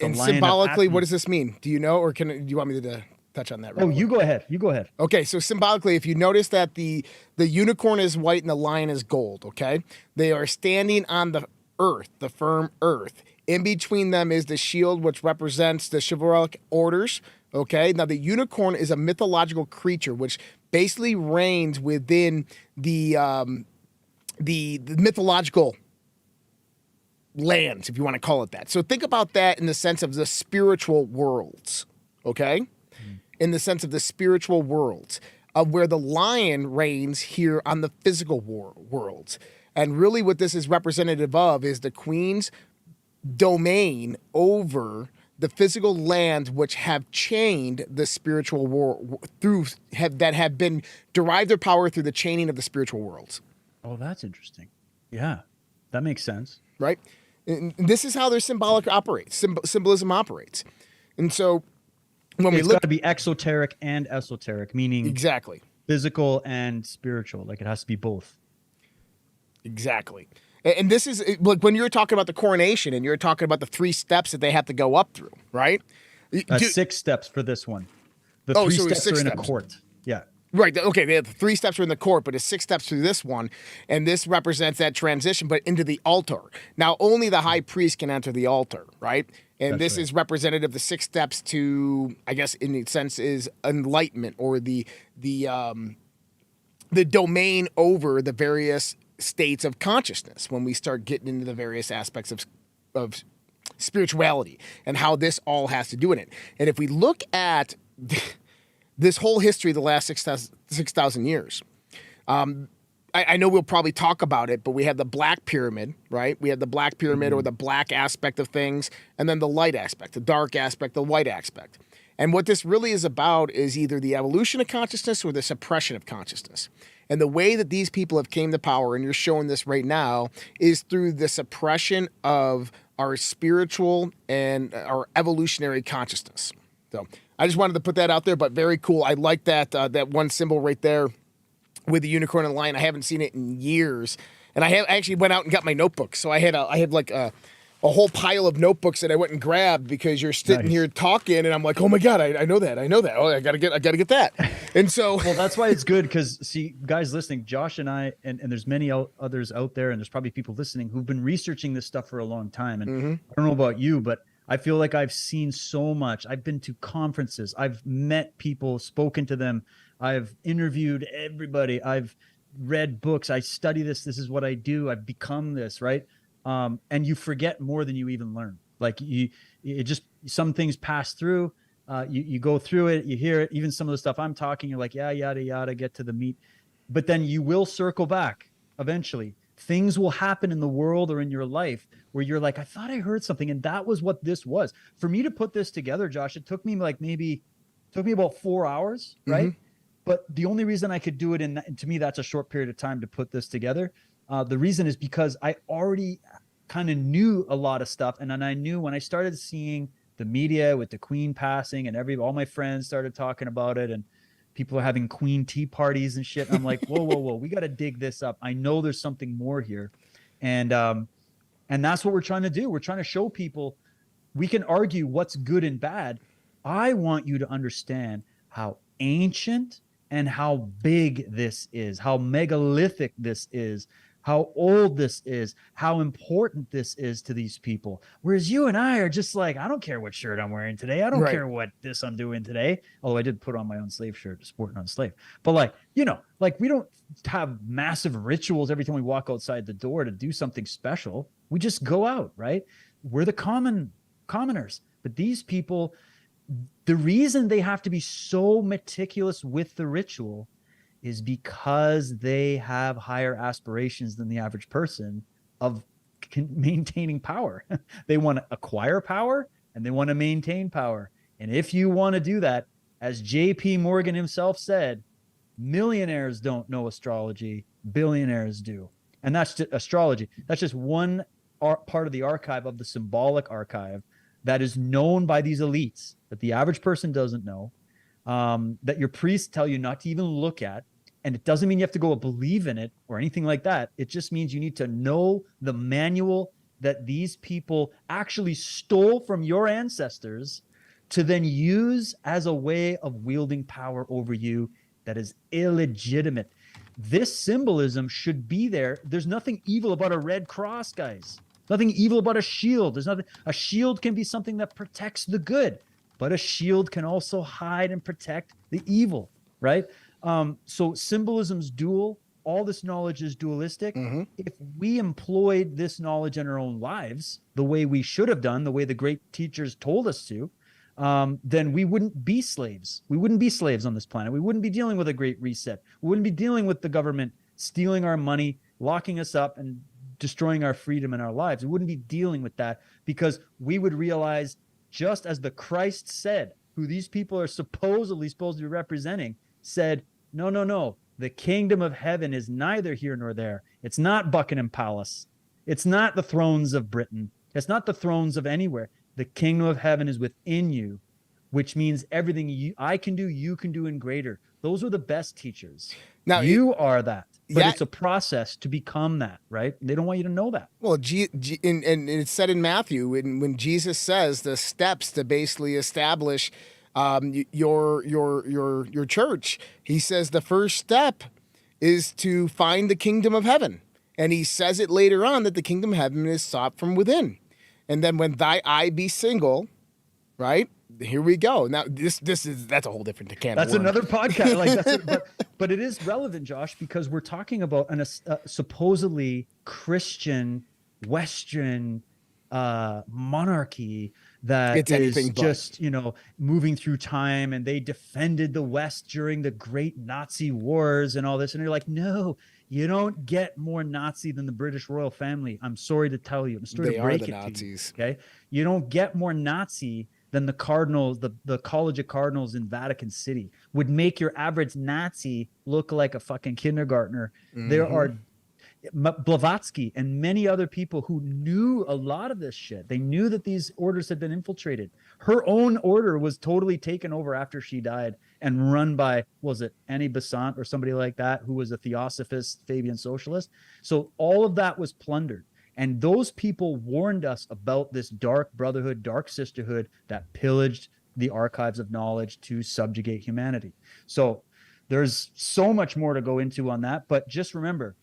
And symbolically, what does this mean? Do you know, or do you want me to touch on that? Right you go ahead. You go ahead. Okay, so symbolically, if you notice that the unicorn is white and the lion is gold, okay? They are standing on the earth, the firm earth. In between them is the shield, which represents the chivalric orders, okay? Now, the unicorn is a mythological creature, which basically reigns within the mythological lands, if you want to call it that. So think about that in the sense of the spiritual worlds, okay? In the sense of the spiritual worlds, of where the lion reigns here on the physical worlds. And really what this is representative of is the Queen's domain over the physical lands which have chained the spiritual world that have been derived their power through the chaining of the spiritual worlds. Oh, that's interesting. Yeah, that makes sense. Right? And this is how their symbolism operates. And so when it's got to be exoteric and esoteric, meaning exactly physical and spiritual. Like it has to be both. Exactly. And this is like when you're talking about the coronation and you're talking about the 3 steps that they have to go up through, right? 6 steps for this one. The 3 steps are in a court. Yeah. Right. Okay. They have 3 steps are in the court, but it's 6 steps through this one. And this represents that transition, but into the altar. Now, only the high priest can enter the altar, right? And That's this right. is representative of the 6 steps to, I guess, in a sense, is enlightenment or the domain over the various states of consciousness when we start getting into the various aspects of spirituality and how this all has to do in it. And if we look at this whole history of the last 6,000 years, I know we'll probably talk about it, but we have the Black Pyramid, right? We have the Black Pyramid or the black aspect of things, and then the light aspect, the dark aspect, the white aspect. And what this really is about is either the evolution of consciousness or the suppression of consciousness. And the way that these people have came to power, and you're showing this right now, is through the suppression of our spiritual and our evolutionary consciousness. So I just wanted to put that out there, but very cool. I like that that one symbol right there with the unicorn and the lion. I haven't seen it in years. And I actually went out and got my notebook. So I had like a whole pile of notebooks that I went and grabbed because you're sitting here talking and I'm like, oh my God, I know that. Oh, I gotta get that. And so, well, that's why it's good. Cause see, guys listening, Josh and I, and there's many others out there, and there's probably people listening who've been researching this stuff for a long time. And I don't know about you, but I feel like I've seen so much. I've been to conferences. I've met people, spoken to them. I've interviewed everybody. I've read books. I study this. This is what I do. I've become this, right? and you forget more than you even learn. Like it just, some things pass through. You go through it, you hear it. Even some of the stuff I'm talking, you're like, yeah, yada yada, get to the meat. But then you will circle back eventually. Things will happen in the world or in your life where you're like, I thought I heard something, and that was what this was. For me to put this together, Josh, it took me about 4 hours, right? But the only reason I could do it to me, that's a short period of time to put this together. The reason is because I already kind of knew a lot of stuff. And then I knew when I started seeing the media with the Queen passing and all my friends started talking about it, and people are having Queen tea parties and shit. I'm like, whoa, we got to dig this up. I know there's something more here. And that's what we're trying to do. We're trying to show people we can argue what's good and bad. I want you to understand how ancient and how big this is, how megalithic this is, how old this is, how important this is to these people. Whereas you and I are just like, I don't care what shirt I'm wearing today. I don't care what this I'm doing today. Although I did put on my own slave shirt, sporting on slave. But like, we don't have massive rituals every time we walk outside the door to do something special. We just go out, right? We're the commoners. But these people, the reason they have to be so meticulous with the ritual is because they have higher aspirations than the average person of maintaining power. They want to acquire power and they want to maintain power. And if you want to do that, as JP Morgan himself said, millionaires don't know astrology, billionaires do. And that's just astrology. That's just one part of the archive, of the symbolic archive, that is known by these elites that the average person doesn't know. That your priests tell you not to even look at. And it doesn't mean you have to go believe in it or anything like that. It just means you need to know the manual that these people actually stole from your ancestors to then use as a way of wielding power over you that is illegitimate. This symbolism should be there. There's nothing evil about a red cross, guys. Nothing evil about a shield. There's nothing. A shield can be something that protects the good, but a shield can also hide and protect the evil, right? So symbolism's dual. All this knowledge is dualistic. If we employed this knowledge in our own lives the way we should have done, the way the great teachers told us to, then we wouldn't be slaves. We wouldn't be slaves on this planet. We wouldn't be dealing with a great reset. We wouldn't be dealing with the government stealing our money, locking us up, and destroying our freedom and our lives. We wouldn't be dealing with that, because we would realize, just as the Christ said, who these people are supposed to be representing, said, no, the kingdom of heaven is neither here nor there. It's not Buckingham Palace. It's not the thrones of Britain. It's not the thrones of anywhere. The kingdom of heaven is within you, which means everything I can do, you can do, and greater. Those are the best teachers. Now you are that, but it's a process to become that, right? They don't want you to know that. Well, and it's said in Matthew when Jesus says the steps to basically establish your church. He says the first step is to find the kingdom of heaven, and he says it later on that the kingdom of heaven is sought from within. And then when thy eye be single, right? Here we go. Now that's a whole different can. That's another podcast. But it is relevant, Josh, because we're talking about a supposedly Christian Western monarchy that is just, moving through time, and they defended the West during the great Nazi wars and all this. And you're like, no, you don't get more Nazi than the British royal family. I'm sorry to tell you. I'm sorry to break it Nazis. to you. Okay, you don't get more Nazi than the Cardinals, the College of Cardinals in Vatican City. Would make your average Nazi look like a fucking kindergartner. There are Blavatsky and many other people who knew a lot of this shit. They knew that these orders had been infiltrated. Her own order was totally taken over after she died and run by, was it Annie Besant or somebody like that, who was a Theosophist, Fabian socialist? So all of that was plundered. And those people warned us about this dark brotherhood, dark sisterhood that pillaged the archives of knowledge to subjugate humanity. So there's so much more to go into on that, but just remember,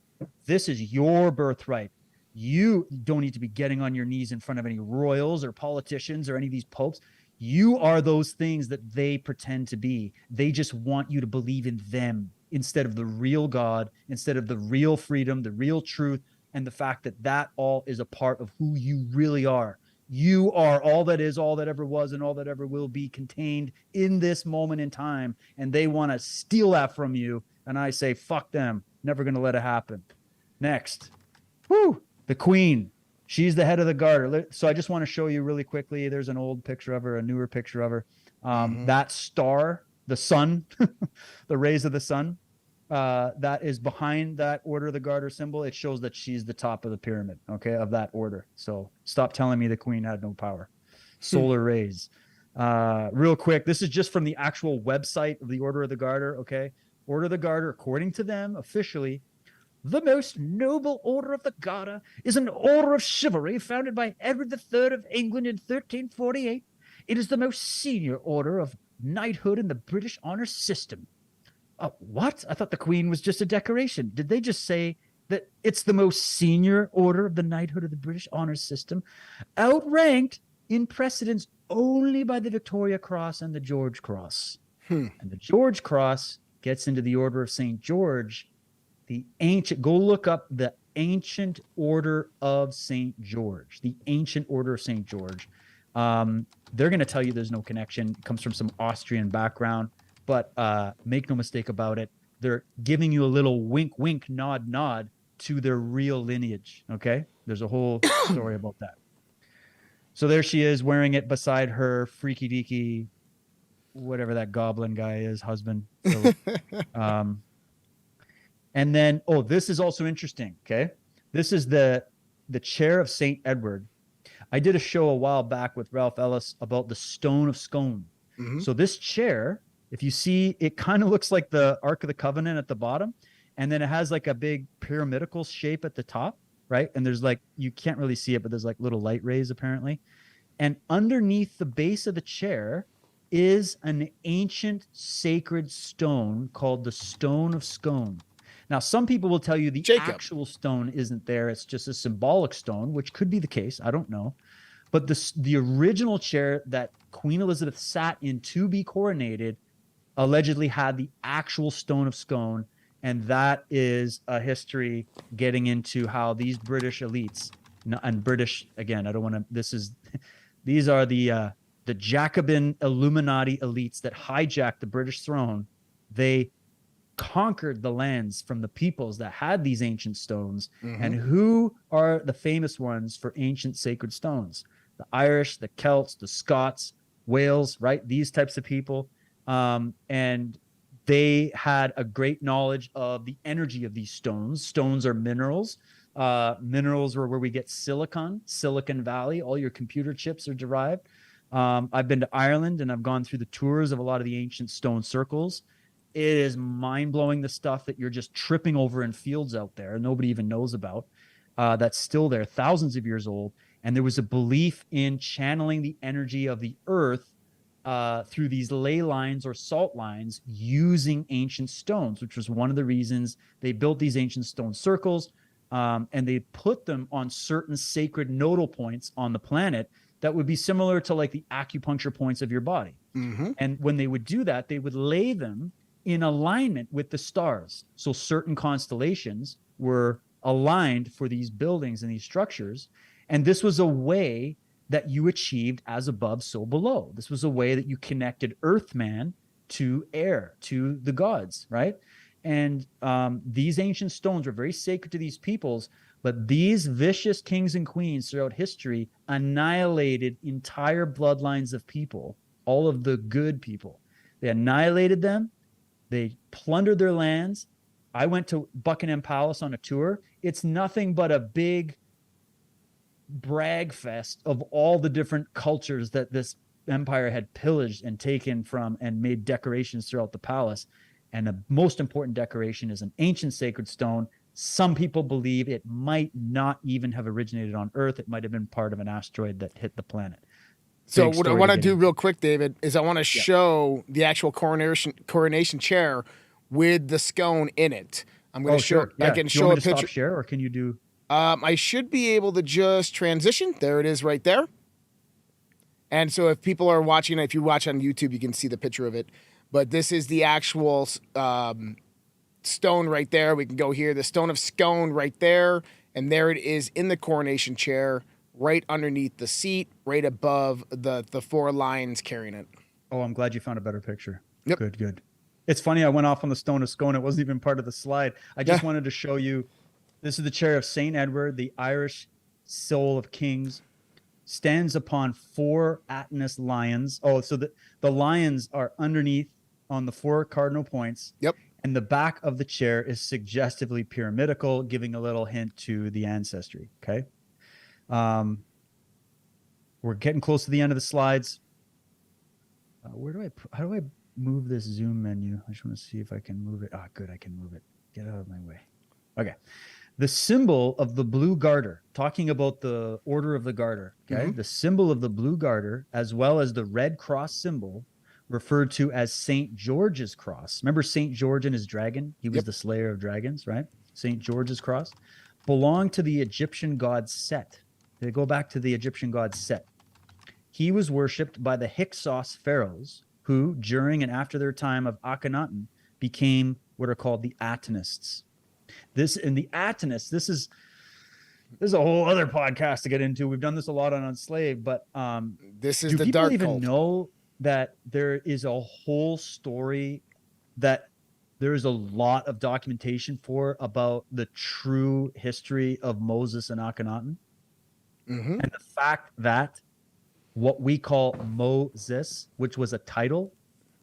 this is your birthright. You don't need to be getting on your knees in front of any royals or politicians or any of these popes. You are those things that they pretend to be. They just want you to believe in them instead of the real God, instead of the real freedom, the real truth, and the fact that that all is a part of who you really are. You are all that is, all that ever was, and all that ever will be contained in this moment in time. And they want to steal that from you. And I say, fuck them. Never going to let it happen. Next. Woo! The Queen. She's the head of the garter. So I just want to show you really quickly. There's an old picture of her, a newer picture of her. That star, the sun, the rays of the sun, that is behind that Order of the Garter symbol. It shows that she's the top of the pyramid, okay, of that order. So stop telling me the Queen had no power. Solar rays. Real quick, this is just from the actual website of the Order of the Garter, okay? Order of the Garter, according to them, officially, the most noble Order of the Garter is an order of chivalry founded by Edward III of England in 1348. It is the most senior order of knighthood in the British honor system. What? I thought the Queen was just a decoration. Did they just say that it's the most senior order of the knighthood of the British honor system, outranked in precedence only by the Victoria Cross and the George Cross? And the George Cross gets into the Order of St. George, the ancient, go look up the ancient Order of St. George, the ancient Order of St. George. They're going to tell you there's no connection. It comes from some Austrian background, but make no mistake about it. They're giving you a little wink, wink, nod, nod to their real lineage. Okay. There's a whole story about that. So there she is wearing it beside her freaky deaky, whatever that goblin guy is, husband. So, and then, this is also interesting. Okay. This is the chair of St. Edward. I did a show a while back with Ralph Ellis about the Stone of Scone. So this chair, if you see, it kind of looks like the Ark of the Covenant at the bottom. And then it has like a big pyramidical shape at the top, right? And there's like, you can't really see it, but there's like little light rays apparently. And underneath the base of the chair is an ancient sacred stone called the Stone of Scone. Now, some people will tell you the actual stone isn't there. It's just a symbolic stone, which could be the case. I don't know. But the original chair that Queen Elizabeth sat in to be coronated allegedly had the actual Stone of Scone. And that is a history getting into how these British elites, and British, again, I don't want to, these are the Jacobin Illuminati elites that hijacked the British throne. They conquered the lands from the peoples that had these ancient stones. And who are the famous ones for ancient sacred stones? The Irish, the Celts, the Scots, Wales, right? These types of people. And they had a great knowledge of the energy of these stones. Stones are minerals. Minerals are where we get Silicon Valley. All your computer chips are derived. I've been to Ireland and I've gone through the tours of a lot of the ancient stone circles. It is mind-blowing, the stuff that you're just tripping over in fields out there nobody even knows about, that's still there, thousands of years old. And there was a belief in channeling the energy of the earth through these ley lines or salt lines using ancient stones, which was one of the reasons they built these ancient stone circles, and they put them on certain sacred nodal points on the planet that would be similar to like the acupuncture points of your body. And when they would do that, they would lay them in alignment with the stars. So certain constellations were aligned for these buildings and these structures. And this was a way that you achieved as above, so below. This was a way that you connected Earthman to air, to the gods, right? And these ancient stones were very sacred to these peoples, but these vicious kings and queens throughout history annihilated entire bloodlines of people, all of the good people. They annihilated them. They plundered their lands. I went to Buckingham Palace on a tour. It's nothing but a big brag fest of all the different cultures that this empire had pillaged and taken from and made decorations throughout the palace. And the most important decoration is an ancient sacred stone. Some people believe it might not even have originated on Earth. It might have been part of an asteroid that hit the planet. So what I want to do real quick, David, is I want to show the actual coronation chair with the scone in it. I'm going to show. Sure. Yeah. I can do show you want a me to picture. Stop share, or can you do? I should be able to just transition. There it is, right there. And so, if people are watching, if you watch on YouTube, you can see the picture of it. But this is the actual stone right there. We can go here. The Stone of Scone right there. and there it is in the coronation chair, right underneath the seat, right above the 4 lions carrying it. Oh, I'm glad you found a better picture. Yep. Good. It's funny, I went off on the stone of scone. It wasn't even part of the slide. I just wanted to show you. This is the chair of Saint Edward, the Irish soul of kings. Stands upon 4 Atenus lions. Oh, so the lions are underneath on the 4 cardinal points. Yep. And the back of the chair is suggestively pyramidical, giving a little hint to the ancestry. Okay. We're getting close to the end of the slides. How do I move this zoom menu? I just want to see if I can move it. Ah, good. I can move it. Get out of my way. Okay. The symbol of the blue garter, talking about the order of the garter. Okay. The symbol of the blue garter, as well as the red cross symbol, referred to as St. George's cross. Remember St. George and his dragon? He was the slayer of dragons, right? St. George's cross belonged to the Egyptian god Set. They go back to the Egyptian god Set. He was worshipped by the Hyksos pharaohs, who, during and after their time of Akhenaten, became what are called the Atenists. This is a whole other podcast to get into. We've done this a lot on Enslaved, but this is do the people dark even cult. know that there is a whole story that there is a lot of documentation for about the true history of Moses and Akhenaten? And the fact that what we call Moses, which was a title,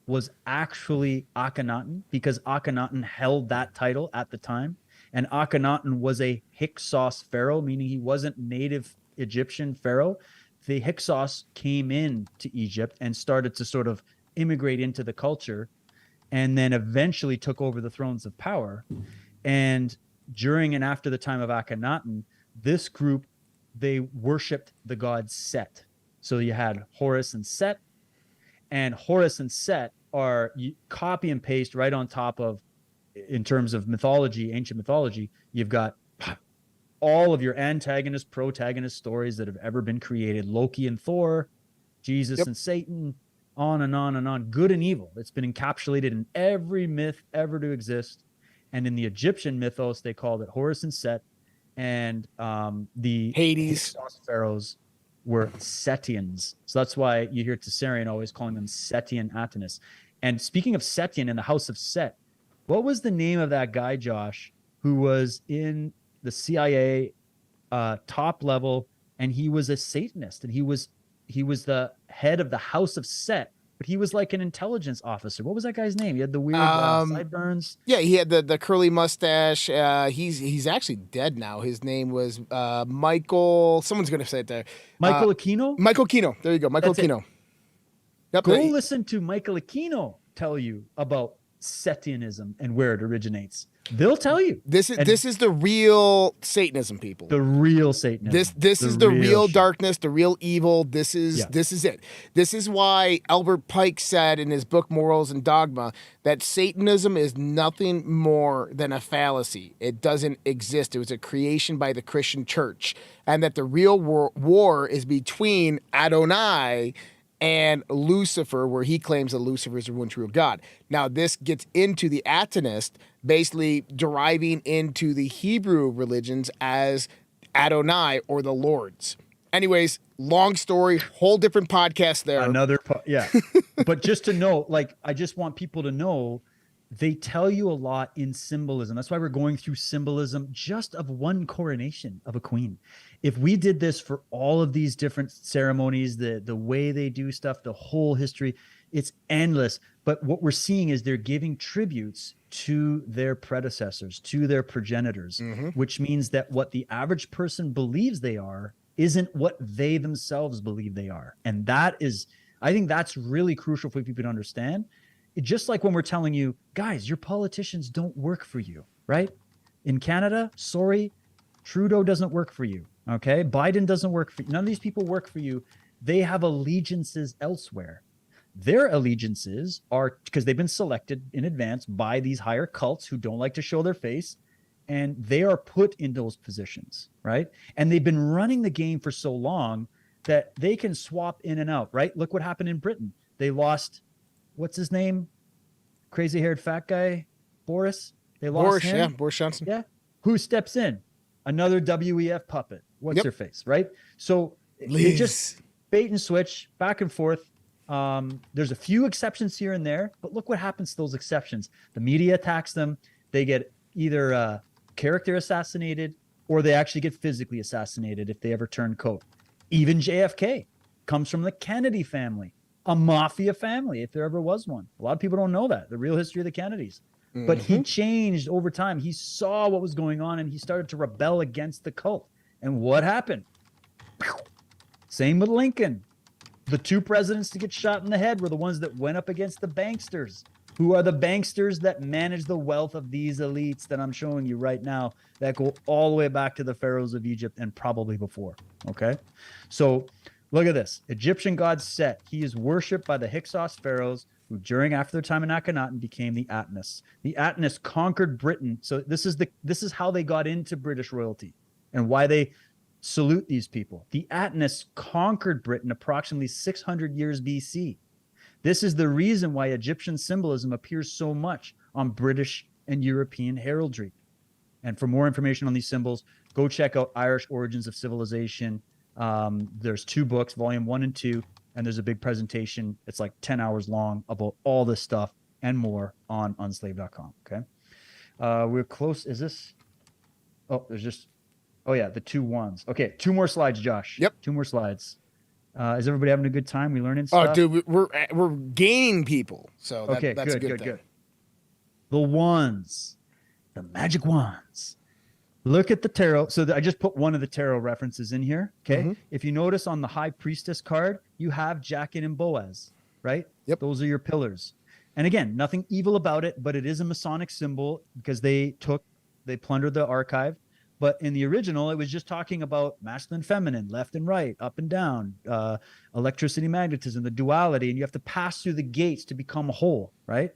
was actually Akhenaten, because Akhenaten held that title at the time. And Akhenaten was a Hyksos pharaoh, meaning he wasn't native Egyptian pharaoh. The Hyksos came in to Egypt and started to sort of immigrate into the culture, and then eventually took over the thrones of power. And during and after the time of Akhenaten, this group, they worshipped the god Set. So you had Horus and Set, and Horus and Set are copy and paste right on top of, in terms of mythology, ancient mythology, you've got all of your antagonist, protagonist stories that have ever been created. Loki and Thor, Jesus and Satan, on and on and on. Good and evil. It's been encapsulated in every myth ever to exist. And in the Egyptian mythos, they called it Horus and Set. And the Hades pharaohs were Setians. So that's why you hear Tessarian always calling them Setian Atenus. And speaking of Setian in the House of Set, what was the name of that guy, Josh, who was in the CIA top level, and he was a Satanist, and he was the head of the House of Set, but he was like an intelligence officer. What was that guy's name? He had the weird sideburns. Yeah, he had the curly mustache. He's actually dead now. His name was Michael. Someone's going to say it there. Michael Aquino? Michael Aquino. There you go. Michael Aquino. Yep, Go listen to Michael Aquino tell you about Setianism and where it originates. They'll tell you. This is the real Satanism, people. The real Satanism. This is the real shit. darkness, the real evil. This is it. This is why Albert Pike said in his book Morals and Dogma that Satanism is nothing more than a fallacy. It doesn't exist. It was a creation by the Christian church, and that the real war is between Adonai and Lucifer, where he claims that Lucifer is the one true God. Now, this gets into the Atenist, basically deriving into the Hebrew religions as Adonai or the Lords. Anyways, long story, whole different podcast there. But just to know, like, I just want people to know, they tell you a lot in symbolism. That's why we're going through symbolism just of one coronation of a queen. If we did this for all of these different ceremonies, the way they do stuff, the whole history, it's endless. But what we're seeing is they're giving tributes to their predecessors, to their progenitors, which means that what the average person believes they are isn't what they themselves believe they are. And that is, I think that's really crucial for people to understand. Just like when we're telling you, guys, your politicians don't work for you, right? In Canada, sorry, Trudeau doesn't work for you, okay? Biden doesn't work for you. None of these people work for you. They have allegiances elsewhere. Their allegiances are because they've been selected in advance by these higher cults who don't like to show their face, and they are put in those positions, right? And they've been running the game for so long that they can swap in and out, right? Look what happened in Britain. They lost... what's his name? Crazy haired fat guy, Boris. They lost him. Boris Johnson. Yeah. Who steps in? another WEF puppet. What's Yep. her face, right? So Liz. it just bait and switch, back and forth. There's a few exceptions here and there, but look what happens to those exceptions. The media attacks them. They get either character assassinated or they actually get physically assassinated if they ever turn coat. Even JFK comes from the Kennedy family, a mafia family, if there ever was one. A lot of people don't know that, the real history of the Kennedys. But he changed over time. He saw what was going on and he started to rebel against the cult. And what happened? Same with Lincoln. The two presidents to get shot in the head were the ones that went up against the banksters. Who are the banksters that manage the wealth of these elites that I'm showing you right now that go all the way back to the pharaohs of Egypt and probably before. Okay. So look at this. Egyptian god Set. He is worshipped by the Hyksos pharaohs who after their time in Akhenaten became the Atnis. The Atnis conquered Britain. So this is how they got into British royalty and why they salute these people. The Atnis conquered Britain approximately 600 years BC. This is the reason why Egyptian symbolism appears so much on British and European heraldry. And for more information on these symbols, go check out Irish Origins of Civilization. There's 2 books, volume 1 and 2, and there's a big presentation. It's like 10 hours long about all this stuff and more on unslave.com. Okay. We're close. Is this? Oh, yeah, the 2 ones. Okay. 2 more slides, Josh. Yep. 2 more slides. Is everybody having a good time? We learning stuff? Oh, dude, we're gaining people. So that's good, a good thing. The wands, the magic wands. Look at the tarot. So I just put one of the tarot references in here. Okay. If you notice on the High Priestess card, you have Jachin and Boaz, right? Yep. Those are your pillars. And again, nothing evil about it, but it is a Masonic symbol because they plundered the archive. But in the original, it was just talking about masculine, feminine, left and right, up and down, electricity, magnetism, the duality, and you have to pass through the gates to become whole, right?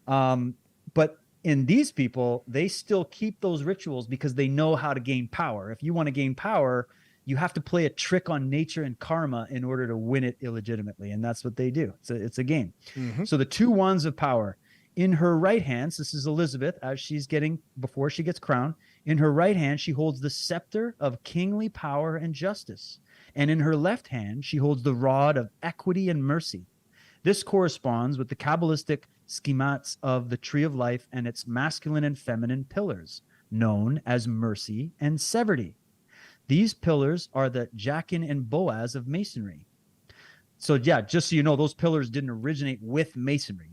But in these people, they still keep those rituals because they know how to gain power. If you want to gain power, you have to play a trick on nature and karma in order to win it illegitimately, and that's what they do. It's a game. So the 2 wands of power. In her right hand, this is Elizabeth before she gets crowned. In her right hand, she holds the scepter of kingly power and justice. And in her left hand, she holds the rod of equity and mercy. This corresponds with the Kabbalistic schemats of the tree of life and its masculine and feminine pillars, known as mercy and severity. These pillars are the Jachin and Boaz of Masonry. So yeah, just so you know, those pillars didn't originate with Masonry.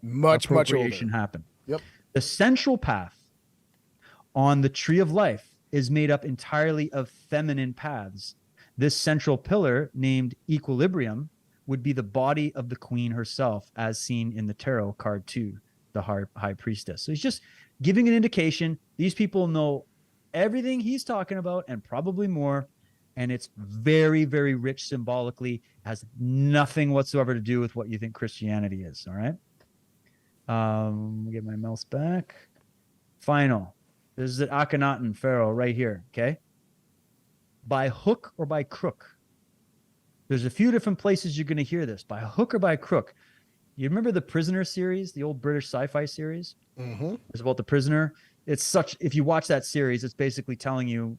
Much appropriation older. happened. Yep. The central path on the tree of life is made up entirely of feminine paths. This central pillar, named equilibrium, would be the body of the queen herself, as seen in the tarot card 2, the high priestess. So he's just giving an indication. These people know everything he's talking about and probably more. And it's very, very rich symbolically, has nothing whatsoever to do with what you think Christianity is. All right. Get my mouse back. Final. This is an Akhenaten pharaoh right here. Okay. By hook or by crook. There's a few different places you're going to hear this. By hook or by crook. You remember the Prisoner series, the old British sci-fi series? It's about the prisoner. If you watch that series, it's basically telling you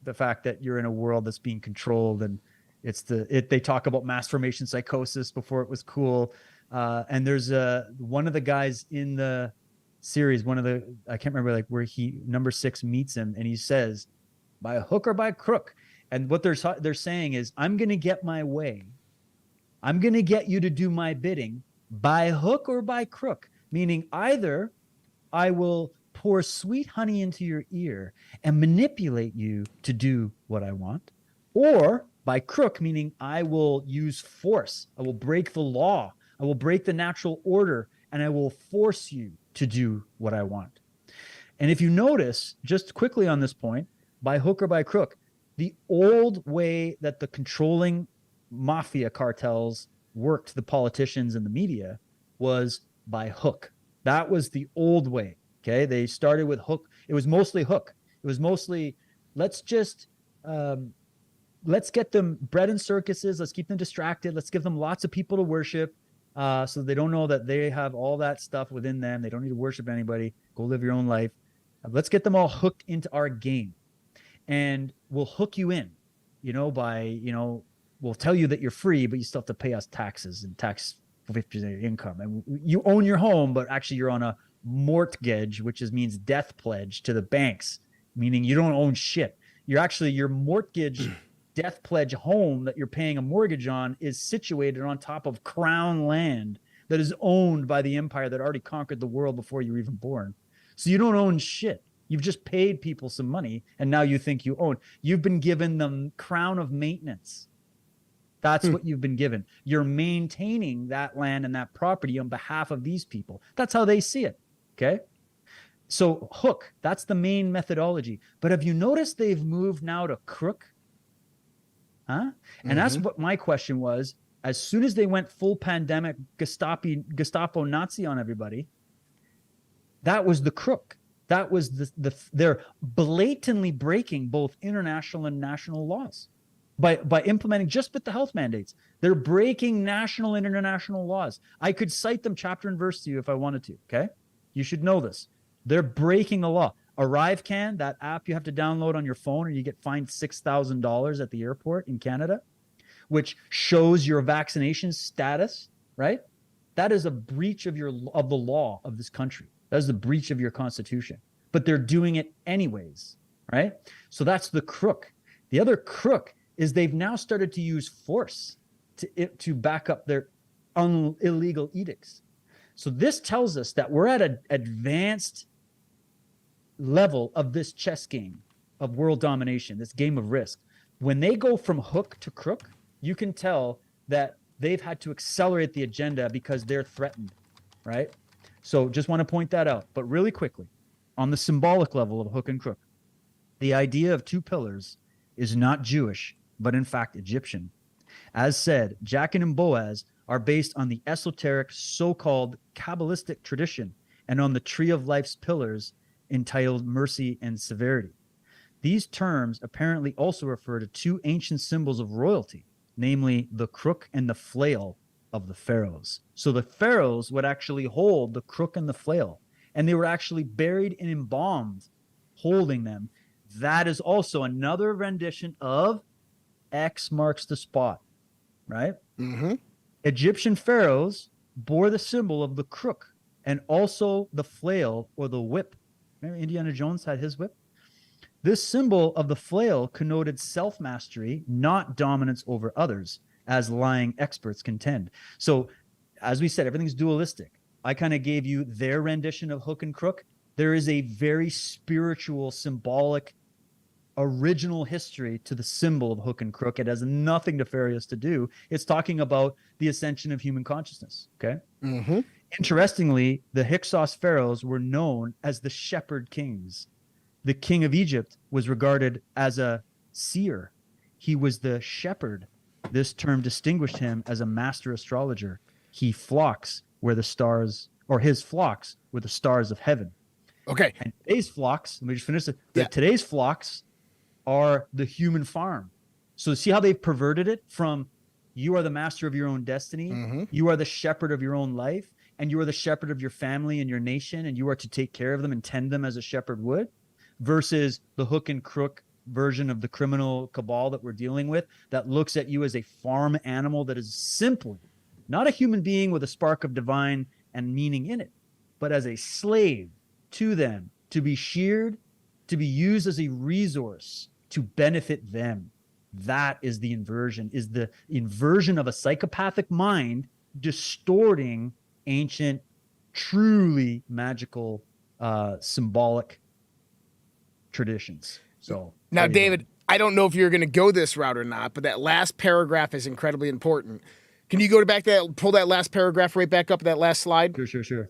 the fact that you're in a world that's being controlled, and they talk about mass formation psychosis before it was cool. And there's one of the guys in the series, I can't remember, like where number 6 meets him and he says, by a hook or by crook. And what they're saying is, I'm going to get my way. I'm going to get you to do my bidding by hook or by crook, meaning either I will pour sweet honey into your ear and manipulate you to do what I want, or by crook, meaning I will use force. I will break the law. I will break the natural order, and I will force you to do what I want. And if you notice, just quickly on this point, by hook or by crook, the old way that the controlling mafia cartels worked the politicians and the media was by hook. That was the old way. Okay. They started with hook. It was mostly hook. It was mostly, let's get them bred in circuses. Let's keep them distracted. Let's give them lots of people to worship. So they don't know that they have all that stuff within them. They don't need to worship anybody. Go live your own life. Let's get them all hooked into our game, and we'll hook you in, by, we'll tell you that you're free, but you still have to pay us taxes and tax 50% of your income. And you own your home, but actually you're on a mortgage, which means death pledge to the banks, meaning you don't own shit. Your mortgage death pledge home that you're paying a mortgage on is situated on top of crown land that is owned by the empire that already conquered the world before you were even born. So you don't own shit. You've just paid people some money, and now you think you own. You've been given the crown of maintenance. That's what you've been given. You're maintaining that land and that property on behalf of these people. That's how they see it. Okay. So hook, that's the main methodology. But have you noticed they've moved now to crook? Huh? And that's what my question was. As soon as they went full pandemic Gestapo Nazi on everybody, that was the crook. That was they're blatantly breaking both international and national laws by implementing just with the health mandates. They're breaking national and international laws. I could cite them chapter and verse to you if I wanted to. Okay. You should know this. They're breaking the law. ArriveCan, that app you have to download on your phone, or you get fined $6,000 at the airport in Canada, which shows your vaccination status, right? That is a breach of the law of this country. That is the breach of your constitution. But they're doing it anyways, right? So that's the crook. The other crook is they've now started to use force to back up their illegal edicts. So this tells us that we're at an advanced level of this chess game of world domination, this game of risk. When they go from hook to crook, you can tell that they've had to accelerate the agenda because they're threatened, right? So just want to point that out. But really quickly, on the symbolic level of hook and crook, the idea of two pillars is not Jewish, but in fact Egyptian. As said, Jachin and Boaz are based on the esoteric so-called Kabbalistic tradition and on the Tree of Life's pillars entitled mercy and severity. These terms apparently also refer to two ancient symbols of royalty, namely the crook and the flail of the pharaohs. So the pharaohs would actually hold the crook and the flail, and they were actually buried and embalmed holding them. That is also another rendition of X marks the spot, right? Egyptian pharaohs bore the symbol of the crook and also the flail or the whip. Remember Indiana Jones had his whip? This symbol of the flail connoted self-mastery, not dominance over others, as lying experts contend. So, as we said, everything's dualistic. I kind of gave you their rendition of hook and crook. There is a very spiritual, symbolic, original history to the symbol of hook and crook. It has nothing nefarious to do. It's talking about the ascension of human consciousness, okay? Interestingly, the Hyksos pharaohs were known as the shepherd kings. The king of Egypt was regarded as a seer. He was the shepherd. This term distinguished him as a master astrologer. He flocks where the stars, or his flocks were the stars of heaven. Okay. And today's flocks, let me just finish it. Today's flocks are the human farm. So see how they've perverted it from you are the master of your own destiny, you are the shepherd of your own life, and you are the shepherd of your family and your nation, and you are to take care of them and tend them as a shepherd would, versus the hook and crook version of the criminal cabal that we're dealing with that looks at you as a farm animal that is simply not a human being with a spark of divine and meaning in it, but as a slave to them, to be sheared, to be used as a resource to benefit them. That is the inversion of a psychopathic mind distorting ancient, truly magical, symbolic traditions. So now, David, I don't know if you're going to go this route or not, but that last paragraph is incredibly important. Can you go back to that, pull that last paragraph right back up, that last slide? Sure.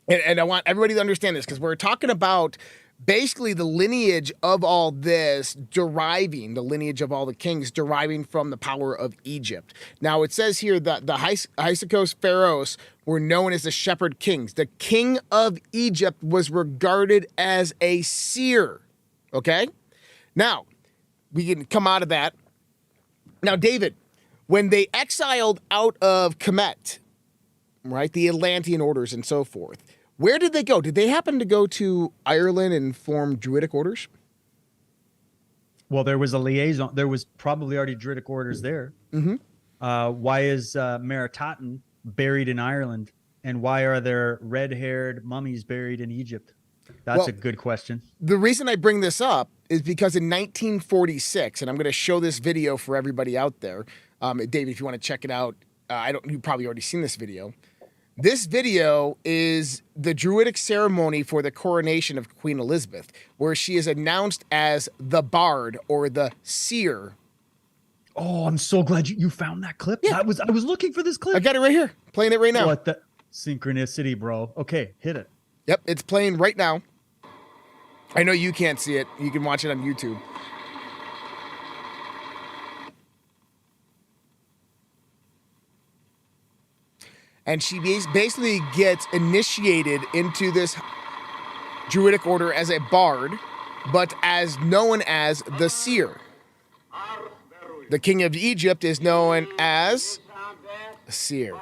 And I want everybody to understand this because we're talking about basically the lineage of all this deriving, the lineage of all the kings deriving from the power of Egypt. Now, it says here that the Hyksos pharaohs were known as the shepherd kings. The king of Egypt was regarded as a seer. Okay? Now, we can come out of that. Now, David, when they exiled out of Kemet, right, the Atlantean orders and so forth, Where did they go? Did they happen to go to Ireland and form Druidic orders? Well, there was a liaison. There was probably already Druidic orders there. Mm-hmm. Why is Meritaten buried in Ireland? And why are there red-haired mummies buried in Egypt? That's a good question. The reason I bring this up is because in 1946, and I'm going to show this video for everybody out there. David, if you want to check it out, you've probably already seen this video. This video is the Druidic ceremony for the coronation of Queen Elizabeth, where she is announced as the Bard or the Seer. Oh, I'm so glad you found that clip. Yeah. I was looking for this clip. I got it right here, playing it right now. What the synchronicity, bro? Okay, hit it. Yep, it's playing right now. I know you can't see it. You can watch it on YouTube. And she basically gets initiated into this Druidic order as a bard, but as known as the Seer. The king of Egypt is known as the Seer.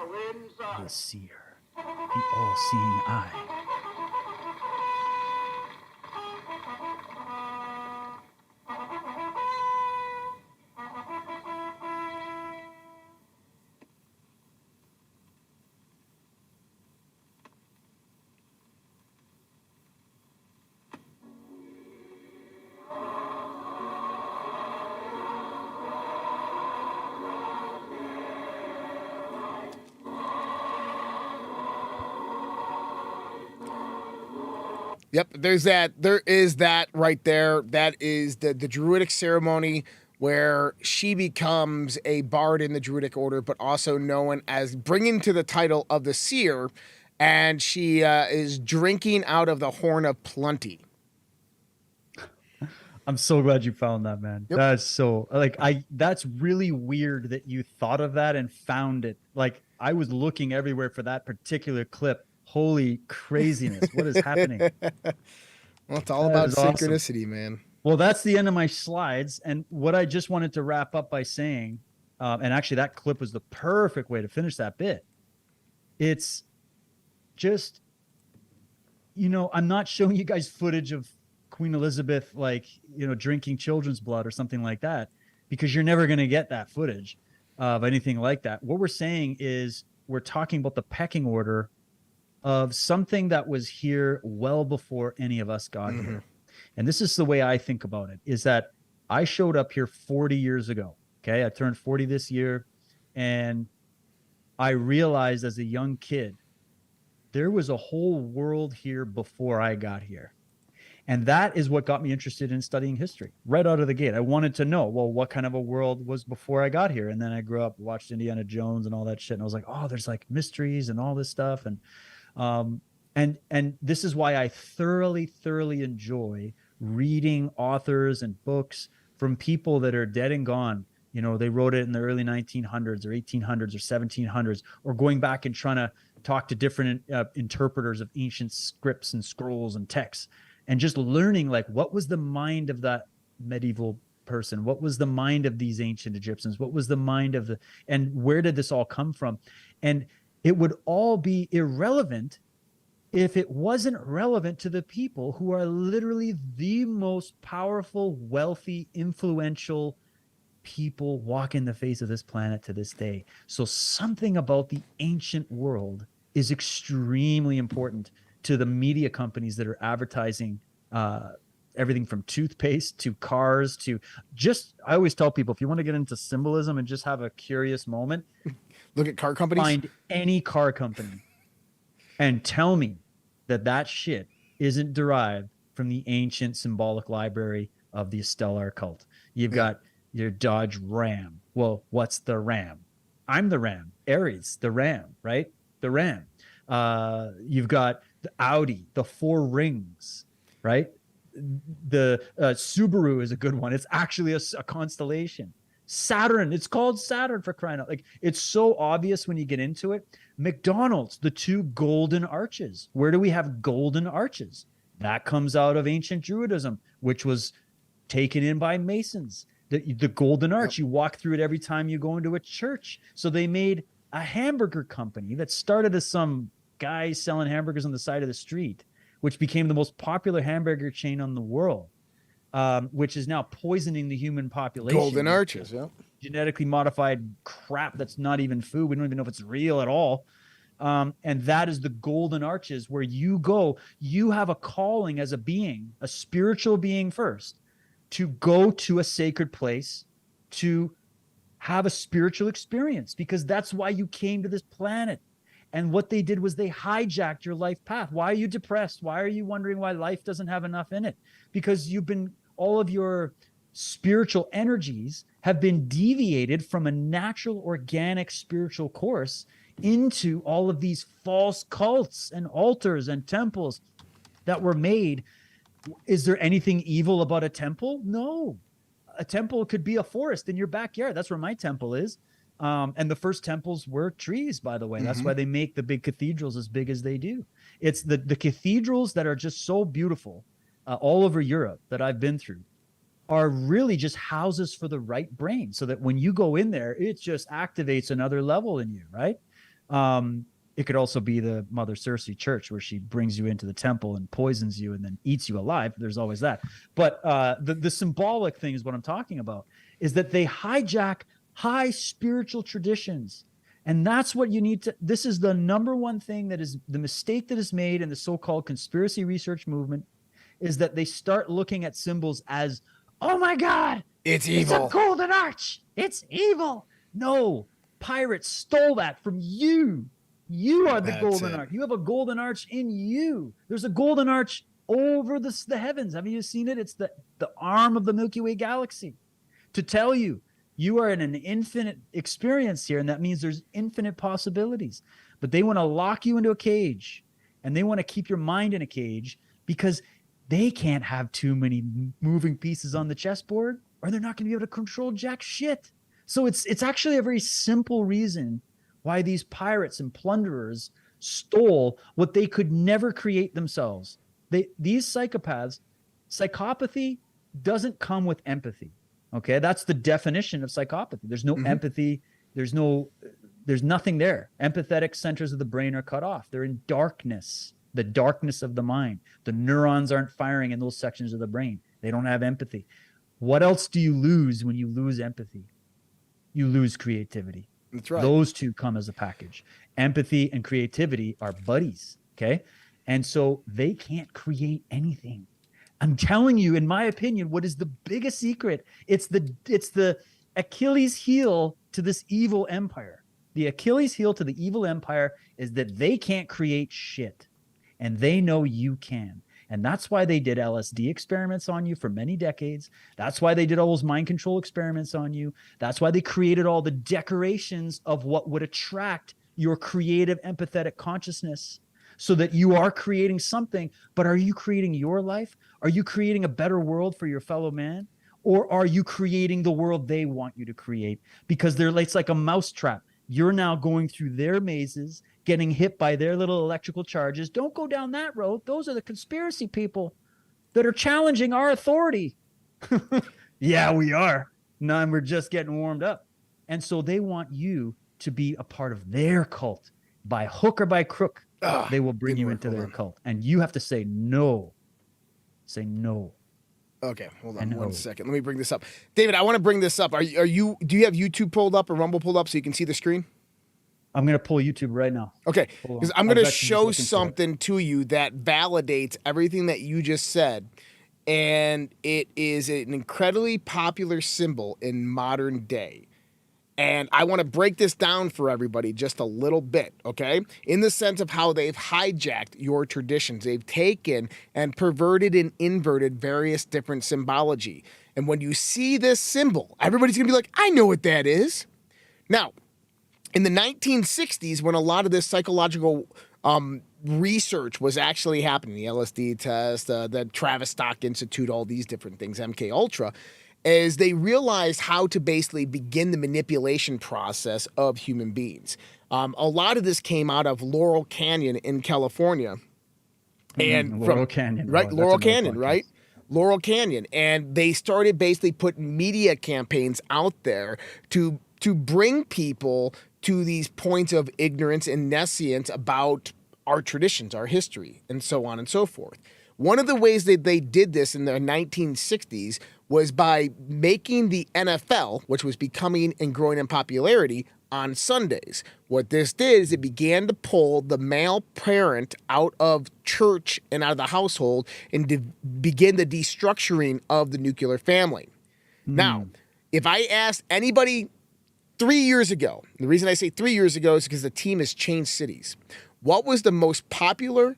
The Seer, the all-seeing eye. Yep, there is that right there. That is the Druidic ceremony where she becomes a bard in the Druidic order, but also known as bringing to the title of the Seer, and she is drinking out of the horn of plenty. I'm so glad you found that, man. Yep. That's so that's really weird that you thought of that and found it. Like, I was looking everywhere for that particular clip. Holy craziness. What is happening? Well, it's all about synchronicity, awesome, man. Well, that's the end of my slides. And what I just wanted to wrap up by saying, and actually that clip was the perfect way to finish that bit. It's just, I'm not showing you guys footage of Queen Elizabeth, drinking children's blood or something like that, because you're never going to get that footage of anything like that. What we're saying is we're talking about the pecking order of something that was here well before any of us got here. And this is the way I think about it, is that I showed up here 40 years ago. Okay. I turned 40 this year, and I realized as a young kid, there was a whole world here before I got here. And that is what got me interested in studying history right out of the gate. I wanted to know, well, what kind of a world was before I got here? And then I grew up, watched Indiana Jones and all that shit. And I was like, oh, there's like mysteries and all this stuff. And this is why I thoroughly enjoy reading authors and books from people that are dead and gone. They wrote it in the early 1900s or 1800s or 1700s, or going back and trying to talk to different interpreters of ancient scripts and scrolls and texts, and just learning, like, what was the mind of that medieval person? What was the mind of these ancient Egyptians? What was the mind of and where did this all come from? And it would all be irrelevant if it wasn't relevant to the people who are literally the most powerful, wealthy, influential people walking the face of this planet to this day. So something about the ancient world is extremely important to the media companies that are advertising everything from toothpaste to cars to I always tell people, if you want to get into symbolism and just have a curious moment, look at car companies. Find any car company and tell me that shit isn't derived from the ancient symbolic library of the Stellar Occult. You've got your Dodge Ram. Well, what's the Ram? I'm the Ram. Aries, the Ram, right? The Ram. You've got the Audi, the Four Rings, right? The Subaru is a good one. It's actually a constellation. Saturn, it's called Saturn, for crying out. Like, it's so obvious when you get into it. McDonald's, the two golden arches. Where do we have golden arches? That comes out of ancient Druidism, which was taken in by Masons. The golden arch, you walk through it every time you go into a church. So they made a hamburger company that started as some guys selling hamburgers on the side of the street, which became the most popular hamburger chain on the world, which is now poisoning the human population. Golden Arches, yeah. Genetically modified crap that's not even food. We don't even know if it's real at all. And that is the Golden Arches, where you go, you have a calling as a being, a spiritual being first, to go to a sacred place, to have a spiritual experience, because that's why you came to this planet. And what they did was they hijacked your life path. Why are you depressed? Why are you wondering why life doesn't have enough in it? Because all of your spiritual energies have been deviated from a natural, organic spiritual course into all of these false cults and altars and temples that were made. Is there anything evil about a temple? No. A temple could be a forest in your backyard. That's where my temple is. And the first temples were trees, by the way. That's why they make the big cathedrals as big as they do. It's the cathedrals that are just so beautiful all over Europe that I've been through are really just houses for the right brain, so that when you go in there, it just activates another level in you, right? It could also be the Mother Circe church, where she brings you into the temple and poisons you and then eats you alive. There's always that. But the symbolic thing is what I'm talking about, is that they hijack high spiritual traditions. And that's what you need to, this is the number one thing that is the mistake that is made in the so-called conspiracy research movement, is that they start looking at symbols as, oh my God, it's evil. It's a golden arch. It's evil. No, pirates stole that from you. You are the golden arch. You have a golden arch in you. There's a golden arch over the heavens. Have you seen it? It's the arm of the Milky Way galaxy to tell you you are in an infinite experience here. And that means there's infinite possibilities. But they want to lock you into a cage, and they want to keep your mind in a cage, because they can't have too many moving pieces on the chessboard, or they're not going to be able to control jack shit. So it's actually a very simple reason why these pirates and plunderers stole what they could never create themselves. These psychopaths, psychopathy doesn't come with empathy. Okay, that's the definition of psychopathy. There's no empathy. There's nothing there. Empathetic centers of the brain are cut off. They're in darkness, the darkness of the mind. The neurons aren't firing in those sections of the brain. They don't have empathy. What else do you lose when you lose empathy? You lose creativity. That's right. Those two come as a package. Empathy and creativity are buddies, okay? And so they can't create anything. I'm telling you, in my opinion, what is the biggest secret? It's the Achilles heel to this evil empire. The Achilles heel to the evil empire is that they can't create shit, and they know you can. And that's why they did LSD experiments on you for many decades. That's why they did all those mind control experiments on you. That's why they created all the decorations of what would attract your creative, empathetic consciousness, so that you are creating something. But are you creating your life? Are you creating a better world for your fellow man? Or are you creating the world they want you to create? Because it's like a mousetrap. You're now going through their mazes, getting hit by their little electrical charges. Don't go down that road. Those are the conspiracy people that are challenging our authority. Yeah, we are. No, and we're just getting warmed up. And so they want you to be a part of their cult. By hook or by crook, they will bring you into their cult. And you have to say no. Say no. Okay, hold on 1 second. Let me bring this up. David, I want to bring this up. Do you have YouTube pulled up or Rumble pulled up so you can see the screen? I'm going to pull YouTube right now. Okay, because I'm going to show something to you that validates everything that you just said. And it is an incredibly popular symbol in modern day. And I want to break this down for everybody just a little bit, okay? In the sense of how they've hijacked your traditions. They've taken and perverted and inverted various different symbology. And when you see this symbol, everybody's going to be like, I know what that is. Now, in the 1960s, when a lot of this psychological research was actually happening, the LSD test, the Travis Stock Institute, all these different things, MK Ultra, is they realized how to basically begin the manipulation process of human beings. A lot of this came out of Laurel Canyon in California. And Laurel Canyon. Right, Laurel Canyon, right? Laurel Canyon. And they started basically putting media campaigns out there to bring people to these points of ignorance and nescience about our traditions, our history, and so on and so forth. One of the ways that they did this in the 1960s was by making the NFL, which was becoming and growing in popularity, on Sundays. What this did is it began to pull the male parent out of church and out of the household and begin the destructuring of the nuclear family. Now, if I asked anybody 3 years ago, the reason I say 3 years ago is because the team has changed cities. What was the most popular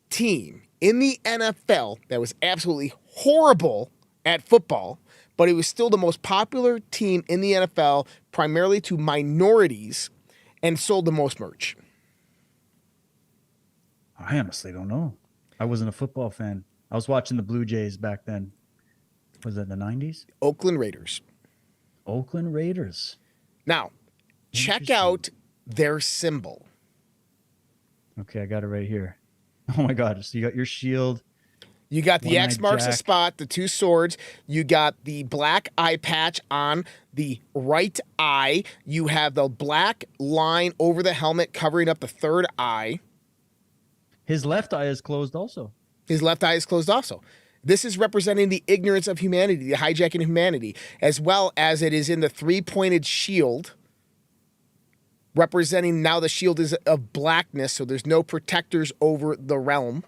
team in the NFL that was absolutely horrible at football, but it was still the most popular team in the NFL, primarily to minorities, and sold the most merch? I honestly don't know. I wasn't a football fan. I was watching the Blue Jays back then. Was it the 90s? Oakland Raiders. Oakland Raiders. Now, check out their symbol. Okay, I got it right here. Oh my God. So you got your shield. You got the X marks the jack. spot, the two swords. You got the black eye patch on the right eye. You have the black line over the helmet covering up the third eye. His left eye is closed also. His left eye is closed also. This is representing the ignorance of humanity, the hijacking of humanity, as well as it is in the three-pointed shield, representing now the shield is of blackness, so there's no protectors over the realm,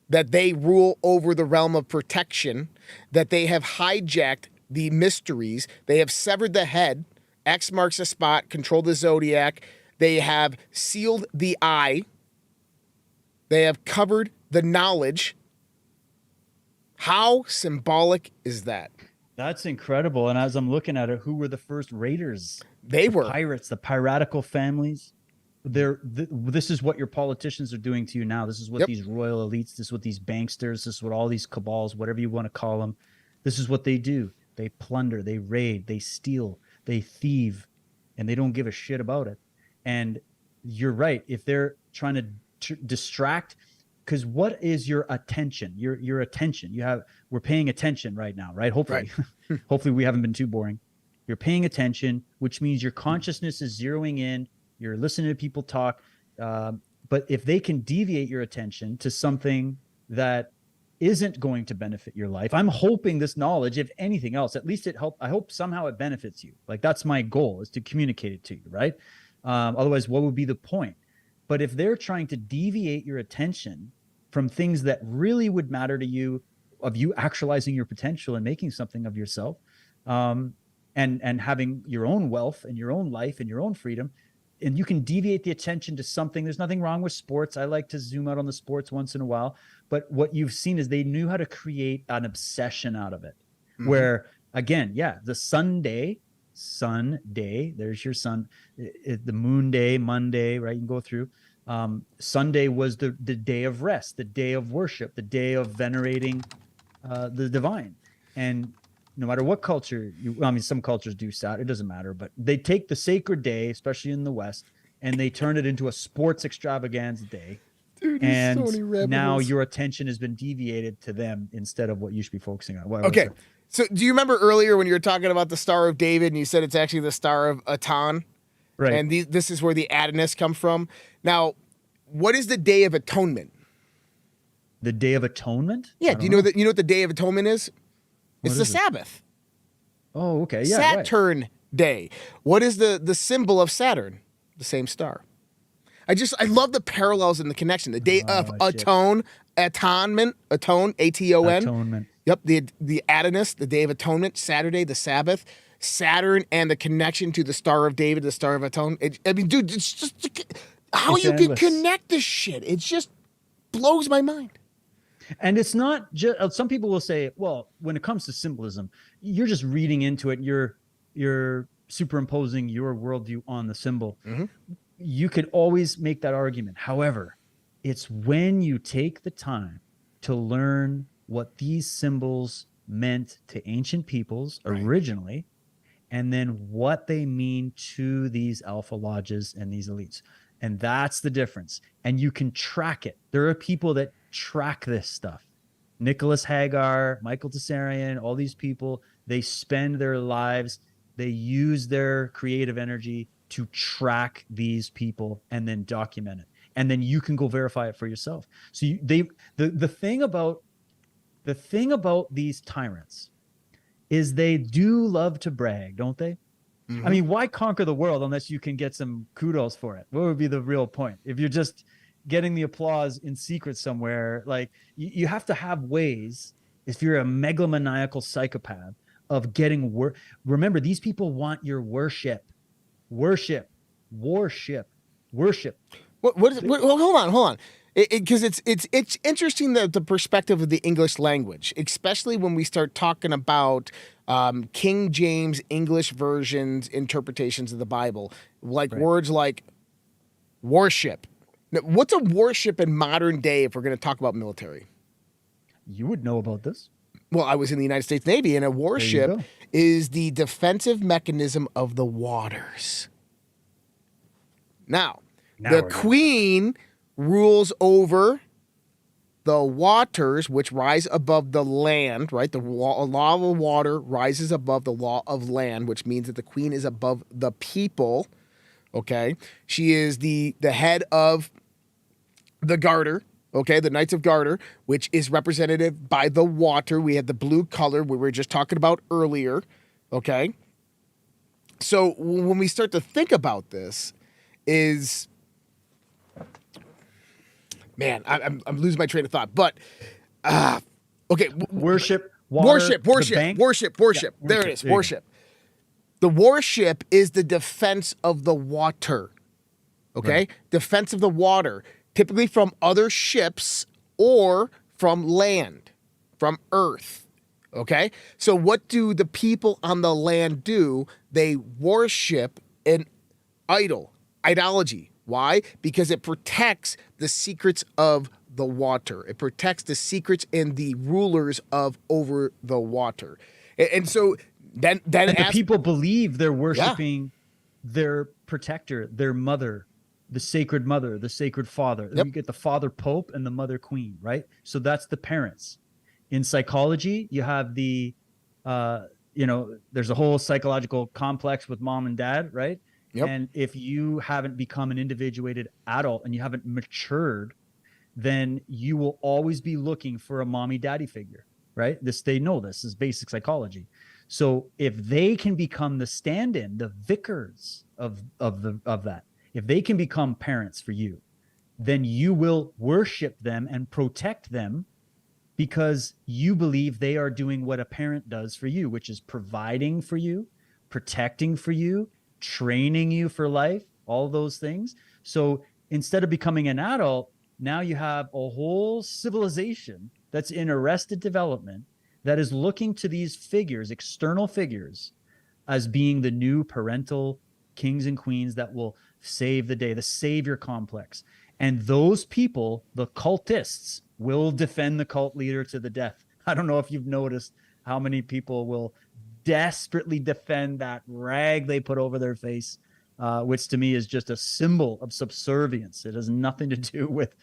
that they rule over the realm of protection, that they have hijacked the mysteries, they have severed the head, X marks the spot, control the zodiac, they have sealed the eye, they have covered the knowledge. How symbolic is that? That's incredible. And as I'm looking at it, who were the first raiders? They were pirates, the piratical families. This is what your politicians are doing to you now. This is what these royal elites, this is what these banksters, this is what all these cabals, whatever you want to call them, this is what they do. They plunder, they raid, they steal, they thieve, and they don't give a shit about it. And you're right. If they're trying to distract, because what is your attention? Your attention. We're paying attention right now, right? Hopefully, right. Hopefully we haven't been too boring. You're paying attention, which means your consciousness is zeroing in. You're listening to people talk. But if they can deviate your attention to something that isn't going to benefit your life, I'm hoping this knowledge, if anything else, at least I hope somehow it benefits you. Like that's my goal, is to communicate it to you, right? Otherwise, what would be the point? But if they're trying to deviate your attention from things that really would matter to you, of you actualizing your potential and making something of yourself, and having your own wealth and your own life and your own freedom, and you can deviate the attention to something. There's nothing wrong with sports. I like to zoom out on the sports once in a while. But what you've seen is they knew how to create an obsession out of it. Mm-hmm. Where, again, the Sunday, there's your sun, the moon day, Monday, right? You can go through. Sunday was the day of rest, the day of worship, the day of venerating the divine. And no matter what culture some cultures do Saturday, it doesn't matter, but they take the sacred day, especially in the West, and they turn it into a sports extravaganza day. Dude, and so now your attention has been deviated to them instead of what you should be focusing on. Okay. So do you remember earlier when you were talking about the Star of David and you said it's actually the Star of Aton? Right. And this is where the Adonis come from. Now, what is the Day of Atonement? The Day of Atonement? Yeah. Do you know that? You know what the Day of Atonement is? It's the Sabbath. Oh, okay. Yeah. Saturn Day. What is the symbol of Saturn? The same star. I love the parallels and the connection. The Day of Atonement, Aton, A-T-O-N. Atonement. Yep. The Adonis, the Day of Atonement, Saturday, the Sabbath, Saturn, and the connection to the Star of David, the Star of Atonement. Dude, it's just how you can connect this shit. It just blows my mind. And it's not just, some people will say, well, when it comes to symbolism, you're just reading into it. You're superimposing your worldview on the symbol. Mm-hmm. You could always make that argument. However, it's when you take the time to learn what these symbols meant to ancient peoples originally, and then what they mean to these alpha lodges and these elites. And that's the difference. And you can track it. There are people that track this stuff. Nicholas Hagar, Michael Tessarian, all these people, they spend their lives, they use their creative energy to track these people and then document it. And then you can go verify it for yourself. So the thing about these tyrants is they do love to brag, don't they? Mm-hmm. I mean, why conquer the world unless you can get some kudos for it? What would be the real point? If you're just getting the applause in secret somewhere, like you have to have ways, if you're a megalomaniacal psychopath, of getting remember, these people want your worship. What is hold on. Because it's interesting the perspective of the English language, especially when we start talking about King James English versions interpretations of the Bible, like words like worship. Now, what's a worship in modern day if we're going to talk about military? You would know about this. Well, I was in the United States Navy, and a warship is the defensive mechanism of the waters. Now the Queen rules over the waters, which rise above the land, right? The law of water rises above the law of land, which means that the Queen is above the people, okay? She is the head of the Garter, okay, the Knights of Garter, which is representative by the water. We had the blue color we were just talking about earlier, okay? So when we start to think about this is, man, I'm losing my train of thought, but, okay. Worship. Worship. There it is, worship. The warship is the defense of the water, okay? Right. Defense of the water. Typically from other ships or from land, from earth, okay? So what do the people on the land do? They worship an idolatry. Why? Because it protects the secrets of the water. It protects the secrets and the rulers of over the water. And so then the people believe they're worshiping their protector, their mother, the sacred mother, the sacred father. Yep. You get the father pope and the mother queen, right? So that's the parents. In psychology, you have the, there's a whole psychological complex with mom and dad, right? Yep. And if you haven't become an individuated adult and you haven't matured, then you will always be looking for a mommy daddy figure, right? They know this is basic psychology. So if they can become the stand-in, the vicars of that, if they can become parents for you, then you will worship them and protect them because you believe they are doing what a parent does for you, which is providing for you, protecting for you, training you for life, all those things. So instead of becoming an adult, now you have a whole civilization that's in arrested development that is looking to these figures, external figures, as being the new parental kings and queens that will save the day, the savior complex. And those people, the cultists, will defend the cult leader to the death. I don't know if you've noticed how many people will desperately defend that rag they put over their face, which to me is just a symbol of subservience. It has nothing to do with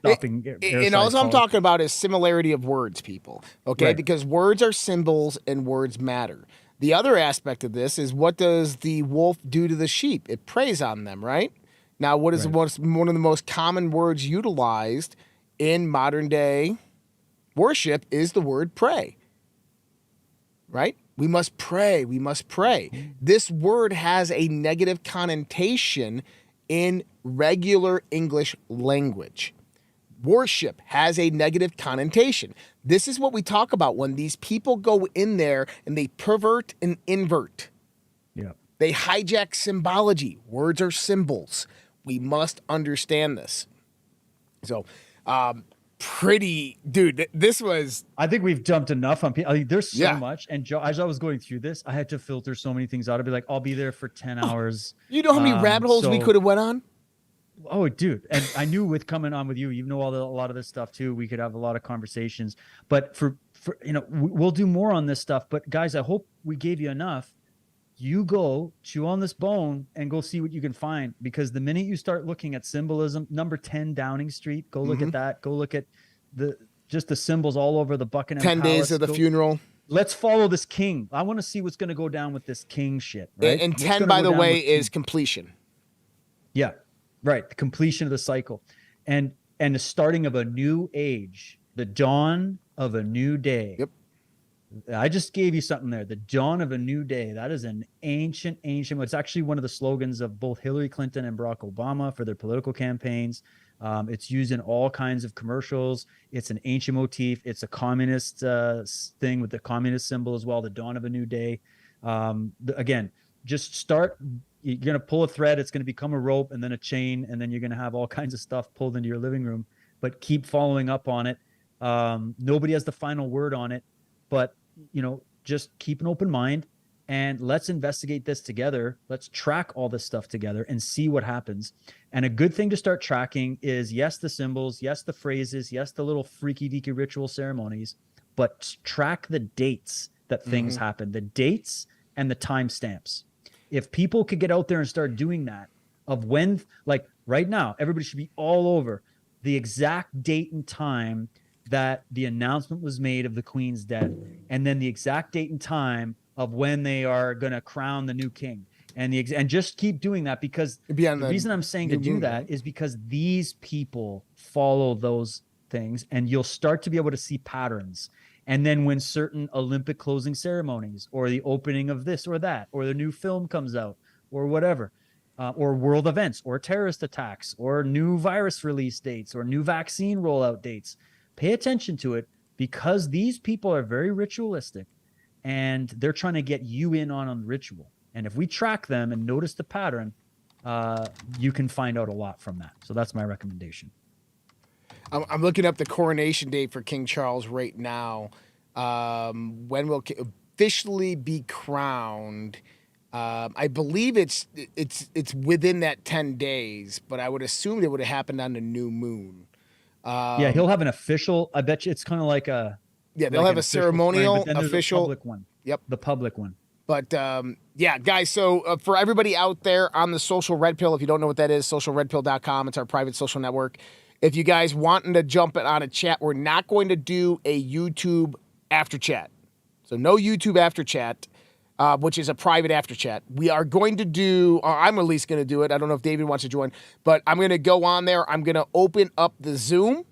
stopping. And all I'm talking about is similarity of words, people, okay? Right. Because words are symbols and words matter. The other aspect of this is, what does the wolf do to the sheep? It preys on them, right? Now, what is one of the most common words utilized in modern day worship is the word pray, right? We must pray. We must pray. This word has a negative connotation in regular English language. Worship has a negative connotation. This is what we talk about when these people go in there and they pervert and invert. Yeah. They hijack symbology. Words are symbols. We must understand this. So, this was... I think we've dumped enough on people. I mean, there's so much. And as I was going through this, I had to filter so many things out. I'd be like, I'll be there for 10 hours. You know how many rabbit holes we could have went on? Oh, dude. And I knew with coming on with you, you know, a lot of this stuff too. We could have a lot of conversations, but for we'll do more on this stuff. But guys, I hope we gave you enough. You go chew on this bone and go see what you can find, because the minute you start looking at symbolism, number 10 Downing Street, go look at that. Go look at the symbols all over the Buckingham 10 Palace. days of the funeral. let's follow this king. I want to see what's going to go down with this king shit, right? And What's 10, gonna by go the down way, with is king? completion. Yeah, right. The completion of the cycle, and the starting of a new age, the dawn of a new day. Yep. I just gave you something there. The dawn of a new day. That is an ancient. It's actually one of the slogans of both Hillary Clinton and Barack Obama for their political campaigns. It's used in all kinds of commercials. It's an ancient motif. It's a communist thing with the communist symbol as well. The dawn of a new day. Again, just start. You're going to pull a thread. It's going to become a rope and then a chain. And then you're going to have all kinds of stuff pulled into your living room, but keep following up on it. Nobody has the final word on it, but just keep an open mind and let's investigate this together. Let's track all this stuff together and see what happens. And a good thing to start tracking is, yes, the symbols, yes, the phrases, yes, the little freaky deaky ritual ceremonies, but track the dates that things happen, the dates and the timestamps. If people could get out there and start doing that, of when, like right now, everybody should be all over the exact date and time that the announcement was made of the Queen's death, and then the exact date and time of when they are going to crown the new king, and just keep doing that, because the reason I'm saying to do that is because these people follow those things, and you'll start to be able to see patterns. And then when certain Olympic closing ceremonies, or the opening of this or that, or the new film comes out, or whatever, or world events, or terrorist attacks, or new virus release dates, or new vaccine rollout dates, pay attention to it, because these people are very ritualistic and they're trying to get you in on the ritual. And if we track them and notice the pattern, you can find out a lot from that. So that's my recommendation. I'm looking up the coronation date for King Charles right now. When will officially be crowned? I believe it's within that 10 days, but I would assume it would have happened on the new moon. Yeah, he'll have an official. I bet you it's kind of like a. Yeah, they'll have a ceremonial, official. The public one. Yep, the public one. But yeah, guys. So for everybody out there on the social red pill, if you don't know what that is, socialredpill.com. It's our private social network. If you guys wanting to jump on a chat, we're not going to do a YouTube after chat. So no YouTube after chat, which is a private after chat. We are going to do, or I'm at least going to do it. I don't know if David wants to join, but I'm going to go on there. I'm going to open up the Zoom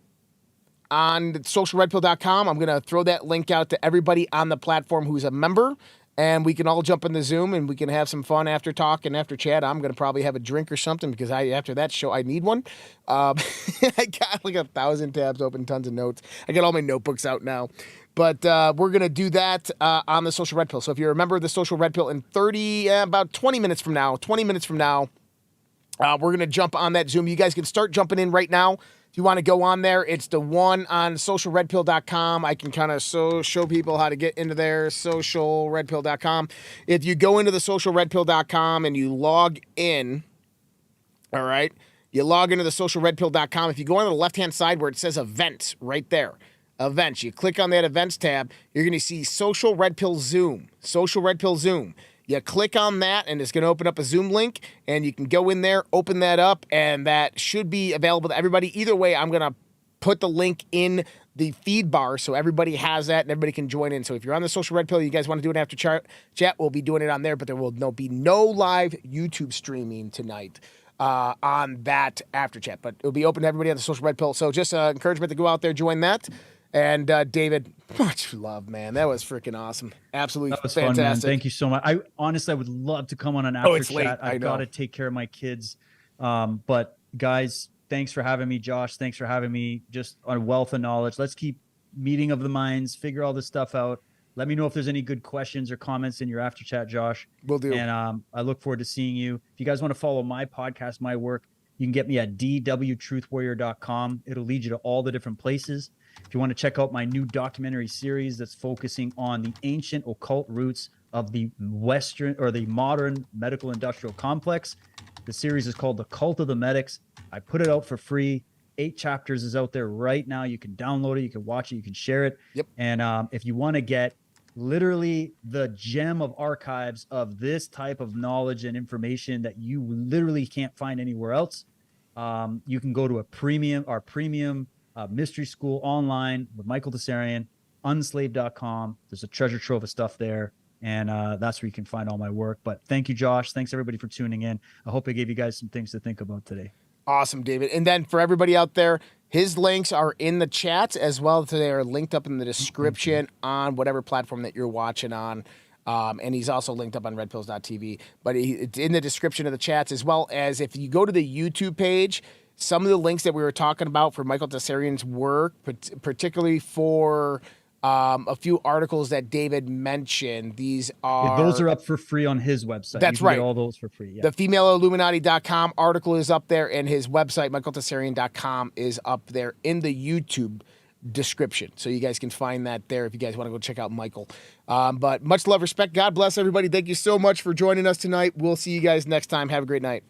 on socialredpill.com. I'm going to throw that link out to everybody on the platform who's a member, and we can all jump in the Zoom and we can have some fun after talk and after chat. I'm going to probably have a drink or something, because after that show, I need one. I got like 1,000 tabs open, tons of notes. I got all my notebooks out now. But we're going to do that on the Social Red Pill. So if you're a member of the Social Red Pill, in about 20 minutes from now, we're going to jump on that Zoom. You guys can start jumping in right now. If you want to go on there, it's the one on socialredpill.com. I can kind of show people how to get into there, socialredpill.com. If you go into the socialredpill.com and you log in, all right, you log into the socialredpill.com. If you go on the left-hand side where it says events right there, events, you click on that events tab, you're going to see Social Red Pill Zoom, Social Red Pill Zoom. You click on that, and it's going to open up a Zoom link, and you can go in there, open that up, and that should be available to everybody. Either way, I'm going to put the link in the feed bar so everybody has that and everybody can join in. So if you're on the Social Red Pill, you guys want to do it after chat, we'll be doing it on there, but there will be no live YouTube streaming tonight on that after chat. But it'll be open to everybody on the Social Red Pill. So just encouragement to go out there, join that. And David, much love, man. That was freaking awesome. Absolutely that was fantastic. Fun, man. Thank you so much. I honestly would love to come on an after it's chat. Late. I've got to take care of my kids. But guys, thanks for having me, Josh. Thanks for having me. Just on a wealth of knowledge. Let's keep meeting of the minds, figure all this stuff out. Let me know if there's any good questions or comments in your after chat, Josh. Will do. And I look forward to seeing you. If you guys want to follow my podcast, my work, you can get me at DWTruthWarrior.com. It'll lead you to all the different places. If you want to check out my new documentary series that's focusing on the ancient occult roots of the Western or the modern medical industrial complex, the series is called The Cult of the Medics. I put it out for free. 8 chapters is out there right now. You can download it, you can watch it, you can share it. Yep. And if you want to get literally the gem of archives of this type of knowledge and information that you literally can't find anywhere else, you can go to our premium Mystery School online with Michael Desarian. unslaved.com. There's a treasure trove of stuff there. And that's where you can find all my work. But thank you, Josh. Thanks, everybody, for tuning in. I hope I gave you guys some things to think about today. Awesome, David. And then for everybody out there, his links are in the chats as well. They are linked up in the description on whatever platform that you're watching on. And he's also linked up on redpills.tv. But it's in the description of the chats, as well as if you go to the YouTube page, some of the links that we were talking about for Michael Tessarian's work, particularly for a few articles that David mentioned. These are... those are up for free on his website. That's right. Get all those for free. Yeah. The femaleilluminati.com article is up there, and his website, michaeltessarian.com, is up there in the YouTube description. So you guys can find that there if you guys want to go check out Michael. But much love, respect. God bless everybody. Thank you so much for joining us tonight. We'll see you guys next time. Have a great night.